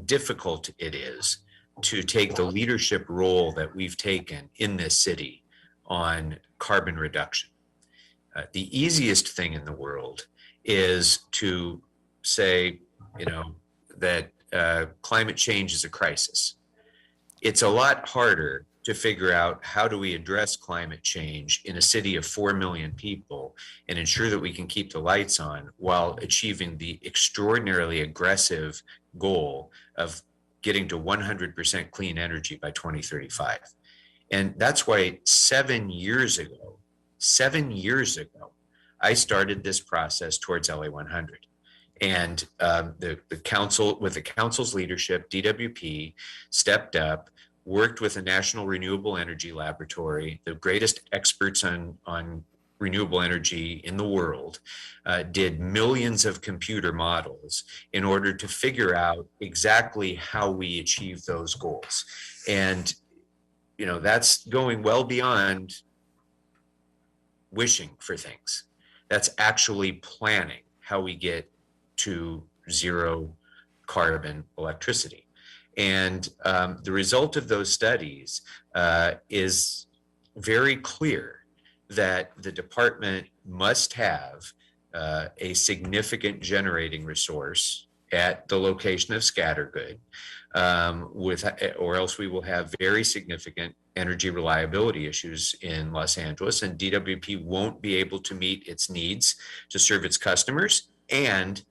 difficult it is to take the leadership role that we've taken in this city on carbon reduction. The easiest thing in the world is to say, that climate change is a crisis. It's a lot harder to figure out how do we address climate change in a city of 4 million people and ensure that we can keep the lights on while achieving the extraordinarily aggressive goal of getting to 100% clean energy by 2035. And that's why 7 years ago, I started this process towards LA 100. And the council, with the council's leadership, DWP stepped up, worked with the National Renewable Energy Laboratory, the greatest experts on renewable energy in the world, did millions of computer models in order to figure out exactly how we achieve those goals. And, that's going well beyond wishing for things. That's actually planning how we get to zero carbon electricity. And the result of those studies is very clear that the department must have a significant generating resource at the location of Scattergood, or else we will have very significant energy reliability issues in Los Angeles, and DWP won't be able to meet its needs to serve its customers and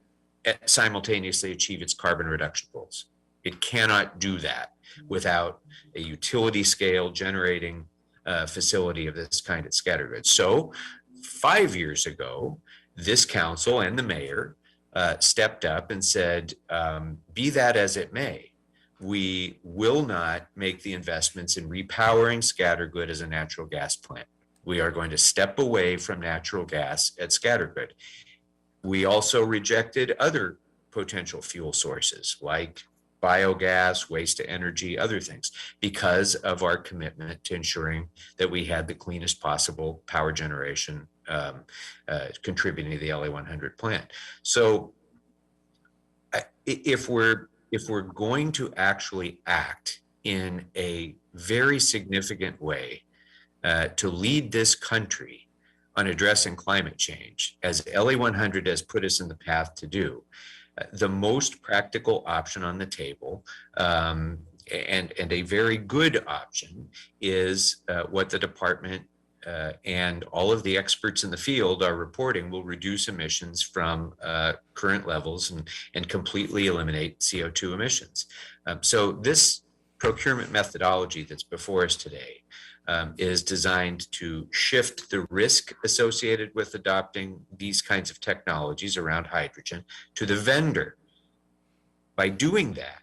simultaneously achieve its carbon reduction goals. It cannot do that without a utility scale generating facility of this kind at Scattergood. So 5 years ago, this council and the mayor stepped up and said, be that as it may, we will not make the investments in repowering Scattergood as a natural gas plant. We are going to step away from natural gas at Scattergood. We also rejected other potential fuel sources like biogas, waste to energy, other things, because of our commitment to ensuring that we had the cleanest possible power generation contributing to the LA 100 plant. So if we're going to actually act in a very significant way to lead this country on addressing climate change, as LA 100 has put us in the path to do, the most practical option on the table, and a very good option, is what the department and all of the experts in the field are reporting will reduce emissions from current levels and completely eliminate CO2 emissions. So this procurement methodology that's before us today is designed to shift the risk associated with adopting these kinds of technologies around hydrogen to the vendor. By doing that,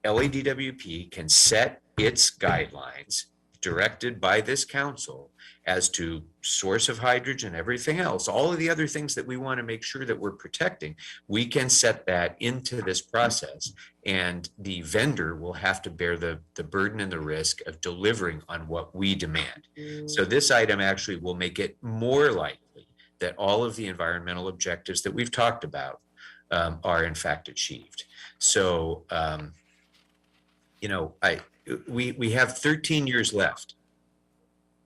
LADWP can set its guidelines directed by this council as to source of hydrogen, everything else, all of the other things that we want to make sure that we're protecting. We can set that into this process, and the vendor will have to bear the burden and the risk of delivering on what we demand. So this item actually will make it more likely that all of the environmental objectives that we've talked about are in fact achieved. So, you know, we have 13 years left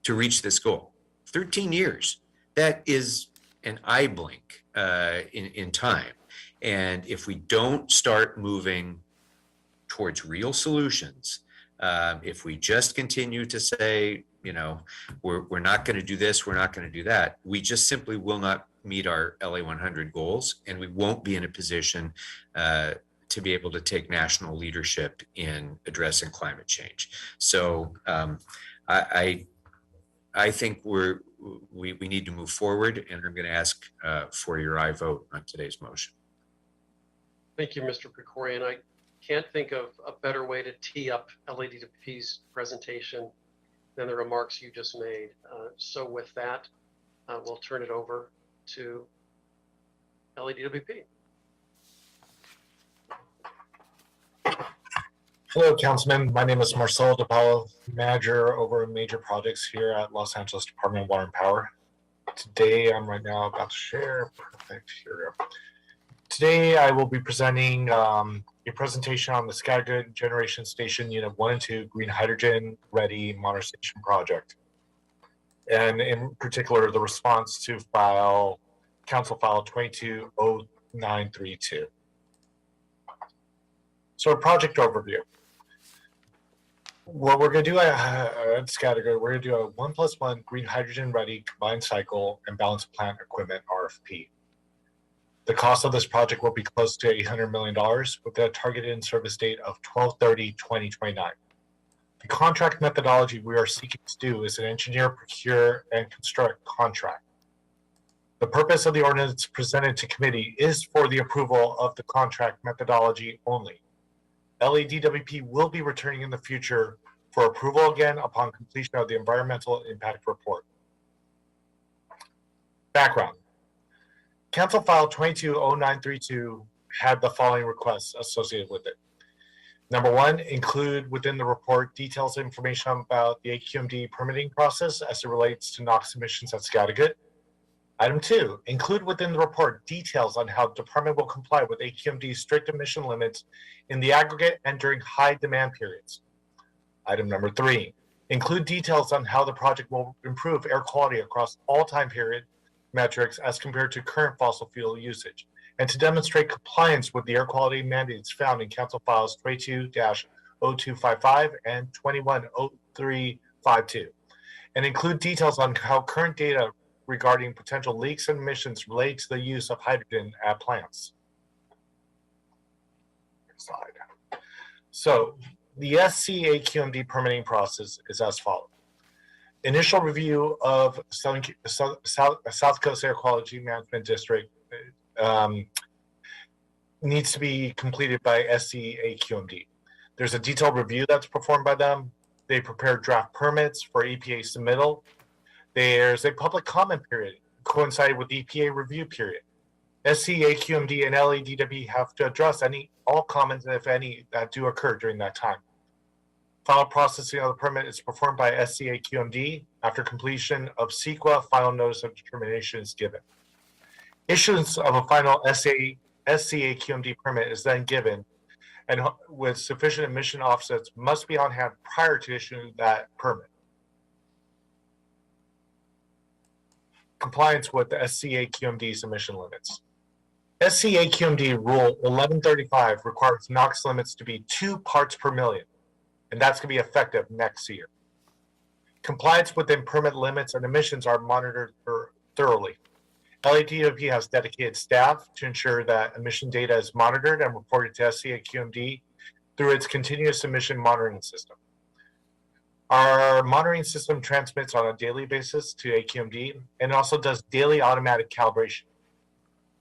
to reach this goal. 13 years. That is an eye blink in time. And if we don't start moving towards real solutions, if we just continue to say, you know, we're not going to do this, we're not going to do that, we just simply will not meet our LA 100 goals, and we won't be in a position to be able to take national leadership in addressing climate change. So I think we need to move forward, and I'm going to ask for your aye vote on today's motion. Thank you, Mr. Krikorian. I can't think of a better way to tee up LADWP's presentation than the remarks you just made. So with that, we'll turn it over to LADWP. Hello, Councilman. My name is Marcelo DePaulo, manager over major projects here at Los Angeles Department of Water and Power. Today, I'm right now about to share. Perfect. Here we go. Today, I will be presenting a presentation on the Scattergood Generation Station Unit 1 and 2 Green Hydrogen Ready Modernization Project. And in particular, the response to Council File 220932. So a project overview. What we're going to do at Scattergood, we're going to do a 1+1 green hydrogen ready combined cycle and balance of plant equipment RFP. The cost of this project will be close to $800 million with a targeted in-service date of 12/30/2029. The contract methodology we are seeking to do is an engineer, procure, and construct contract. The purpose of the ordinance presented to committee is for the approval of the contract methodology only. LADWP will be returning in the future for approval again upon completion of the environmental impact report. Background. Council File 220932 had the following requests associated with it. Number one, include within the report details and information about the AQMD permitting process as it relates to NOx emissions at Scattergood. Item two, include within the report details on how the department will comply with AQMD's strict emission limits in the aggregate and during high demand periods. Item number three, include details on how the project will improve air quality across all time period metrics as compared to current fossil fuel usage, and to demonstrate compliance with the air quality mandates found in Council Files 22-0255 and 210352, and include details on how current data regarding potential leaks and emissions related to the use of hydrogen at plants. Next slide. So the SCAQMD permitting process is as follows. Initial review of South Coast Air Quality Management District needs to be completed by SCAQMD. There's a detailed review that's performed by them. They prepare draft permits for EPA submittal. There's a public comment period coincided with the EPA review period. SCA, QMD, and LADW have to address all comments, if any, that do occur during that time. Final processing of the permit is performed by SCA QMD. After completion of CEQA, final notice of determination is given. Issuance of a final SCA QMD permit is then given, and with sufficient emission offsets must be on hand prior to issuing that permit. Compliance with the SCA QMD's emission limits. SCA QMD Rule 1135 requires NOx limits to be 2 parts per million, and that's going to be effective next year. Compliance within permit limits and emissions are monitored thoroughly. LADWP has dedicated staff to ensure that emission data is monitored and reported to SCA QMD through its continuous emission monitoring system. Our monitoring system transmits on a daily basis to AQMD and also does daily automatic calibration.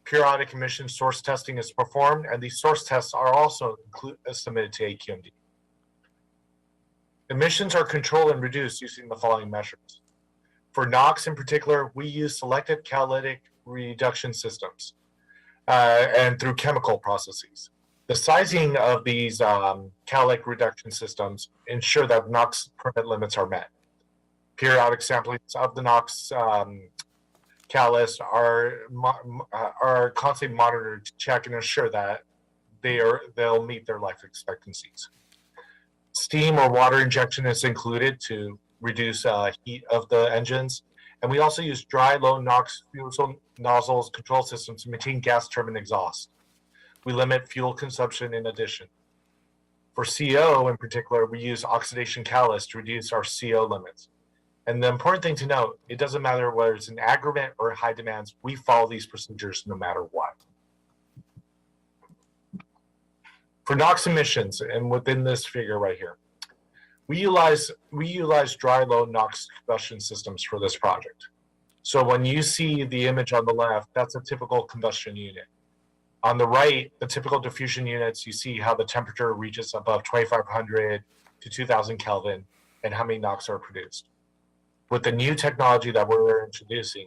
Periodic emission source testing is performed, and these source tests are also submitted to AQMD. Emissions are controlled and reduced using the following measures. For NOx in particular, we use selected catalytic reduction systems and through chemical processes. The sizing of these catalytic reduction systems ensure that NOx permit limits are met. Periodic samplings of the NOx catalysts are constantly monitored to check and ensure that they'll meet their life expectancies. Steam or water injection is included to reduce heat of the engines. And we also use dry, low NOx fuel nozzles control systems to maintain gas turbine exhaust. We limit fuel consumption in addition. For CO in particular, we use oxidation catalyst to reduce our CO limits. And the important thing to note, it doesn't matter whether it's an aggregate or high demands, we follow these procedures no matter what. For NOx emissions, and within this figure right here, we utilize dry, low NOx combustion systems for this project. So when you see the image on the left, that's a typical combustion unit. On the right, the typical diffusion units, you see how the temperature reaches above 2,500 to 2,000 Kelvin and how many NOx are produced. With the new technology that we're introducing,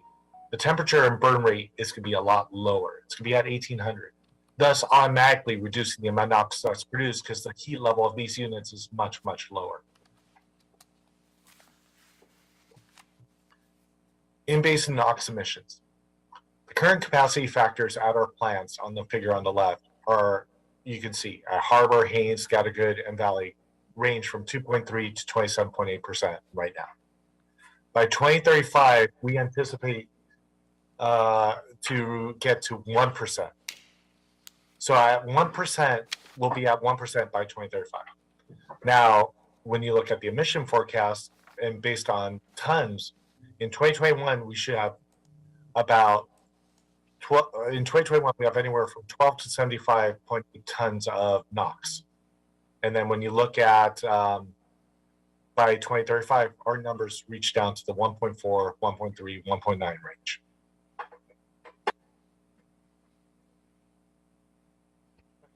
the temperature and burn rate is going to be a lot lower. It's going to be at 1,800, thus automatically reducing the amount of NOx that's produced because the heat level of these units is much, much lower. In-basin NOx emissions. The current capacity factors at our plants on the figure on the left are, you can see, at Harbor, Haines, Scattergood, and Valley range from 2.3 to 27.8% right now. By 2035, we anticipate to get to 1%. So at 1%, we'll be at 1% by 2035. Now, when you look at the emission forecast and based on tons, in 2021, we should have about 12, in 2021, we have anywhere from 12 to 75.8 tons of NOx. And then when you look at by 2035, our numbers reach down to the 1.4, 1.3, 1.9 range.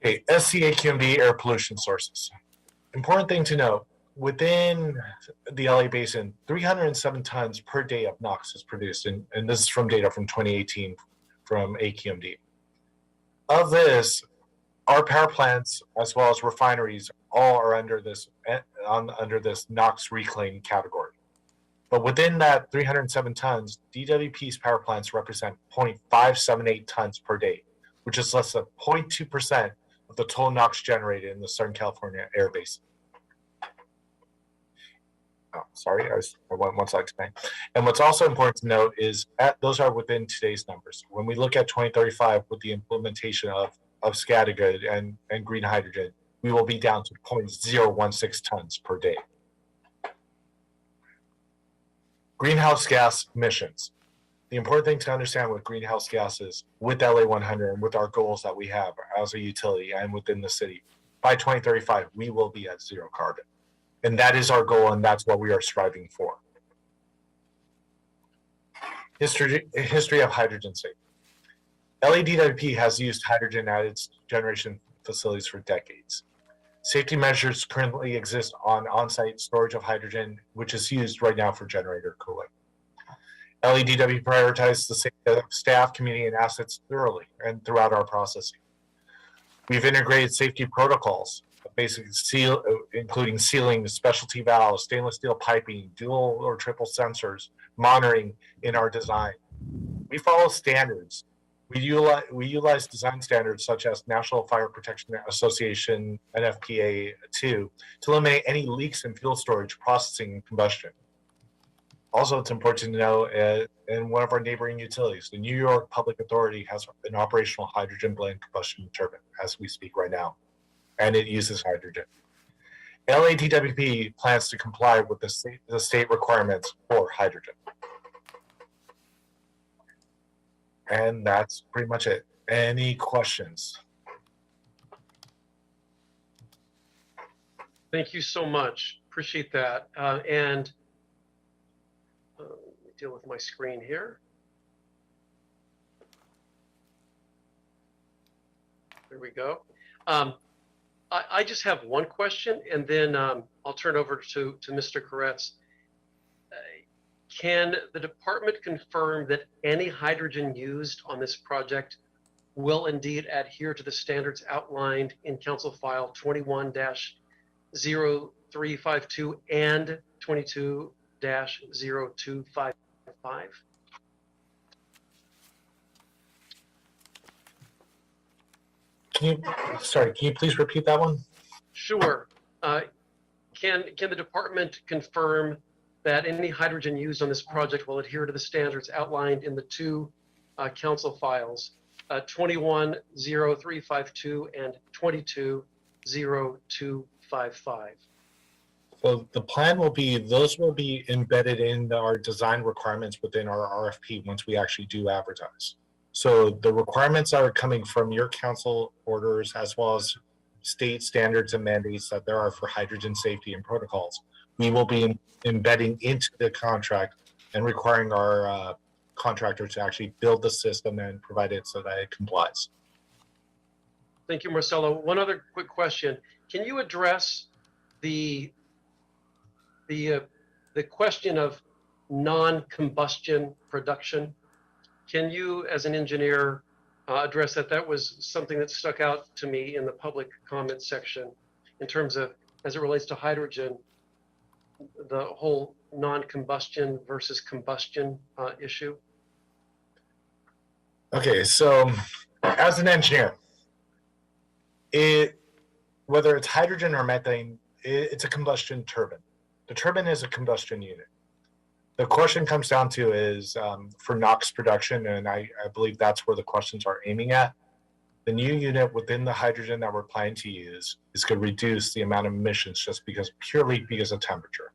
Okay, SCA QMD air pollution sources. Important thing to note, within the LA Basin, 307 tons per day of NOx is produced, and this is from data from 2018 from AQMD. Of this, our power plants as well as refineries all are under this NOx reclaim category. But within that 307 tons, DWP's power plants represent 0.578 tons per day, which is less than 0.2% of the total NOx generated in the Southern California air basin. Oh, sorry, I went one slide explain. And what's also important to note is those are within today's numbers. When we look at 2035 with the implementation of Scattergood and green hydrogen, we will be down to 0.016 tons per day. Greenhouse gas emissions. The important thing to understand with greenhouse gases, with LA100 and with our goals that we have as a utility and within the city, by 2035, we will be at zero carbon. And that is our goal, and that's what we are striving for. History of hydrogen safety. LADWP has used hydrogen at its generation facilities for decades. Safety measures currently exist on on-site storage of hydrogen, which is used right now for generator cooling. LEDW prioritizes the safety of staff, community, and assets thoroughly and throughout our processing. We've integrated safety protocols, basically including sealing, specialty valves, stainless steel piping, dual or triple sensors, monitoring in our design. We follow standards. We utilize design standards such as National Fire Protection Association, NFPA 2, to eliminate any leaks in fuel storage, processing, and combustion. Also, it's important to know in one of our neighboring utilities, the New York Public Authority has an operational hydrogen blend combustion turbine as we speak right now, and it uses hydrogen. LADWP plans to comply with the state requirements for hydrogen. And that's pretty much it. Any questions? Thank you so much. Appreciate that. And let me deal with my screen here. There we go. I just have one question, and then I'll turn over to Mr. Koretz. Can the department confirm that any hydrogen used on this project will indeed adhere to the standards outlined in Council File 21-0352 and 22-0255? Can you please repeat that one? Sure. Can the department confirm that any hydrogen used on this project will adhere to the standards outlined in the two council files, 21-0352 and 22-0255? So the plan will be, those will be embedded in our design requirements within our RFP once we actually do advertise. So the requirements are coming from your council orders as well as state standards and mandates that there are for hydrogen safety and protocols. We will be embedding into the contract and requiring our contractor to actually build the system and provide it so that it complies. Thank you, Marcelo. One other quick question. Can you address the question of non-combustion production? Can you, as an engineer, address that? That was something that stuck out to me in the public comment section in terms of, as it relates to hydrogen, the whole non-combustion versus combustion issue. Okay, so as an engineer, whether it's hydrogen or methane, it's a combustion turbine. The turbine is a combustion unit. The question comes down to is for NOx production, and I believe that's where the questions are aiming at. The new unit within the hydrogen that we're planning to use is going to reduce the amount of emissions just purely because of temperature.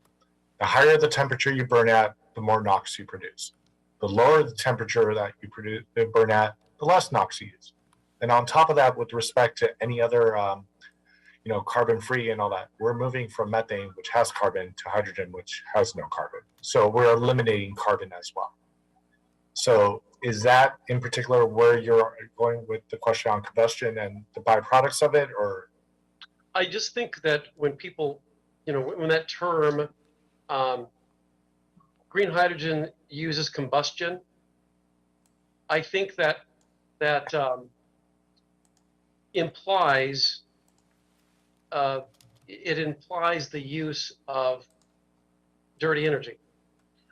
The higher the temperature you burn at, the more NOx you produce. The lower the temperature that you burn at, the less NOx you use. And on top of that, with respect to any other carbon free and all that, we're moving from methane, which has carbon, to hydrogen, which has no carbon. So we're eliminating carbon as well. So is that in particular where you're going with the question on combustion and the byproducts of it, or? I just think that when people, when that term green hydrogen uses combustion, I think that implies it implies the use of dirty energy.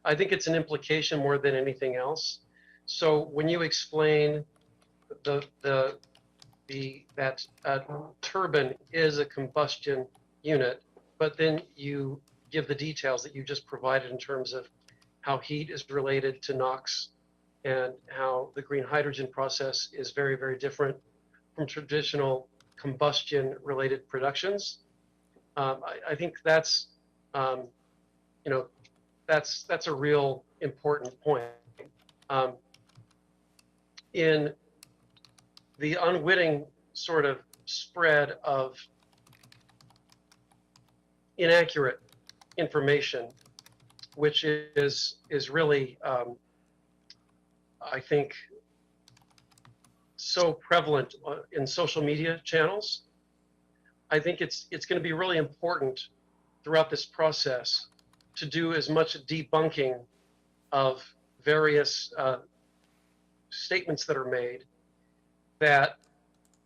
I think it's an implication more than anything else. So when you explain that turbine is a combustion unit, but then you give the details that you just provided in terms of how heat is related to NOx and how the green hydrogen process is very, very different from traditional combustion related productions. I think that's that's a real important point. In the unwitting sort of spread of inaccurate information, which is really I think so prevalent in social media channels, I think it's going to be really important throughout this process to do as much debunking of various statements that are made that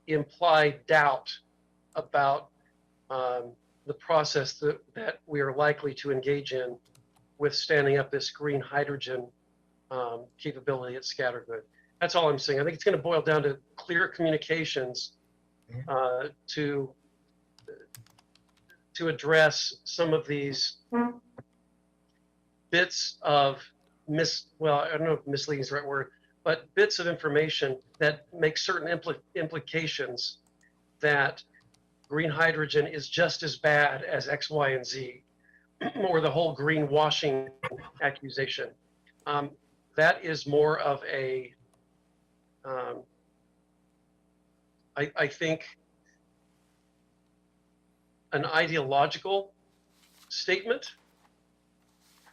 imply doubt about the process that we are likely to engage in with standing up this green hydrogen capability at Scattergood. That's all I'm saying. I think it's going to boil down to clear communications to address some of these bits of well, I don't know if misleading is the right word, but bits of information that make certain implications that green hydrogen is just as bad as X, Y, and Z, or the whole greenwashing accusation. That is more of a, I think, an ideological statement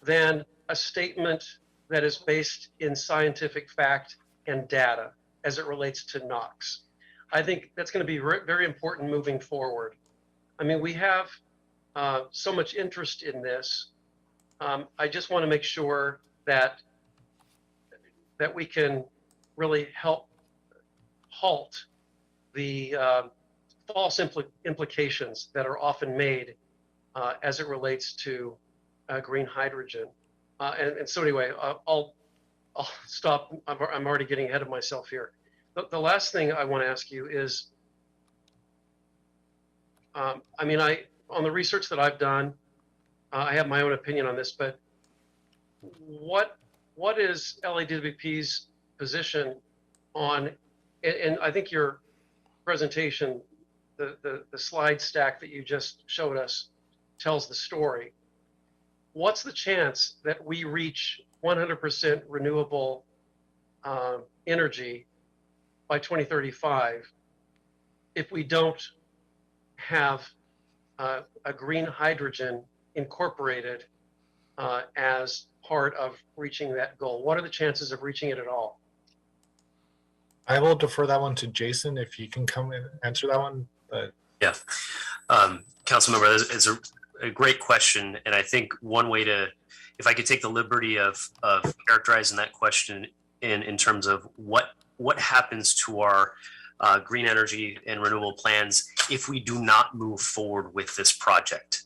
than a statement that is based in scientific fact and data as it relates to NOx. I think that's going to be very important moving forward. I mean, we have so much interest in this. I just want to make sure that we can really help halt the false implications that are often made as it relates to green hydrogen. And so anyway, I'll stop. I'm already getting ahead of myself here. The last thing I want to ask you is, I mean, on the research that I've done, I have my own opinion on this, but what is LADWP's position on, and I think your presentation, the slide stack that you just showed us tells the story. What's the chance that we reach 100% renewable energy by 2035 if we don't have a green hydrogen incorporated as part of reaching that goal? What are the chances of reaching it at all? I will defer that one to Jason if he can come and answer that one. But yeah, Councilmember, it's a great question, and I think one way to, if I could take the liberty of characterizing that question in terms of what happens to our green energy and renewable plans if we do not move forward with this project.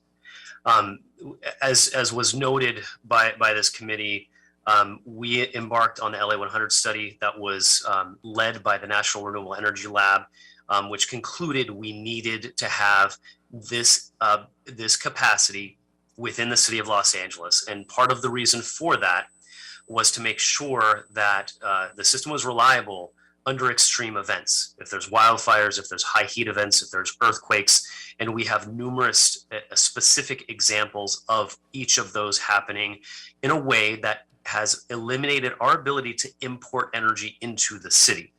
As was noted by this committee, we embarked on the LA 100 study that was led by the National Renewable Energy Lab, which concluded we needed to have this capacity within the city of Los Angeles. And part of the reason for that was to make sure that the system was reliable under extreme events. If there's wildfires, if there's high heat events, if there's earthquakes, and we have numerous specific examples of each of those happening in a way that has eliminated our ability to import energy into the city.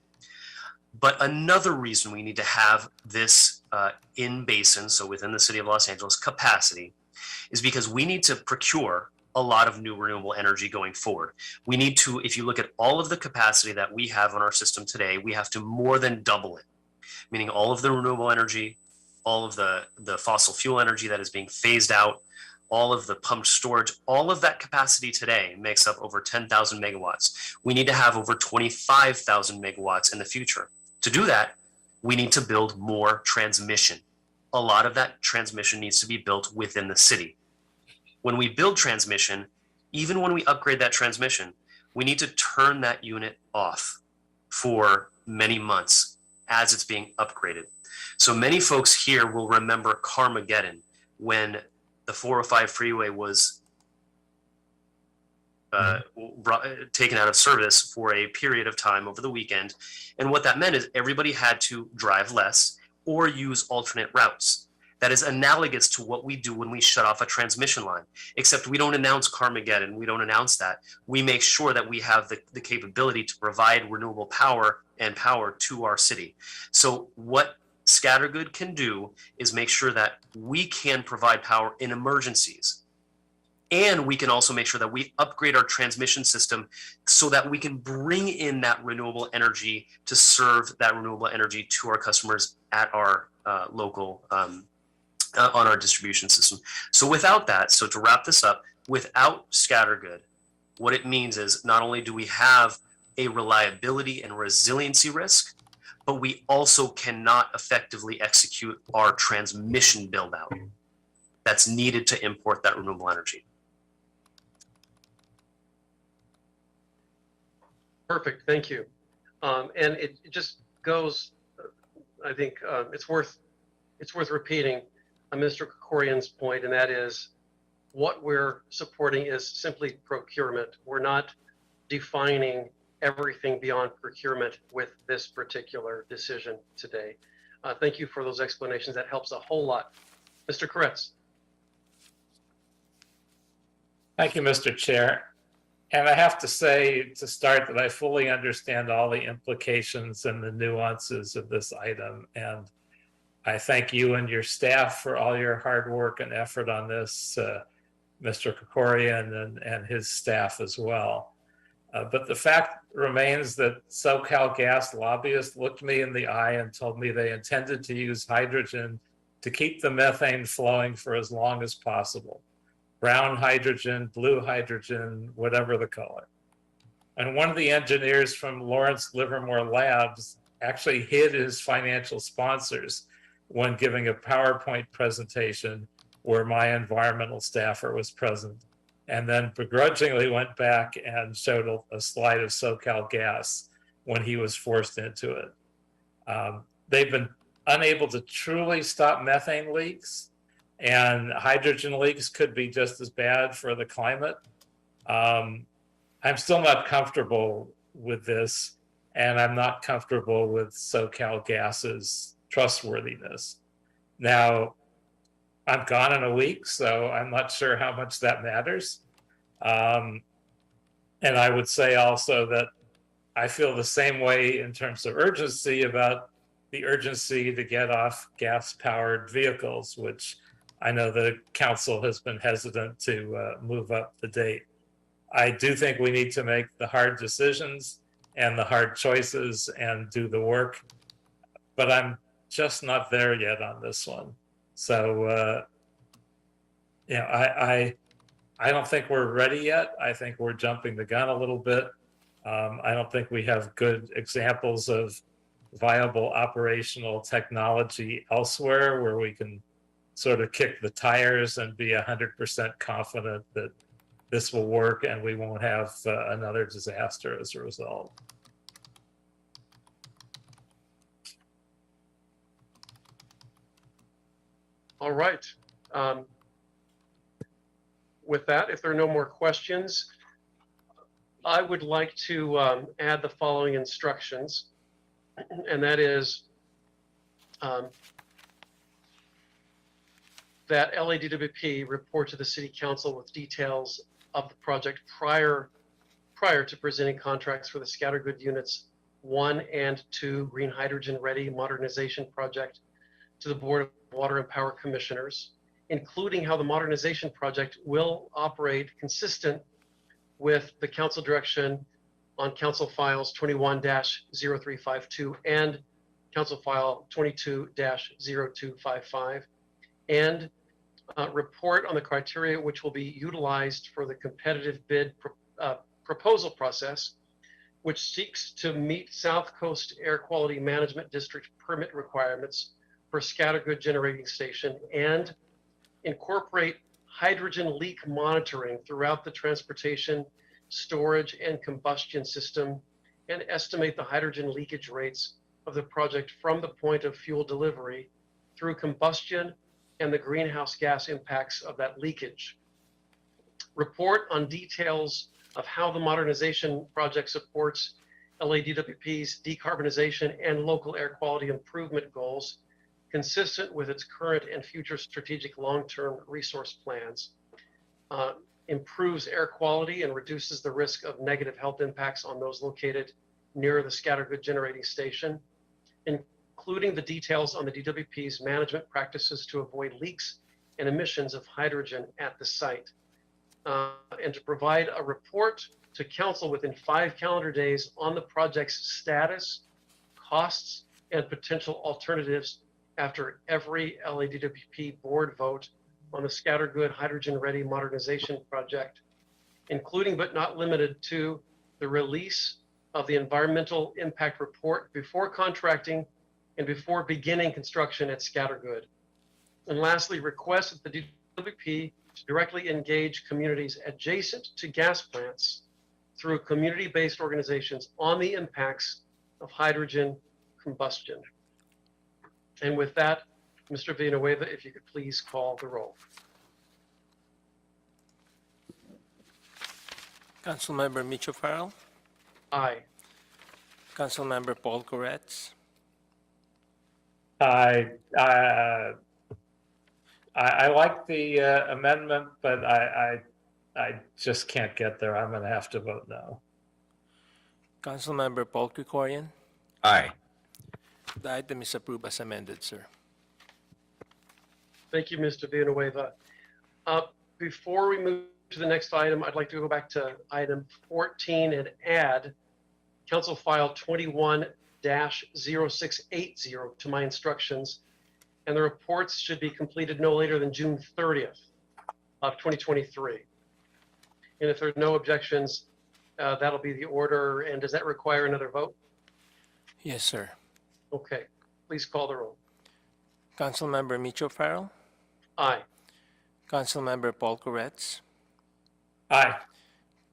But another reason we need to have this in basin, so within the city of Los Angeles, capacity, is because we need to procure a lot of new renewable energy going forward. We need to, if you look at all of the capacity that we have on our system today, we have to more than double it, meaning all of the renewable energy, all of the fossil fuel energy that is being phased out, all of the pumped storage, all of that capacity today makes up over 10,000 megawatts. We need to have over 25,000 megawatts in the future. To do that, we need to build more transmission. A lot of that transmission needs to be built within the city. When we build transmission, even when we upgrade that transmission, we need to turn that unit off for many months as it's being upgraded. So many folks here will remember Carmageddon, when the 405 freeway was taken out of service for a period of time over the weekend. And what that meant is everybody had to drive less or use alternate routes. That is analogous to what we do when we shut off a transmission line, except we don't announce Carmageddon. We don't announce that. We make sure that we have the capability to provide renewable power and power to our city. So what Scattergood can do is make sure that we can provide power in emergencies. And we can also make sure that we upgrade our transmission system so that we can bring in that renewable energy to serve that renewable energy to our customers at our local on our distribution system. So without that, so to wrap this up, without Scattergood, what it means is not only do we have a reliability and resiliency risk, but we also cannot effectively execute our transmission build out that's needed to import that renewable energy. Perfect, thank you. And it just goes, I think it's worth repeating Mr. Krikorian's point, and that is what we're supporting is simply procurement. We're not defining everything beyond procurement with this particular decision today. Thank you for those explanations. That helps a whole lot. Mr. Koretz. Thank you, Mr. Chair. And I have to say to start that I fully understand all the implications and the nuances of this item. And I thank you and your staff for all your hard work and effort on this, Mr. Krikorian and his staff as well. But the fact remains that SoCal Gas lobbyists looked me in the eye and told me they intended to use hydrogen to keep the methane flowing for as long as possible. Brown hydrogen, blue hydrogen, whatever the color. And one of the engineers from Lawrence Livermore Labs actually hid his financial sponsors when giving a PowerPoint presentation where my environmental staffer was present, and then begrudgingly went back and showed a slide of SoCal Gas when he was forced into it. They've been unable to truly stop methane leaks, and hydrogen leaks could be just as bad for the climate. I'm still not comfortable with this, and I'm not comfortable with SoCal Gas's trustworthiness. Now, I'm gone in a week, so I'm not sure how much that matters. And I would say also that I feel the same way in terms of urgency about the urgency to get off gas-powered vehicles, which I know the council has been hesitant to move up the date. I do think we need to make the hard decisions and the hard choices and do the work, but I'm just not there yet on this one. So, you know, I don't think we're ready yet. I think we're jumping the gun a little bit. I don't think we have good examples of viable operational technology elsewhere where we can sort of kick the tires and be 100% confident that this will work and we won't have another disaster as a result. All right. With that, if there are no more questions, I would like to add the following instructions, and that is that LADWP report to the City Council with details of the project prior to presenting contracts for the Scattergood Units 1 and 2 Green Hydrogen Ready Modernization Project to the Board of Water and Power Commissioners, including how the modernization project will operate consistent with the council direction on Council Files 21-0352 and Council File 22-0255, and report on the criteria which will be utilized for the competitive bid proposal process, which seeks to meet South Coast Air Quality Management District permit requirements for Scattergood Generating Station, and incorporate hydrogen leak monitoring throughout the transportation, storage, and combustion system, and estimate the hydrogen leakage rates of the project from the point of fuel delivery through combustion and the greenhouse gas impacts of that leakage. Report on details of how the modernization project supports LADWP's decarbonization and local air quality improvement goals, consistent with its current and future strategic long-term resource plans, improves air quality and reduces the risk of negative health impacts on those located near the Scattergood Generating Station, including the details on the DWP's management practices to avoid leaks and emissions of hydrogen at the site, and to provide a report to council within 5 calendar days on the project's status, costs, and potential alternatives after every LADWP board vote on the Scattergood Hydrogen Ready Modernization Project, including but not limited to the release of the environmental impact report before contracting and before beginning construction at Scattergood. And lastly, request that the DWP to directly engage communities adjacent to gas plants through community-based organizations on the impacts of hydrogen combustion. And with that, Mr. Villanueva, if you could please call the roll. Councilmember Mitchell Farrell, Aye. Councilmember Paul Koretz, I like the amendment, but I just can't get there. I'm going to have to vote no. Councilmember Paul Krikorian. Aye. The item is approved as amended, sir. Thank you, Mr. Villanueva. Before we move to the next item, I'd like to go back to item 14 and add Council File 21-0680 to my instructions, and the reports should be completed no later than June 30th of 2023. And if there are no objections, that'll be the order. And does that require another vote? Yes, sir. Okay, please call the roll. Councilmember Mitchell Farrell, Aye. Councilmember Paul Koretz, Aye.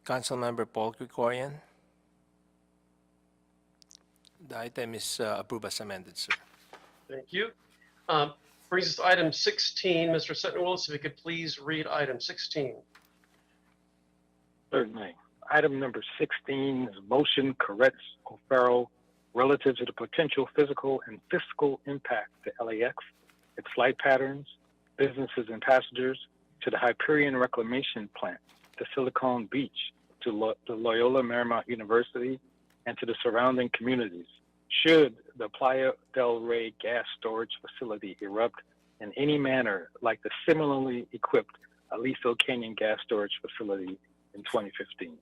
Councilmember Paul Krikorian. The item is approved as amended, sir. Thank you. Brings us to item 16. Mr. Sutton Willis, if you could please read item 16. Certainly. Item number 16 is motion Koretz O'Farrell relative to the potential physical and fiscal impact to LAX, its flight patterns, businesses and passengers, to the Hyperion Reclamation Plant, to Silicon Beach, to the Loyola Marymount University, and to the surrounding communities, should the Playa del Rey gas storage facility erupt in any manner like the similarly equipped Aliso Canyon gas storage facility in 2015.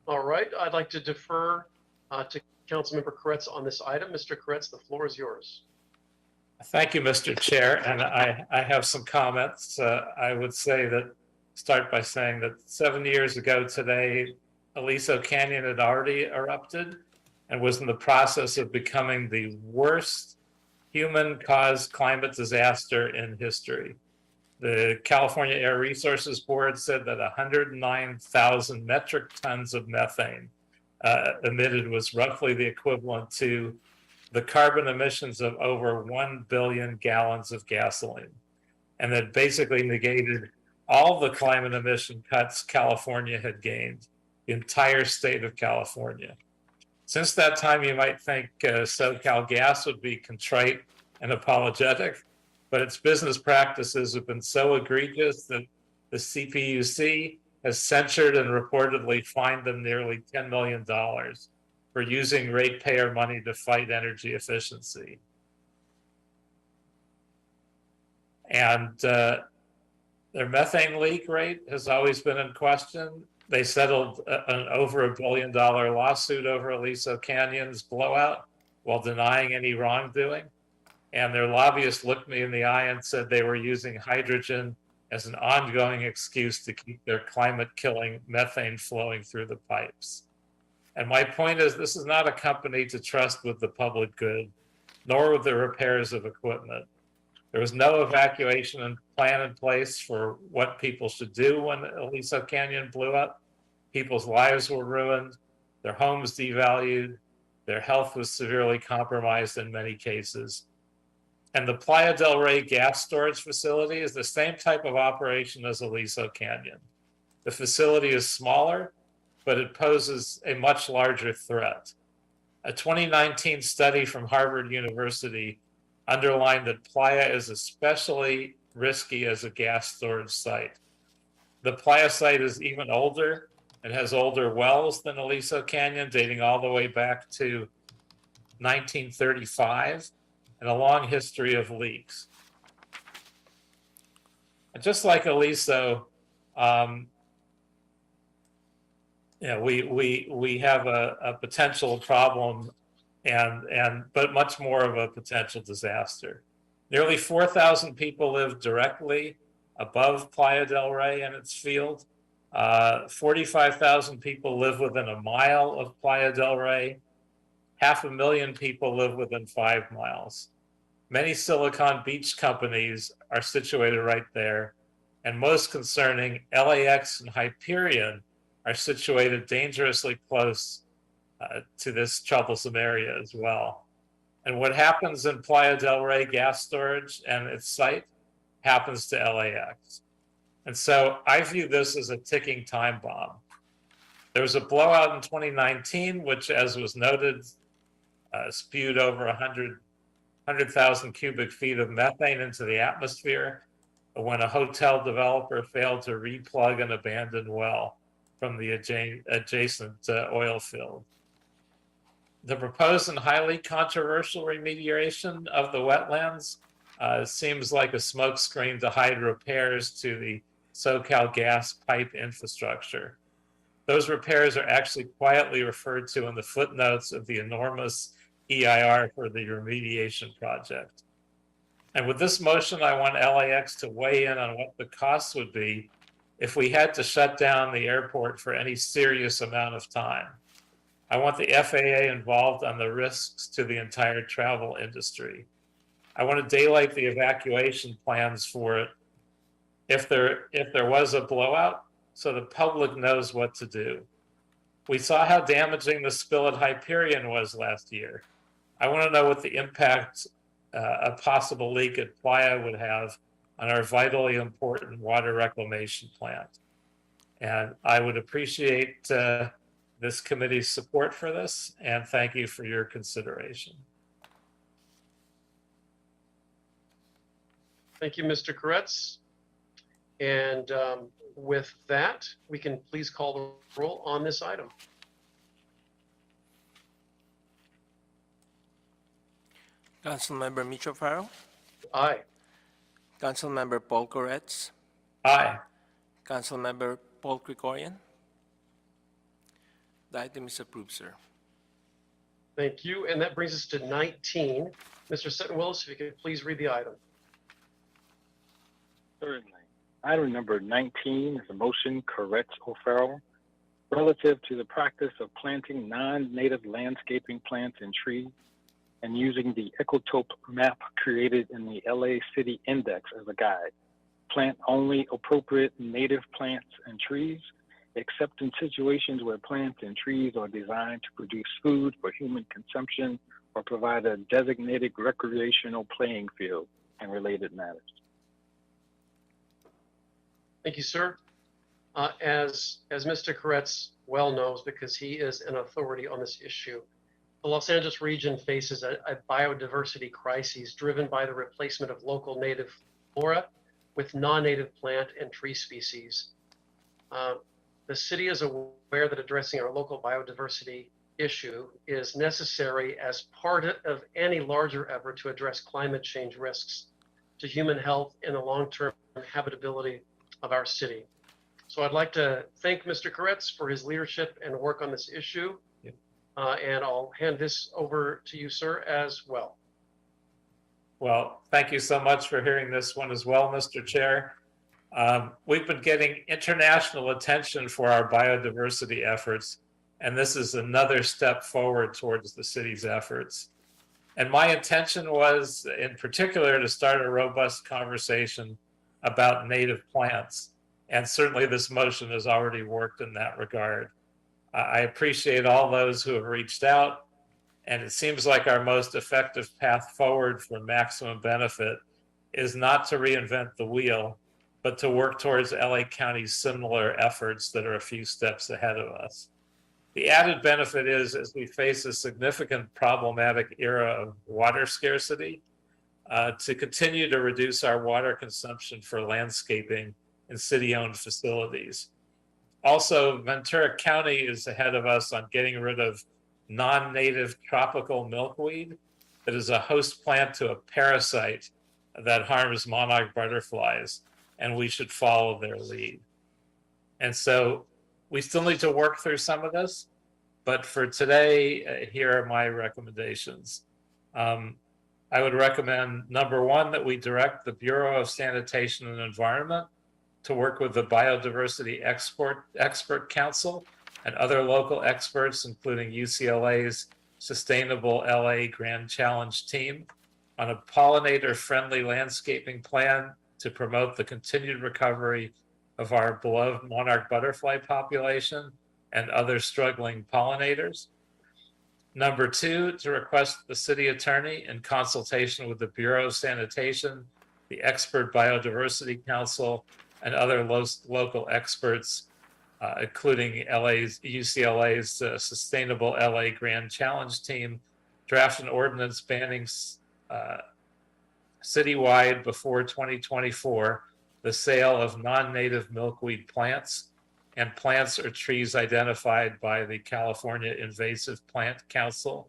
All right, I'd like to defer to Councilmember Koretz on this item. Mr. Koretz, the floor is yours. Thank you, Mr. Chair. And I have some comments. I would start by saying that 7 years ago today, Aliso Canyon had already erupted and was in the process of becoming the worst human-caused climate disaster in history. The California Air Resources Board said that 109,000 metric tons of methane emitted was roughly the equivalent to the carbon emissions of over 1 billion gallons of gasoline. And that basically negated all the climate emission cuts California had gained, the entire state of California. Since that time, you might think SoCal Gas would be contrite and apologetic, but its business practices have been so egregious that the CPUC has censured and reportedly fined them nearly $10 million for using ratepayer money to fight energy efficiency. And their methane leak rate has always been in question. They settled an over $1 billion lawsuit over Aliso Canyon's blowout while denying any wrongdoing. And their lobbyists looked me in the eye and said they were using hydrogen as an ongoing excuse to keep their climate-killing methane flowing through the pipes. And my point is, this is not a company to trust with the public good, nor with the repairs of equipment. There was no evacuation plan in place for what people should do when Aliso Canyon blew up. People's lives were ruined, their homes devalued, their health was severely compromised in many cases. And the Playa del Rey gas storage facility is the same type of operation as Aliso Canyon. The facility is smaller, but it poses a much larger threat. A 2019 study from Harvard University underlined that Playa is especially risky as a gas storage site. The Playa site is even older and has older wells than Aliso Canyon, dating all the way back to 1935, and a long history of leaks. And just like Aliso, we have a potential problem but much more of a potential disaster. Nearly 4,000 people live directly above Playa del Rey and its field. 45,000 people live within a mile of Playa del Rey. 500,000 people live within 5 miles. Many Silicon Beach companies are situated right there. And most concerning, LAX and Hyperion are situated dangerously close to this troublesome area as well. And what happens in Playa del Rey gas storage and its site happens to LAX. And so I view this as a ticking time bomb. There was a blowout in 2019, which, as was noted, spewed over 100,000 cubic feet of methane into the atmosphere when a hotel developer failed to replug an abandoned well from the adjacent oil field. The proposed and highly controversial remediation of the wetlands seems like a smokescreen to hide repairs to the SoCal gas pipe infrastructure. Those repairs are actually quietly referred to in the footnotes of the enormous EIR for the remediation project. And with this motion, I want LAX to weigh in on what the costs would be if we had to shut down the airport for any serious amount of time. I want the FAA involved on the risks to the entire travel industry. I want to daylight the evacuation plans for it if there was a blowout, so the public knows what to do. We saw how damaging the spill at Hyperion was last year. I want to know what the impact a possible leak at Playa would have on our vitally important water reclamation plant. And I would appreciate this committee's support for this, and thank you for your consideration. Thank you, Mr. Koretz. And with that, we can please call the roll on this item. Councilmember Mitchell Farrell, Aye. Councilmember Paul Koretz, Aye. Councilmember Paul Krikorian. The item is approved, sir. Thank you. And that brings us to 19. Mr. Sitton-Willis, if you could please read the item. Certainly. Item number 19 is a motion, Koretz O'Farrell, relative to the practice of planting non-native landscaping plants and trees and using the ecotope map created in the LA City Index as a guide. Plant only appropriate native plants and trees, except in situations where plants and trees are designed to produce food for human consumption or provide a designated recreational playing field and related matters. Thank you, sir. As Mr. Koretz well knows, because he is an authority on this issue, the Los Angeles region faces a biodiversity crisis driven by the replacement of local native flora with non-native plant and tree species. The city is aware that addressing our local biodiversity issue is necessary as part of any larger effort to address climate change risks to human health and the long-term habitability of our city. So I'd like to thank Mr. Koretz for his leadership and work on this issue. And I'll hand this over to you, sir, as well. Well, thank you so much for hearing this one as well, Mr. Chair. We've been getting international attention for our biodiversity efforts, and this is another step forward towards the city's efforts. And my intention was, in particular, to start a robust conversation about native plants. And certainly this motion has already worked in that regard. I appreciate all those who have reached out, and it seems like our most effective path forward for maximum benefit is not to reinvent the wheel, but to work towards LA County's similar efforts that are a few steps ahead of us. The added benefit is, as we face a significant problematic era of water scarcity, to continue to reduce our water consumption for landscaping in city-owned facilities. Also, Ventura County is ahead of us on getting rid of non-native tropical milkweed that is a host plant to a parasite that harms monarch butterflies, and we should follow their lead. And so we still need to work through some of this, But for today, here are my recommendations. I would recommend, number one, that we direct the Bureau of Sanitation and Environment to work with the Biodiversity Expert Council and other local experts, including UCLA's Sustainable LA Grand Challenge team, on a pollinator-friendly landscaping plan to promote the continued recovery of our beloved monarch butterfly population and other struggling pollinators. Number two, to request the city attorney, in consultation with the Bureau of Sanitation, the Expert Biodiversity Council, and other local experts, including UCLA's Sustainable LA Grand Challenge team, draft an ordinance banning citywide before 2024 the sale of non-native milkweed plants and plants or trees identified by the California Invasive Plant Council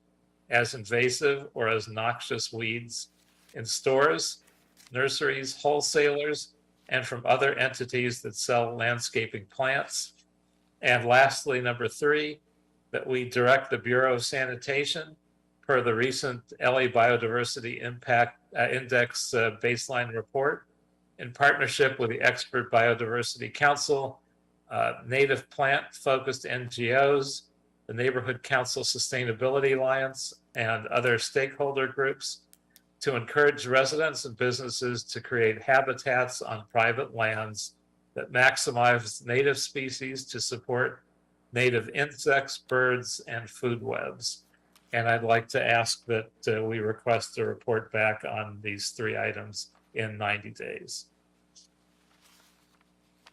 as invasive or as noxious weeds in stores, nurseries, wholesalers, and from other entities that sell landscaping plants. And lastly, number three, that we direct the Bureau of Sanitation, per the recent LA Biodiversity Impact Index baseline report, in partnership with the Expert Biodiversity Council, native plant-focused NGOs, the Neighborhood Council Sustainability Alliance, and other stakeholder groups, to encourage residents and businesses to create habitats on private lands that maximize native species to support native insects, birds, and food webs. And I'd like to ask that we request a report back on these three items in 90 days.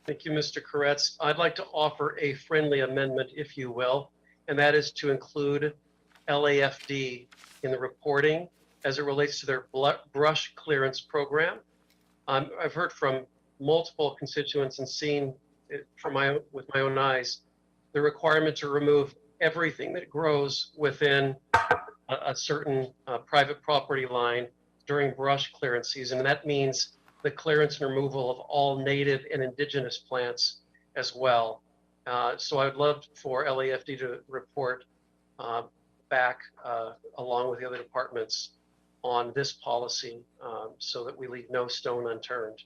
Thank you, Mr. Koretz. I'd like to offer a friendly amendment, if you will, and that is to include LAFD in the reporting as it relates to their brush clearance program. I've heard from multiple constituents and seen it with my own eyes, the requirement to remove everything that grows within a certain private property line during brush clearance season. And that means the clearance and removal of all native and indigenous plants as well. So I would love for LAFD to report back along with the other departments on this policy so that we leave no stone unturned.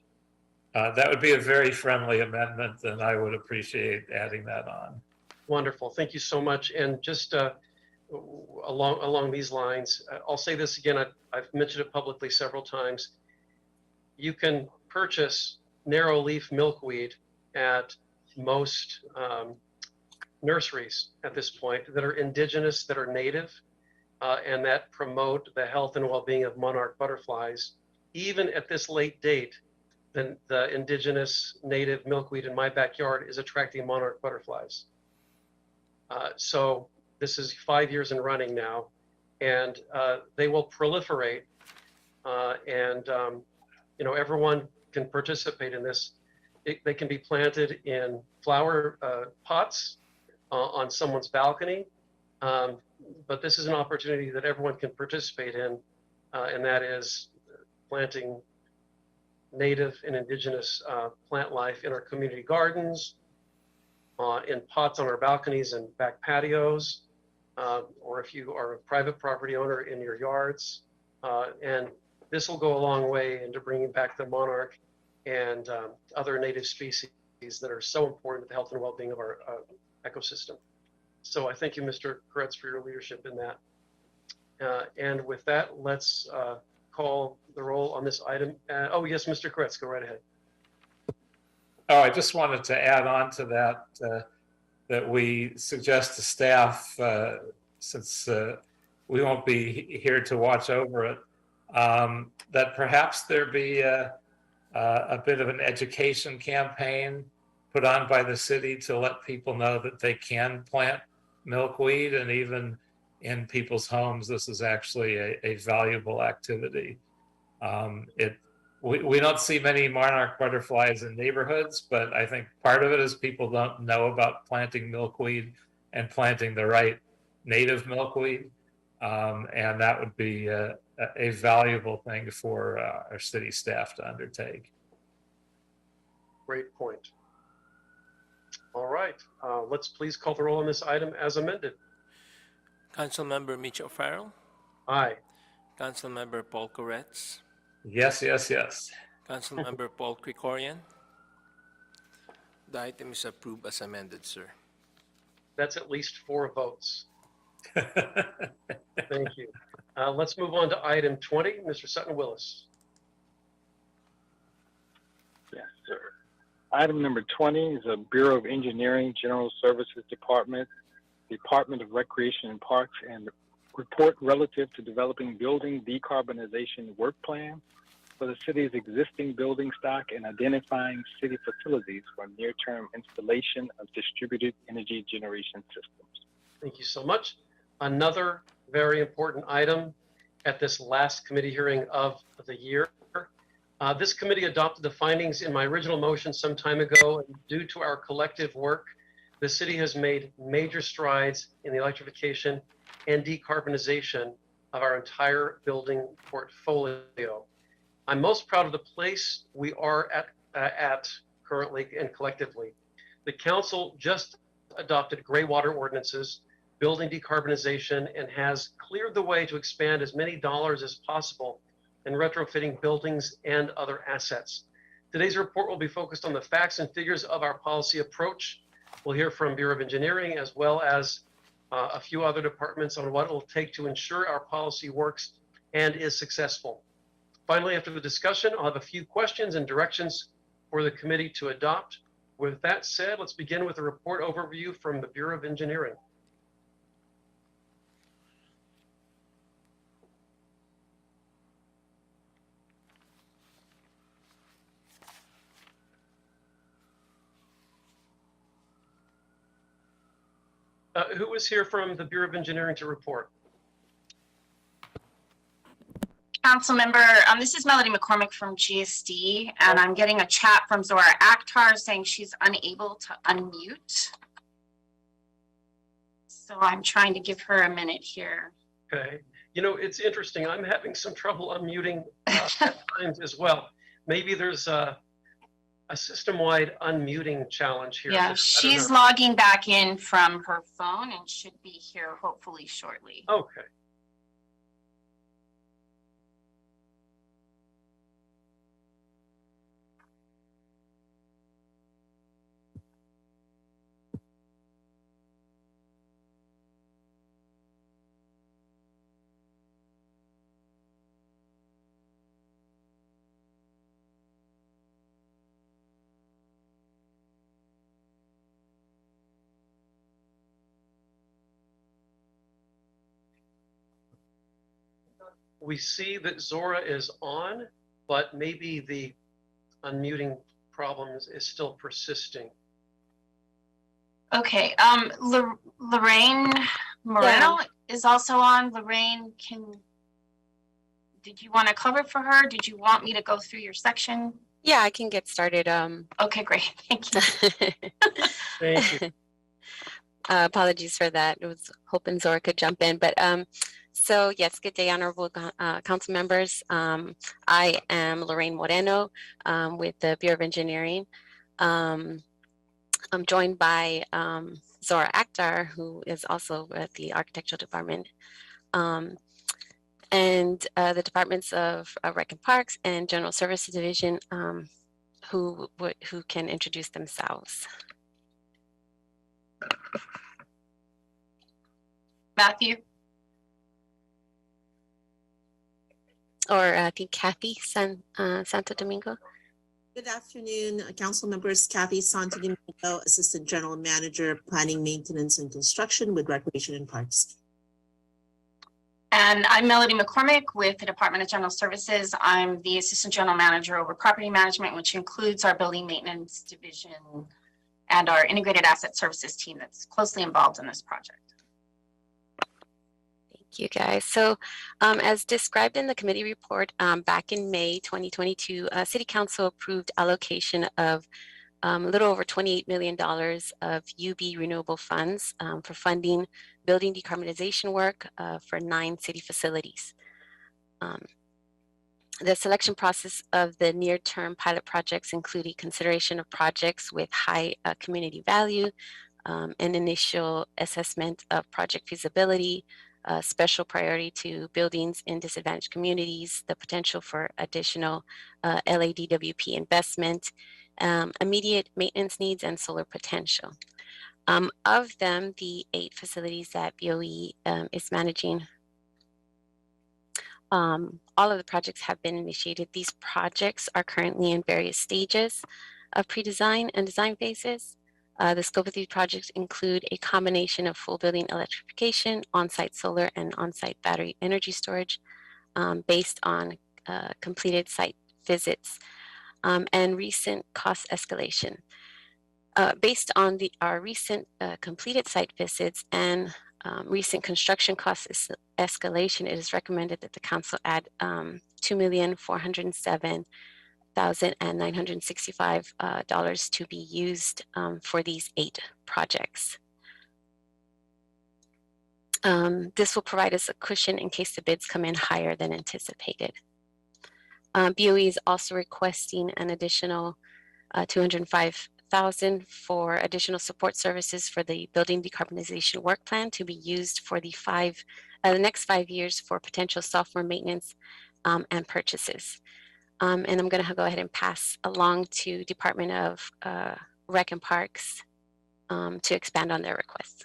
That would be a very friendly amendment, and I would appreciate adding that on. Wonderful. Thank you so much. And just along these lines, I'll say this again. I've mentioned it publicly several times. You can purchase narrow leaf milkweed at most nurseries at this point that are indigenous, that are native, and that promote the health and well-being of monarch butterflies. Even at this late date, the indigenous native milkweed in my backyard is attracting monarch butterflies. So this is 5 years in running now, and they will proliferate, and everyone can participate in this. They can be planted in flower pots on someone's balcony, but this is an opportunity that everyone can participate in, and that is planting native and indigenous plant life in our community gardens, in pots on our balconies and back patios, or if you are a private property owner, in your yards. And this will go a long way into bringing back the monarch and other native species that are so important to the health and well-being of our ecosystem. So I thank you, Mr. Koretz, for your leadership in that. And with that, let's call the roll on this item. Oh, yes, Mr. Koretz, go right ahead. Oh, I just wanted to add on to that, that we suggest to staff, since we won't be here to watch over it, that perhaps there be a bit of an education campaign put on by the city to let people know that they can plant milkweed, and even in people's homes, this is actually a valuable activity. We don't see many monarch butterflies in neighborhoods, but I think part of it is people don't know about planting milkweed and planting the right native milkweed. And that would be a valuable thing for our city staff to undertake. Great point. All right, let's please call the roll on this item as amended. Councilmember Mitch O'Farrell, Aye. Councilmember Paul Koretz, Yes, yes, yes. Councilmember Paul Krikorian. The item is approved as amended, sir. That's at least 4 votes. Thank you. Let's move on to item 20. Mr. Sutton Willis. Yes, sir. Item number 20 is a Bureau of Engineering, General Services Department, Department of Recreation and Parks, and report relative to developing building decarbonization work plan for the city's existing building stock and identifying city facilities for near-term installation of distributed energy generation systems. Thank you so much. Another very important item at this last committee hearing of the year. This committee adopted the findings in my original motion some time ago, and due to our collective work, the city has made major strides in the electrification and decarbonization of our entire building portfolio. I'm most proud of the place we are at currently and collectively. The council just adopted gray water ordinances, building decarbonization, and has cleared the way to expand as many dollars as possible in retrofitting buildings and other assets. Today's report will be focused on the facts and figures of our policy approach. We'll hear from Bureau of Engineering as well as a few other departments on what it will take to ensure our policy works and is successful. Finally, after the discussion, I'll have a few questions and directions for the committee to adopt. With that said, let's begin with a report overview from the Bureau of Engineering. Who is here from the Bureau of Engineering to report? Councilmember, this is Melody McCormick from GSD, and I'm getting a chat from Zora Akhtar saying she's unable to unmute. So I'm trying to give her a minute here. Okay. You know, it's interesting. I'm having some trouble unmuting at times as well. Maybe there's a system-wide unmuting challenge here. Yeah, she's logging back in from her phone and should be here hopefully shortly. Okay. We see that Zora is on, but maybe the unmuting problem is still persisting. Okay, Lorraine Moreno is also on. Lorraine, did you want to cover for her? Did you want me to go through your section? Yeah, I can get started. Okay, great. Thank you. Thank you. Apologies for that. I was hoping Zora could jump in, but so yes, good day, honorable council members. I am Lorraine Moreno with the Bureau of Engineering. I'm joined by Zora Akhtar, who is also at the Architectural Department, and the Departments of Rec and Parks and General Services Division, who can introduce themselves. Matthew. Or I think Kathy Santo Domingo. Good afternoon, council members. Kathy Santo Domingo, Assistant General Manager, Planning, Maintenance, and Construction with Recreation and Parks. And I'm Melody McCormick with the Department of General Services. I'm the Assistant General Manager over Property Management, which includes our Building Maintenance Division and our Integrated Asset Services team that's closely involved in this project. You guys. So as described in the committee report back in May 2022, City Council approved allocation of a little over $28 million of UB renewable funds for funding building decarbonization work for 9 city facilities. The selection process of the near-term pilot projects included consideration of projects with high community value, an initial assessment of project feasibility, special priority to buildings in disadvantaged communities, the potential for additional LADWP investment, immediate maintenance needs, and solar potential. Of them, the 8 facilities that BOE is managing, all of the projects have been initiated. These projects are currently in various stages of pre-design and design phases. The scope of these projects include a combination of full building electrification, on-site solar, and on-site battery energy storage based on completed site visits and recent cost escalation. Based on our recent completed site visits and recent construction cost escalation, it is recommended that the council add $2,407,965 to be used for these 8 projects. This will provide us a cushion in case the bids come in higher than anticipated. BOE is also requesting an additional $205,000 for additional support services for the building decarbonization work plan to be used for the next 5 years for potential software maintenance and purchases. And I'm going to go ahead and pass along to Department of Rec and Parks to expand on their requests.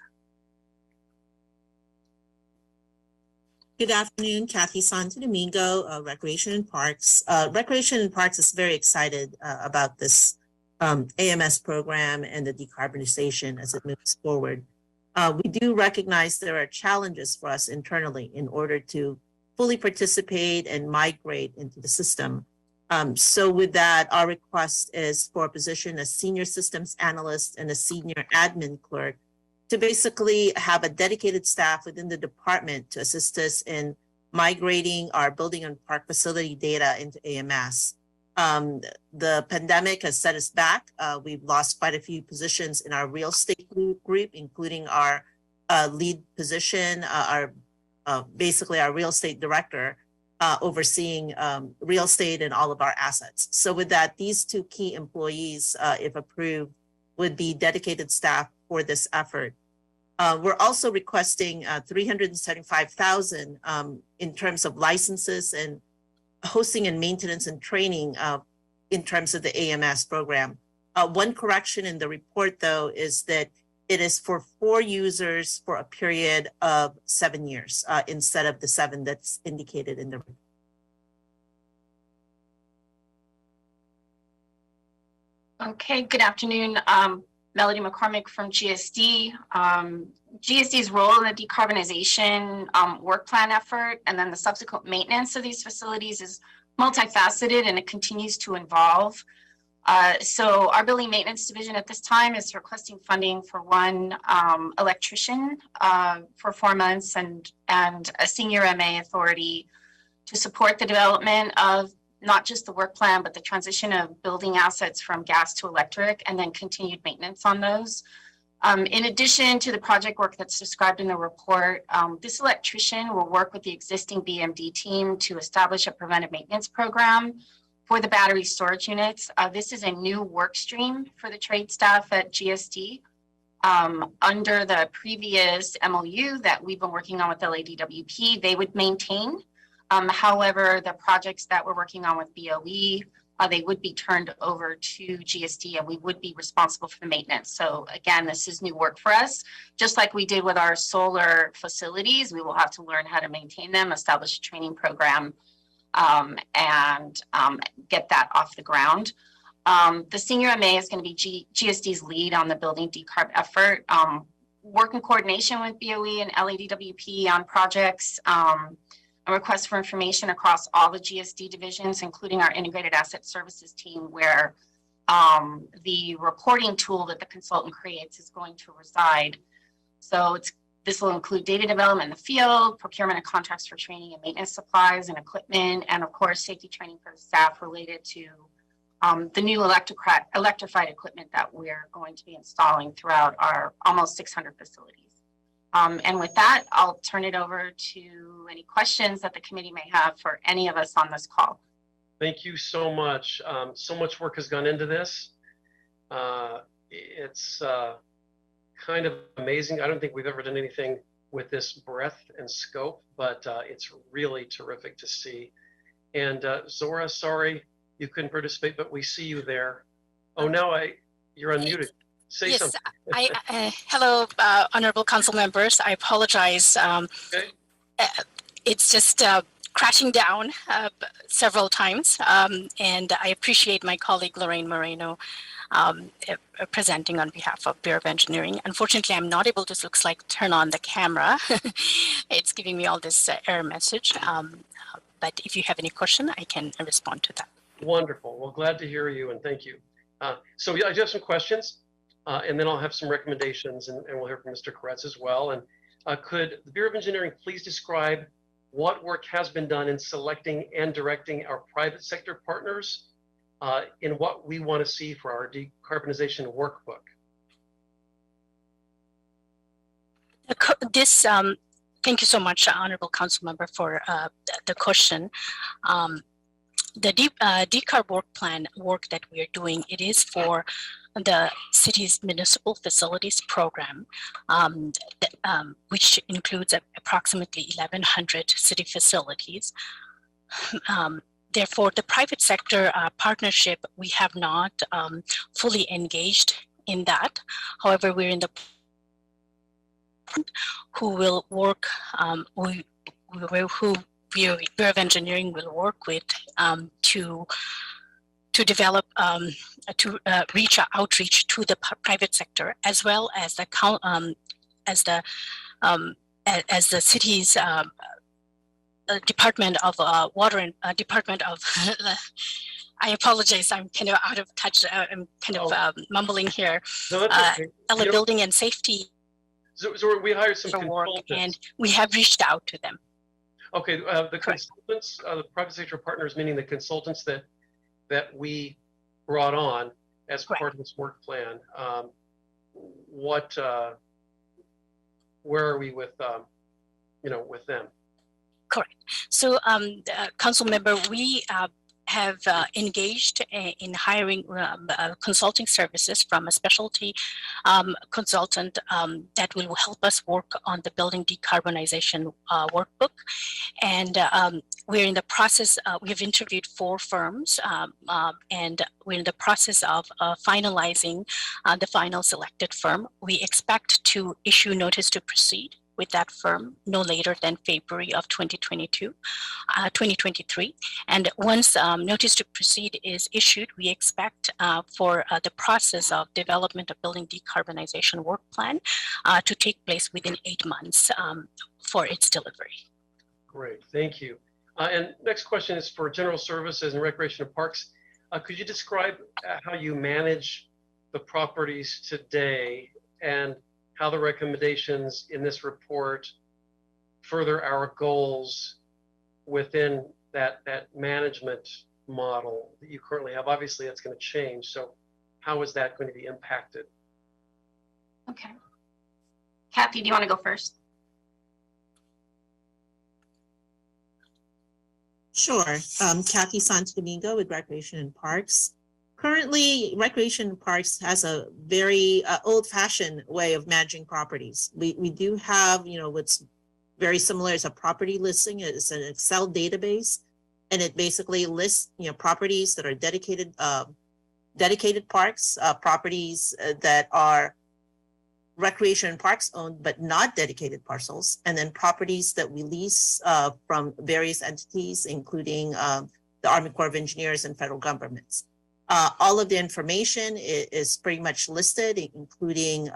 Good afternoon, Kathy Santo Domingo, Recreation and Parks. Recreation and Parks is very excited about this AMS program and the decarbonization as it moves forward. We do recognize there are challenges for us internally in order to fully participate and migrate into the system. So with that, our request is for a position as senior systems analyst and a senior admin clerk to basically have a dedicated staff within the department to assist us in migrating our building and park facility data into AMS. The pandemic has set us back. We've lost quite a few positions in our real estate group, including our lead position, basically our real estate director overseeing real estate and all of our assets. So with that, these 2 key employees, if approved, would be dedicated staff for this effort. We're also requesting $375,000 in terms of licenses and hosting and maintenance and training in terms of the AMS program. One correction in the report, though, is that it is for 4 users for a period of 7 years instead of the 7 that's indicated in the report. Okay, good afternoon. Melody McCormick from GSD. GSD's role in the decarbonization work plan effort and then the subsequent maintenance of these facilities is multifaceted and it continues to evolve. So our building maintenance division at this time is requesting funding for 1 electrician for 4 months and a senior MA authority to support the development of not just the work plan, but the transition of building assets from gas to electric and then continued maintenance on those. In addition to the project work that's described in the report, this electrician will work with the existing BMD team to establish a preventive maintenance program for the battery storage units. This is a new work stream for the trade staff at GSD. Under the previous MOU that we've been working on with LADWP, they would maintain. However, the projects that we're working on with BOE, they would be turned over to GSD and we would be responsible for the maintenance. So again, this is new work for us. Just like we did with our solar facilities, we will have to learn how to maintain them, establish a training program, and get that off the ground. The senior MA is going to be GSD's lead on the building decarb effort. Work in coordination with BOE and LADWP on projects, a request for information across all the GSD divisions, including our integrated asset services team, where the reporting tool that the consultant creates is going to reside. So this will include data development in the field, procurement of contracts for training and maintenance supplies and equipment, and of course, safety training for the staff related to the new electrified equipment that we're going to be installing throughout our almost 600 facilities. And with that, I'll turn it over to any questions that the committee may have for any of us on this call. Thank you so much. So much work has gone into this. kind of amazing. I don't think we've ever done anything with this breadth and scope, but it's really terrific to see. And Zora, sorry you couldn't participate, but we see you there. Oh, now you're unmuted. Say Yes, something. hello, honorable council members. I apologize. Okay. It's just crashing down several times. And I appreciate my colleague Lorraine Moreno presenting on behalf of Bureau of Engineering. Unfortunately, I'm not able to, looks like, turn on the camera. It's giving me all this error message. But if you have any question, I can respond to that. Wonderful. Well, glad to hear you and thank you. So I do have some questions and then I'll have some recommendations and we'll hear from Mr. Koretz as well. And could the Bureau of Engineering please describe what work has been done in selecting and directing our private sector partners in what we want to see for our decarbonization workbook? Thank you so much, Honorable Council Member, for the question. The decarb work plan work that we are doing, it is for the city's municipal facilities program, which includes approximately 1,100 city facilities. Therefore, the private sector partnership, we have not fully engaged in that. However, we're in the who will work, who Bureau of Engineering will work with to develop, reach outreach to the private sector, as well as the city's Department of Water and Department of. I apologize. I'm kind of out of touch. I'm kind of mumbling here. No, that's okay. Building and Safety. So we hired some consultants. And we have reached out to them. Okay, the consultants, the private sector partners, meaning the consultants that we brought on as part of this work plan. Where are we with, with them? Correct. So, Council Member, we have engaged in hiring consulting services from a specialty consultant that will help us work on the building decarbonization workbook. And we're in the process, we have interviewed 4 firms and we're in the process of finalizing the final selected firm. We expect to issue notice to proceed with that firm no later than February of 2023. And once notice to proceed is issued, we expect for the process of development of building decarbonization work plan to take place within 8 months for its delivery. Great, thank you. And next question is for General Services and Recreation and Parks. Could you describe how you manage the properties today and how the recommendations in this report further our goals within that management model that you currently have? Obviously, that's going to change. So how is that going to be impacted? Okay. Kathy, do you want to go first? Sure. Kathy Santo Domingo with Recreation and Parks. Currently, Recreation and Parks has a very old-fashioned way of managing properties. We do have, what's very similar is a property listing. It's an Excel database, and it basically lists, properties that are dedicated parks, properties that are Recreation and Parks owned but not dedicated parcels, and then properties that we lease from various entities, including the Army Corps of Engineers and federal governments. All of the information is pretty much listed, including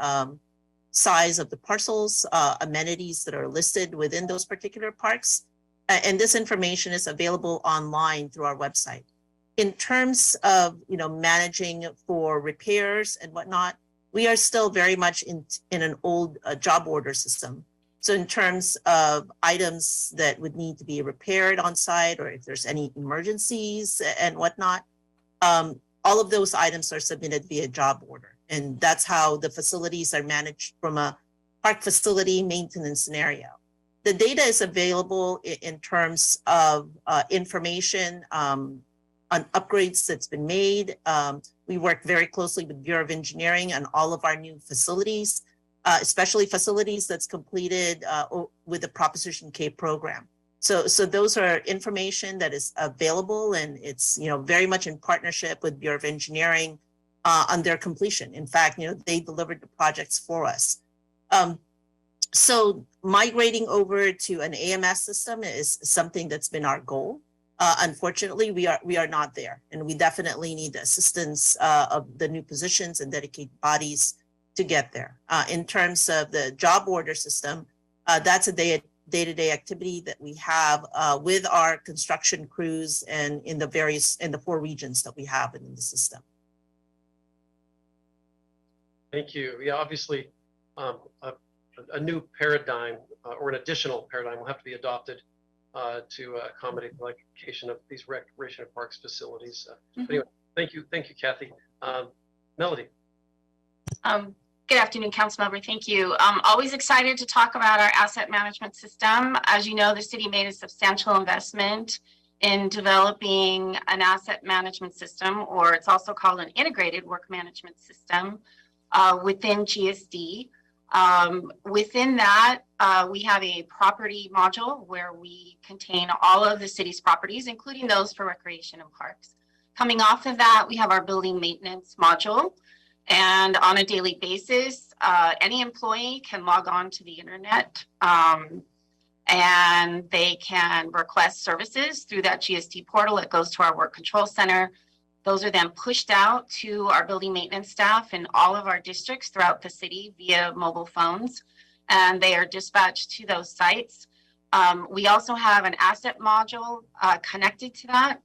size of the parcels, amenities that are listed within those particular parks. And this information is available online through our website. In terms of, managing for repairs and whatnot, we are still very much in an old job order system. So in terms of items that would need to be repaired on site, or if there's any emergencies and whatnot, all of those items are submitted via job order. And that's how the facilities are managed from a park facility maintenance scenario. The data is available in terms of information on upgrades that's been made. We work very closely with Bureau of Engineering on all of our new facilities. especially facilities that's completed with the Proposition K program. So those are information that is available, and it's, very much in partnership with Bureau of Engineering on their completion. In fact, they delivered the projects for us. So migrating over to an AMS system is something that's been our goal. Unfortunately, we are not there, and we definitely need the assistance of the new positions and dedicated bodies to get there. In terms of the job order system, that's a day-to-day activity that we have with our construction crews and in the 4 regions that we have in the system. Thank you. Yeah, obviously, a new paradigm or an additional paradigm will have to be adopted to accommodate the electrification of these recreation and parks facilities. Anyway, thank you, Kathy. Melody. Good afternoon, Councilmember. Thank you. I'm always excited to talk about our asset management system. As you know, the city made a substantial investment in developing an asset management system, or it's also called an integrated work management system within GSD. Within that, we have a property module where we contain all of the city's properties, including those for recreation and parks. Coming off of that, we have our building maintenance module. And on a daily basis, any employee can log on to the internet and they can request services through that GSD portal. It goes to our work control center. Those are then pushed out to our building maintenance staff in all of our districts throughout the city via mobile phones, and they are dispatched to those sites. We also have an asset module connected to that.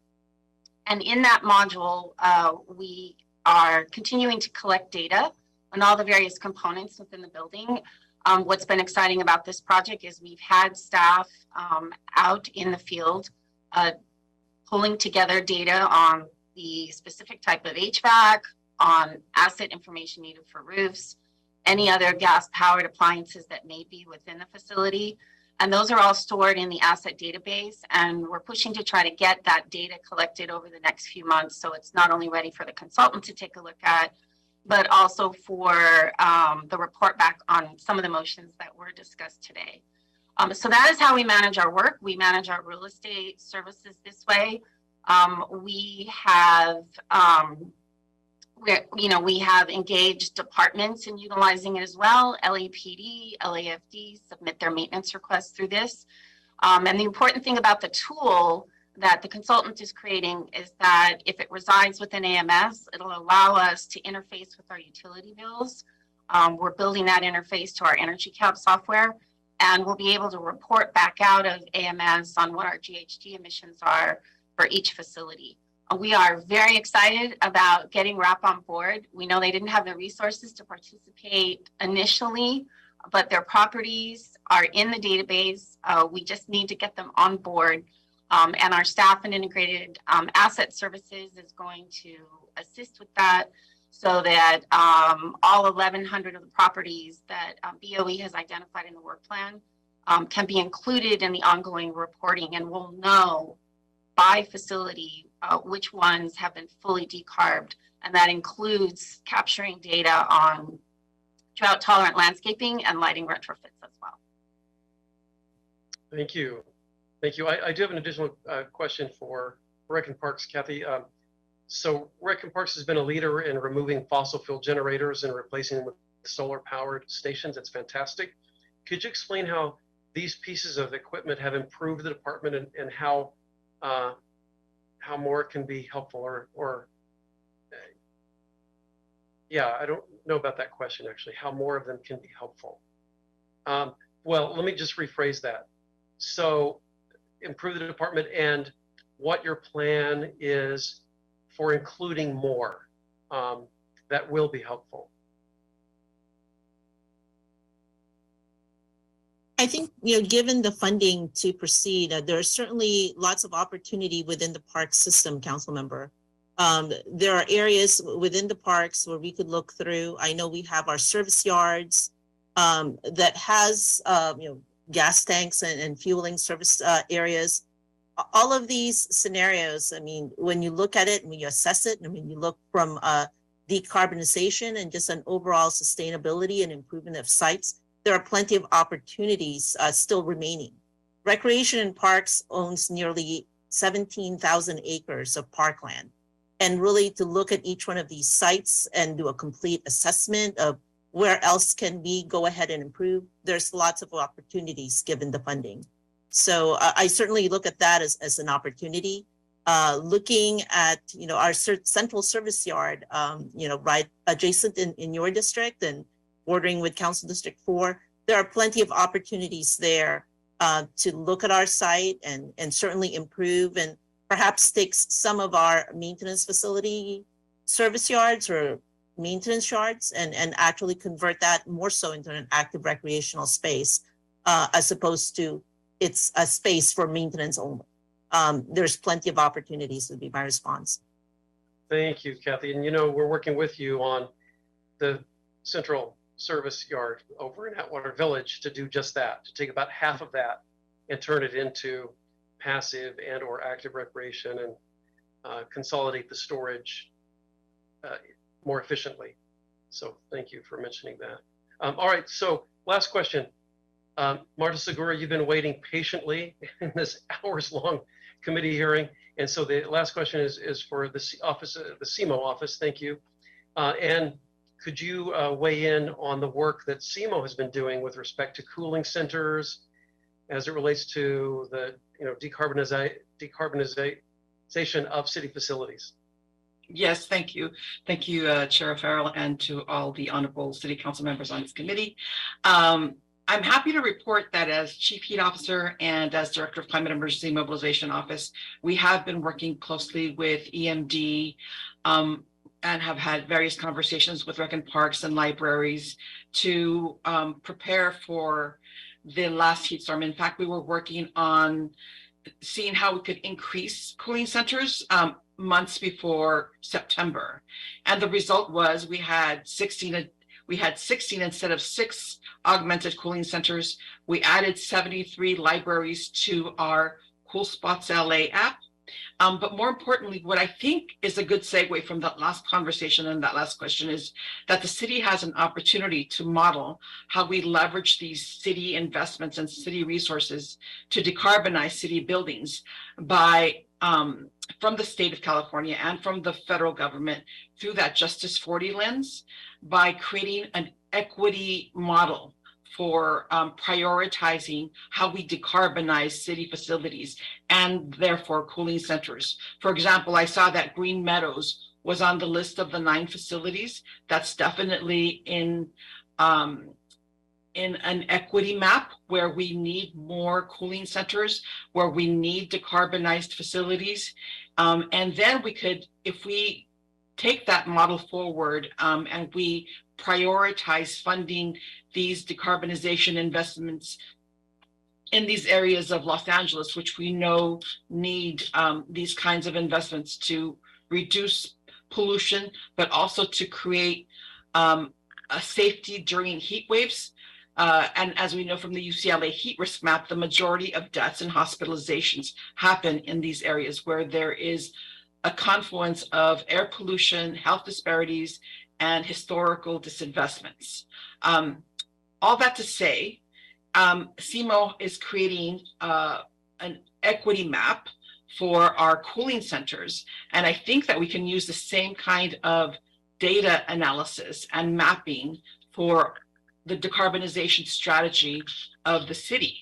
And in that module, we are continuing to collect data on all the various components within the building. What's been exciting about this project is we've had staff out in the field pulling together data on the specific type of HVAC, on asset information needed for roofs, any other gas-powered appliances that may be within the facility. And those are all stored in the asset database, and we're pushing to try to get that data collected over the next few months, so it's not only ready for the consultant to take a look at, but also for the report back on some of the motions that were discussed today. So that is how we manage our work. We manage our real estate services this way. We have we have engaged departments in utilizing it as well. LAPD, LAFD submit their maintenance requests through this. And the important thing about the tool that the consultant is creating is that if it resides within AMS, it'll allow us to interface with our utility bills. We're building that interface to our Energy Cap software, and we'll be able to report back out of AMS on what our GHG emissions are for each facility. We are very excited about getting RAP on board. We know they didn't have the resources to participate initially, but their properties are in the database. We just need to get them on board. And our staff and integrated asset services is going to assist with that so that all 1,100 of the properties that BOE has identified in the work plan can be included in the ongoing reporting, and we'll know by facility which ones have been fully decarbed, and that includes capturing data on drought tolerant landscaping and lighting retrofits as well. Thank you. Thank you. I do have an additional question for Rec and Parks, Kathy. So Rec and Parks has been a leader in removing fossil fuel generators and replacing them with solar powered stations. It's fantastic. Could you explain how these pieces of equipment have improved the department and how more can be helpful or yeah, I don't know about that question actually, how more of them can be helpful. Well, let me just rephrase that. So improve the department and what your plan is for including more that will be helpful. I think, given the funding to proceed, there are certainly lots of opportunity within the park system, council member. There are areas within the parks where we could look through. I know we have our service yards that has, gas tanks and fueling service areas. All of these scenarios, I mean, when you look at it and when you assess it, I mean, you look from decarbonization and just an overall sustainability and improvement of sites, there are plenty of opportunities still remaining. Recreation and Parks owns nearly 17,000 acres of parkland. And really to look at each one of these sites and do a complete assessment of where else can we go ahead and improve, there's lots of opportunities given the funding. So I certainly look at that as an opportunity. Looking at, our central service yard, right adjacent in your district and bordering with Council District 4, there are plenty of opportunities there to look at our site and certainly improve and perhaps take some of our maintenance facility service yards or maintenance yards and actually convert that more so into an active recreational space as opposed to it's a space for maintenance only. There's plenty of opportunities would be my response. Thank you, Kathy. And we're working with you on the central service yard over in Atwater Village to do just that, to take about half of that and turn it into passive and or active recreation and consolidate the storage more efficiently. So thank you for mentioning that. All right, so last question. Marta Segura, you've been waiting patiently in this hours-long committee hearing. And so the last question is for the office, the CMO office. Thank you. And could you weigh in on the work that CMO has been doing with respect to cooling centers as it relates to the decarbonization of city facilities? Yes, thank you. Thank you, Chair O'Farrell, and to all the honorable city council members on this committee. I'm happy to report that as Chief Heat Officer and as Director of Climate Emergency Mobilization Office, we have been working closely with EMD and have had various conversations with Rec and Parks and libraries to prepare for the last heat storm. In fact, we were working on seeing how we could increase cooling centers months before September. And the result was we had 16 instead of 6 augmented cooling centers. We added 73 libraries to our Cool Spots LA app. But more importantly, what I think is a good segue from that last conversation and that last question is that the city has an opportunity to model how we leverage these city investments and city resources to decarbonize city buildings by from the state of California and from the federal government through that Justice 40 lens by creating an equity model for prioritizing how we decarbonize city facilities and therefore cooling centers. For example, I saw that Green Meadows was on the list of the 9 facilities. That's definitely in an equity map where we need more cooling centers, where we need decarbonized facilities. And then we could, if we take that model forward and we prioritize funding these decarbonization investments in these areas of Los Angeles, which we know need these kinds of investments to reduce pollution, but also to create a safety during heat waves. And as we know from the UCLA heat risk map, the majority of deaths and hospitalizations happen in these areas where there is a confluence of air pollution, health disparities, and historical disinvestments. All that to say, CMO is creating an equity map for our cooling centers. And I think that we can use the same kind of data analysis and mapping for the decarbonization strategy of the city.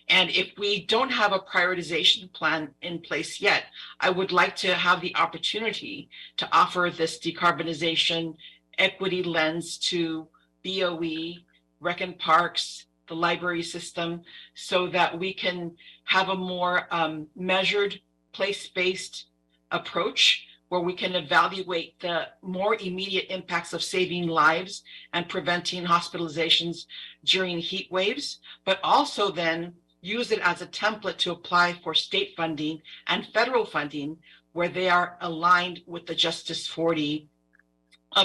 And if we don't have a prioritization plan in place yet, I would like to have the opportunity to offer this decarbonization equity lens to BOE, Rec and Parks, the library system, so that we can have a more measured, place-based approach where we can evaluate the more immediate impacts of saving lives and preventing hospitalizations during heat waves, but also then use it as a template to apply for state funding and federal funding where they are aligned with the Justice 40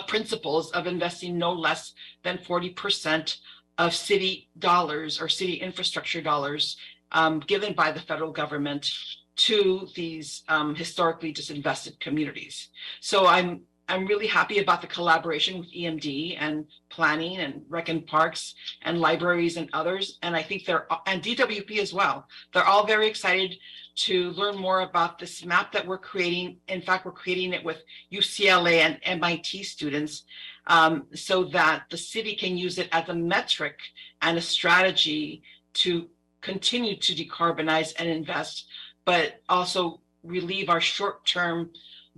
principles of investing no less than 40% of city dollars or city infrastructure dollars given by the federal government to these historically disinvested communities. So I'm I'm really happy about the collaboration with EMD and planning and rec and parks and libraries and others. And I think and DWP as well. They're all very excited to learn more about this map that we're creating. In fact, we're creating it with UCLA and MIT students so that the city can use it as a metric and a strategy to continue to decarbonize and invest, but also relieve our short-term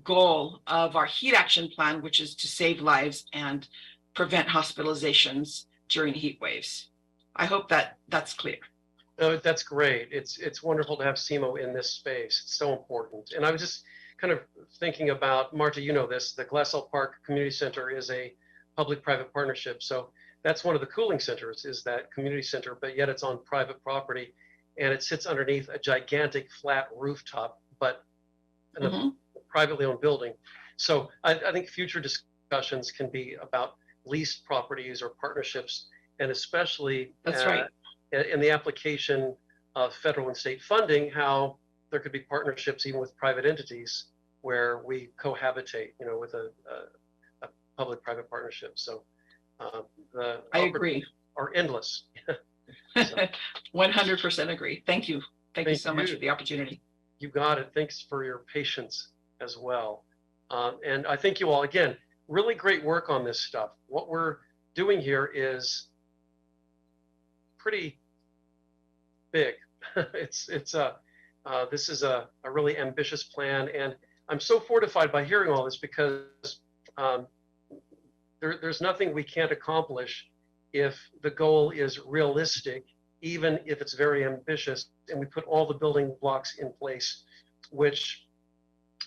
goal of our heat action plan, which is to save lives and prevent hospitalizations during heat waves. I hope that that's clear. No, that's great. It's wonderful to have SEMO in this space. It's so important. And I was just kind of thinking about, Marta, you know this, the Glassell Park Community Center is a public-private partnership. So that's one of the cooling centers, is that community center, but yet it's on private property and it sits underneath a gigantic flat rooftop, but in a privately owned building. So I think future discussions can be about leased properties or partnerships, and especially that's right. In the application of federal and state funding, how there could be partnerships even with private entities where we cohabitate, you know, with a public-private partnership. So I agree. Are endless. 100% agree. Thank you. Thank you so much for the opportunity. You got it. Thanks for your patience as well. And I thank you all again. Really great work on this stuff. What we're doing here is pretty big. This is a really ambitious plan, and I'm so fortified by hearing all this because there's nothing we can't accomplish if the goal is realistic, even if it's very ambitious, and we put all the building blocks in place, which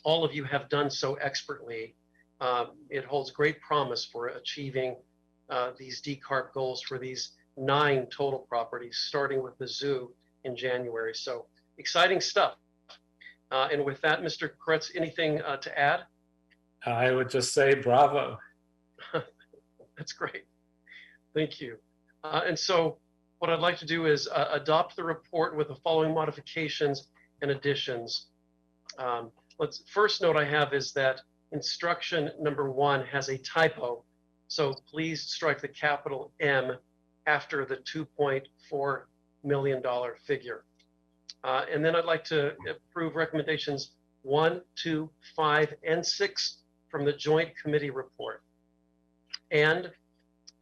all of you have done so expertly. It holds great promise for achieving these decarb goals for these 9 total properties, starting with the zoo in January. So exciting stuff. And with that, Mr. Kretz, anything to add? I would just say bravo. That's great. Thank you. And so what I'd like to do is adopt the report with the following modifications and additions. First note I have is that instruction number 1 has a typo. So please strike the capital M after the $2.4 million figure. And then I'd like to approve recommendations 1, 2, 5, and 6 from the Joint Committee report. And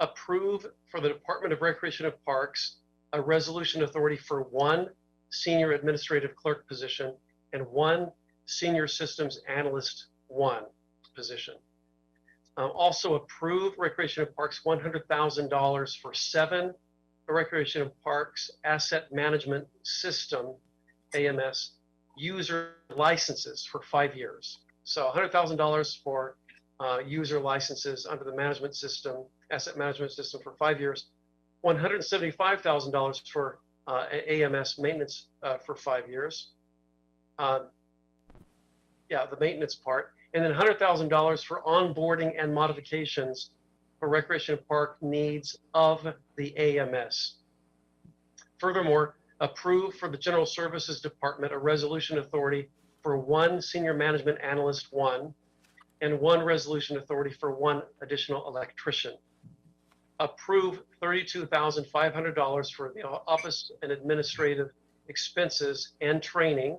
approve for the Department of Recreation and Parks a resolution authority for 1 senior administrative clerk position and 1 senior systems analyst 1 position. Also approve Recreation and Parks $100,000 for 7 Recreation and Parks Asset Management System, AMS, user licenses for 5 years. So $100,000 for user licenses under the management system, asset management system for 5 years, $175,000 for AMS maintenance for 5 years. Yeah, the maintenance part, and then $100,000 for onboarding and modifications for recreation and park needs of the AMS. Furthermore, approve for the General Services Department a resolution authority for 1 senior management analyst 1 and 1 resolution authority for 1 additional electrician. Approve $32,500 for the office and administrative expenses and training,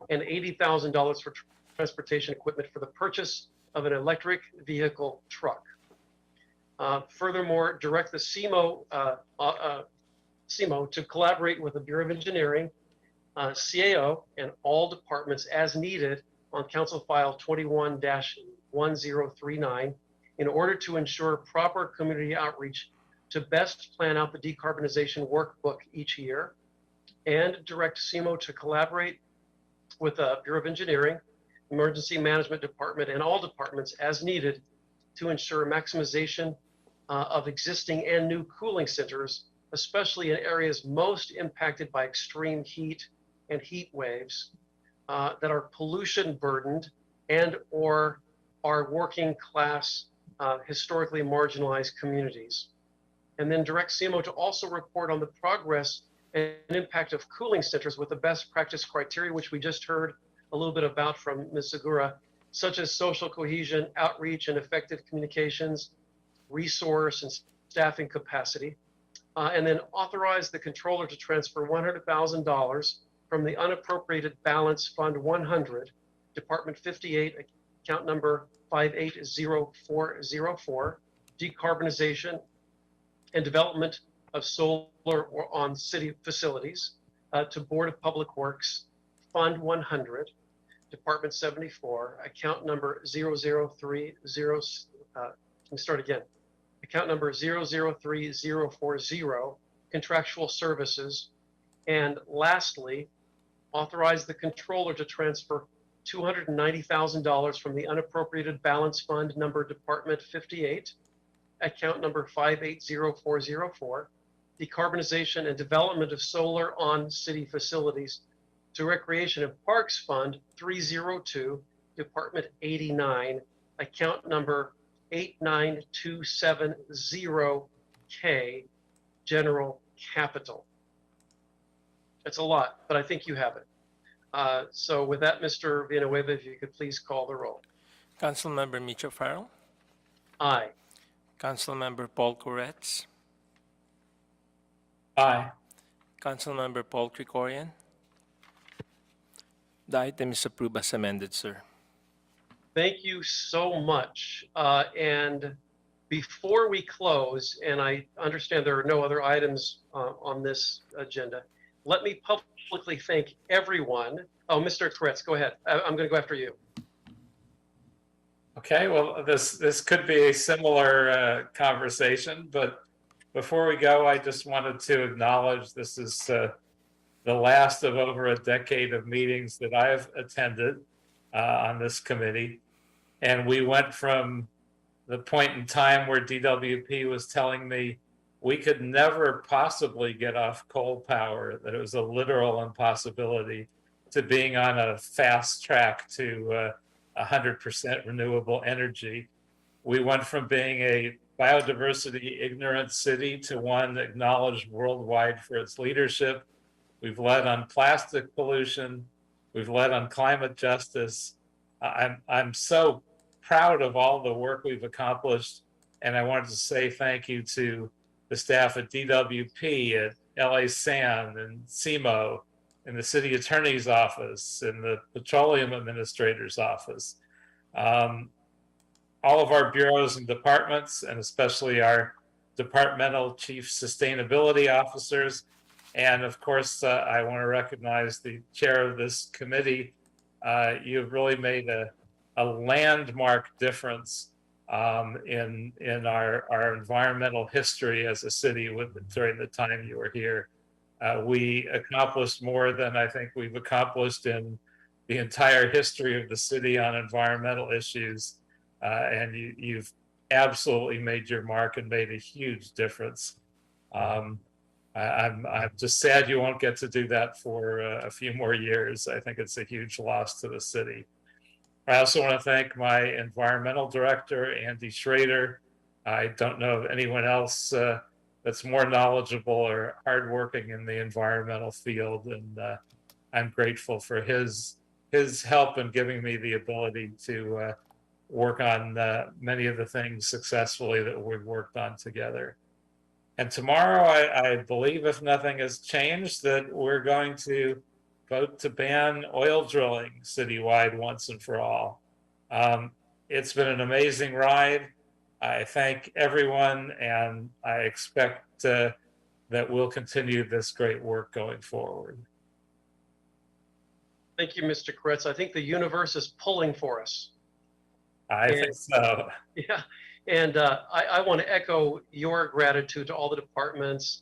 and $80,000 for transportation equipment for the purchase of an electric vehicle truck. Furthermore, direct the SEMO to collaborate with the Bureau of Engineering, CAO, and all departments as needed on Council File 21-1039 in order to ensure proper community outreach to best plan out the decarbonization workbook each year, and direct SEMO to collaborate with the Bureau of Engineering, Emergency Management Department, and all departments as needed to ensure maximization of existing and new cooling centers, especially in areas most impacted by extreme heat and heat waves that are pollution burdened and or are working class, historically marginalized communities. And then direct SEMO to also report on the progress and impact of cooling centers with the best practice criteria, which we just heard a little bit about from Ms. Segura, such as social cohesion, outreach, and effective communications, resource and staffing capacity. And then authorize the controller to transfer $100,000 from the unappropriated balance fund 100, Department 58, account number 580404, decarbonization and development of solar on city facilities, to Board of Public Works, Fund 100, Department 74, account number 0030, let me start again. Account number 003040, contractual services. And lastly, authorize the controller to transfer $290,000 from the unappropriated balance fund number Department 58, account number 580404, decarbonization and development of solar on city facilities, to Recreation and Parks Fund 302, Department 89, account number 89270K, General Capital. It's a lot, but I think you have it. So with that, Mr. Villanueva, if you could please call the roll. Councilmember Micho Farrell, Aye. Councilmember Paul Koretz, Aye. Councilmember Paul Krikorian. The item is approved as amended, sir. Thank you so much. And before we close, and I understand there are no other items on this agenda, let me publicly thank everyone. Oh, Mr. Koretz, go ahead. I'm going to go after you. Okay, well, this could be a similar conversation, but before we go, I just wanted to acknowledge this is the last of over a decade of meetings that I've attended on this committee. And we went from the point in time where DWP was telling me we could never possibly get off coal power, that it was a literal impossibility, to being on a fast track to 100% renewable energy. We went from being a biodiversity ignorant city to one acknowledged worldwide for its leadership. We've led on plastic pollution. We've led on climate justice. I'm so proud of all the work we've accomplished. And I wanted to say thank you to the staff at DWP, at LA SAN and CMO, in the city attorney's office, in the petroleum administrator's office. All of our bureaus and departments, and especially our departmental chief sustainability officers. And of course, I want to recognize the chair of this committee. You've really made a landmark difference in our environmental history as a city during the time you were here. We accomplished more than I think we've accomplished in the entire history of the city on environmental issues. And you've absolutely made your mark and made a huge difference. I'm just sad you won't get to do that for a few more years. I think it's a huge loss to the city. I also want to thank my environmental director, Andy Schrader. I don't know of anyone else that's more knowledgeable or hardworking in the environmental field. And I'm grateful for his help in giving me the ability to work on many of the things successfully that we've worked on together. And tomorrow, I believe, if nothing has changed, that we're going to vote to ban oil drilling citywide once and for all. It's been an amazing ride. I thank everyone, and I expect that we'll continue this great work going forward. Thank you, Mr. Koretz. I think the universe is pulling for us. I think so. Yeah, and I want to echo your gratitude to all the departments.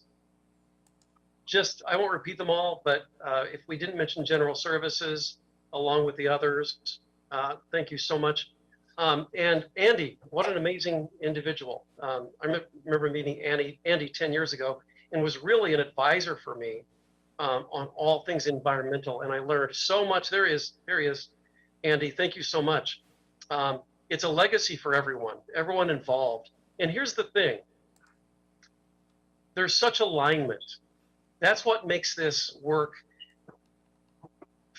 I won't repeat them all, but if we didn't mention General Services along with the others, thank you so much. And Andy, what an amazing individual. I remember meeting Andy 10 years ago, and was really an advisor for me on all things environmental. And I learned so much. There he is, Andy, thank you so much. It's a legacy for everyone involved. And here's the thing. There's such alignment. That's what makes this work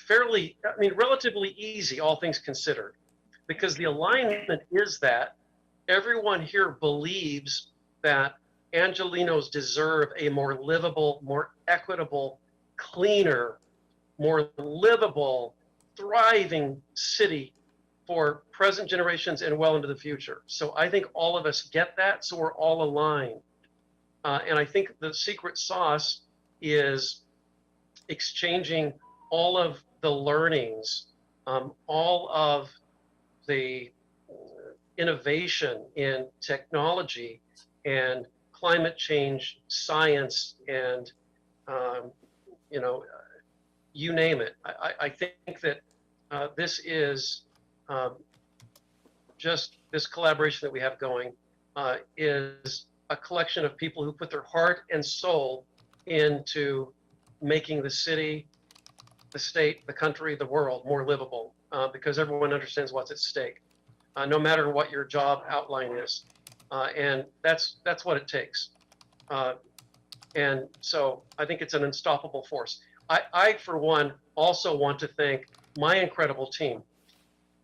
relatively easy, all things considered. because the alignment is that everyone here believes that Angelenos deserve a more livable, more equitable, cleaner, more livable, thriving city for present generations and well into the future. So I think all of us get that, so we're all aligned. And I think the secret sauce is exchanging all of the learnings, all of the innovation in technology and climate change science and you name it. I think that this is just this collaboration that we have going is a collection of people who put their heart and soul into making the city, the state, the country, the world more livable because everyone understands what's at stake, no matter what your job outline is. And that's what it takes. And so I think it's an unstoppable force. I, for one, also want to thank my incredible team.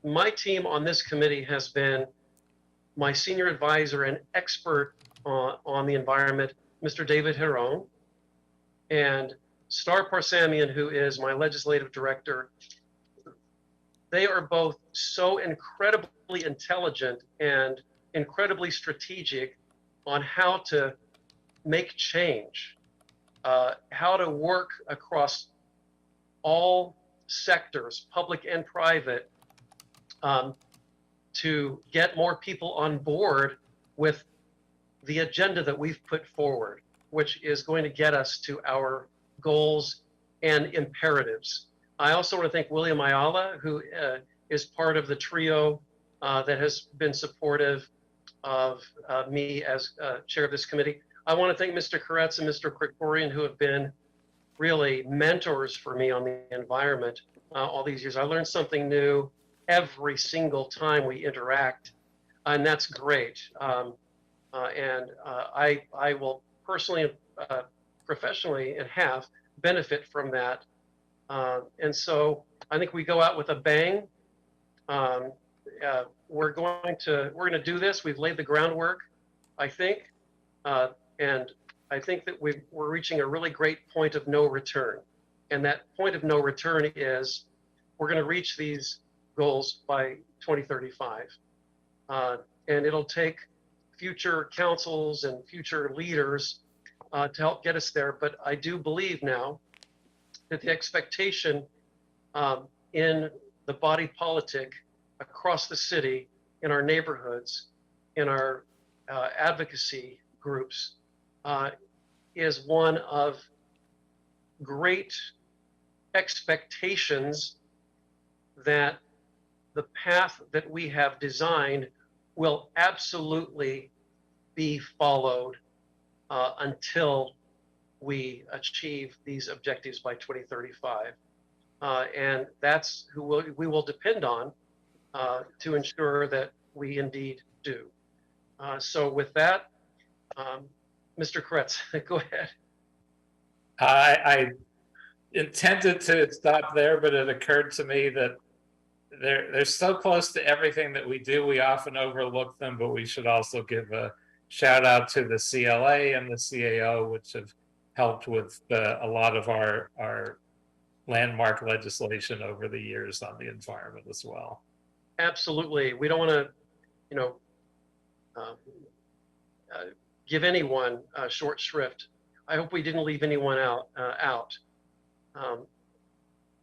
My team on this committee has been my senior advisor and expert on the environment, Mr. David Heron, and Star Parsamian, who is my legislative director. They are both so incredibly intelligent and incredibly strategic on how to make change, how to work across all sectors, public and private, to get more people on board with the agenda that we've put forward, which is going to get us to our goals and imperatives. I also want to thank William Ayala, who is part of the trio that has been supportive of me as chair of this committee. I want to thank Mr. Koretz and Mr. Krikorian, who have been really mentors for me on the environment all these years. I learned something new every single time we interact, and that's great. I will personally, professionally, and have benefit from that. And so I think we go out with a bang. We're going to do this. We've laid the groundwork, I think, and I think that we're reaching a really great point of no return. And that point of no return is we're going to reach these goals by 2035. And it'll take future councils and future leaders to help get us there. But I do believe now that the expectation in the body politic across the city, in our neighborhoods, in our advocacy groups, is one of great expectations that the path that we have designed will absolutely be followed until we achieve these objectives by 2035. And that's who we will depend on to ensure that we indeed do. So with that, Mr. Koretz, go ahead. I intended to stop there, but it occurred to me that they're so close to everything that we do, we often overlook them, but we should also give a shout out to the CLA and the CAO, which have helped with a lot of our landmark legislation over the years on the environment as well. Absolutely. We don't want to, give anyone short shrift. I hope we didn't leave anyone out.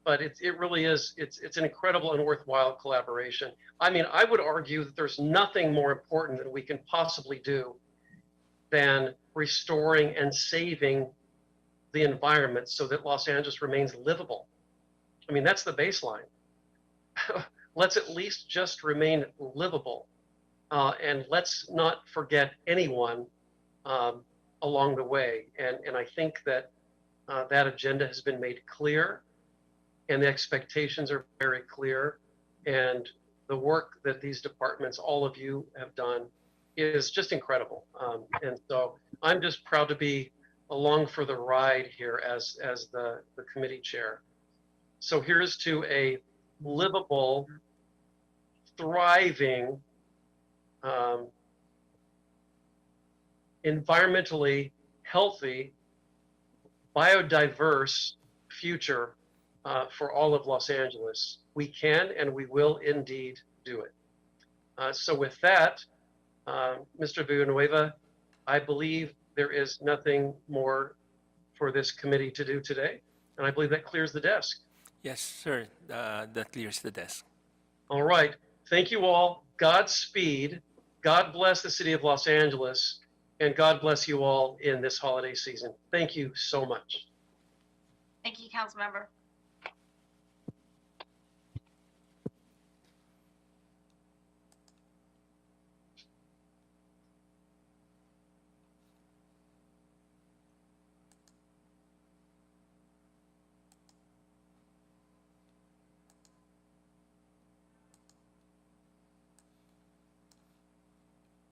But it really is, it's an incredible and worthwhile collaboration. I mean, I would argue that there's nothing more important that we can possibly do than restoring and saving the environment so that Los Angeles remains livable. I mean, that's the baseline. Let's at least just remain livable. And let's not forget anyone along the way. And I think that that agenda has been made clear, and the expectations are very clear. And the work that these departments, all of you have done, is just incredible. And so I'm just proud to be along for the ride here as the committee chair. So here's to a livable, thriving, environmentally healthy, biodiverse future for all of Los Angeles. We can and we will indeed do it. So with that, Mr. Villanueva, I believe there is nothing more for this committee to do today. And I believe that clears the desk. Yes, sir. That clears the desk. All right. Thank you all. Godspeed. God bless the city of Los Angeles. And God bless you all in this holiday season. Thank you so much. Thank you, Councilmember.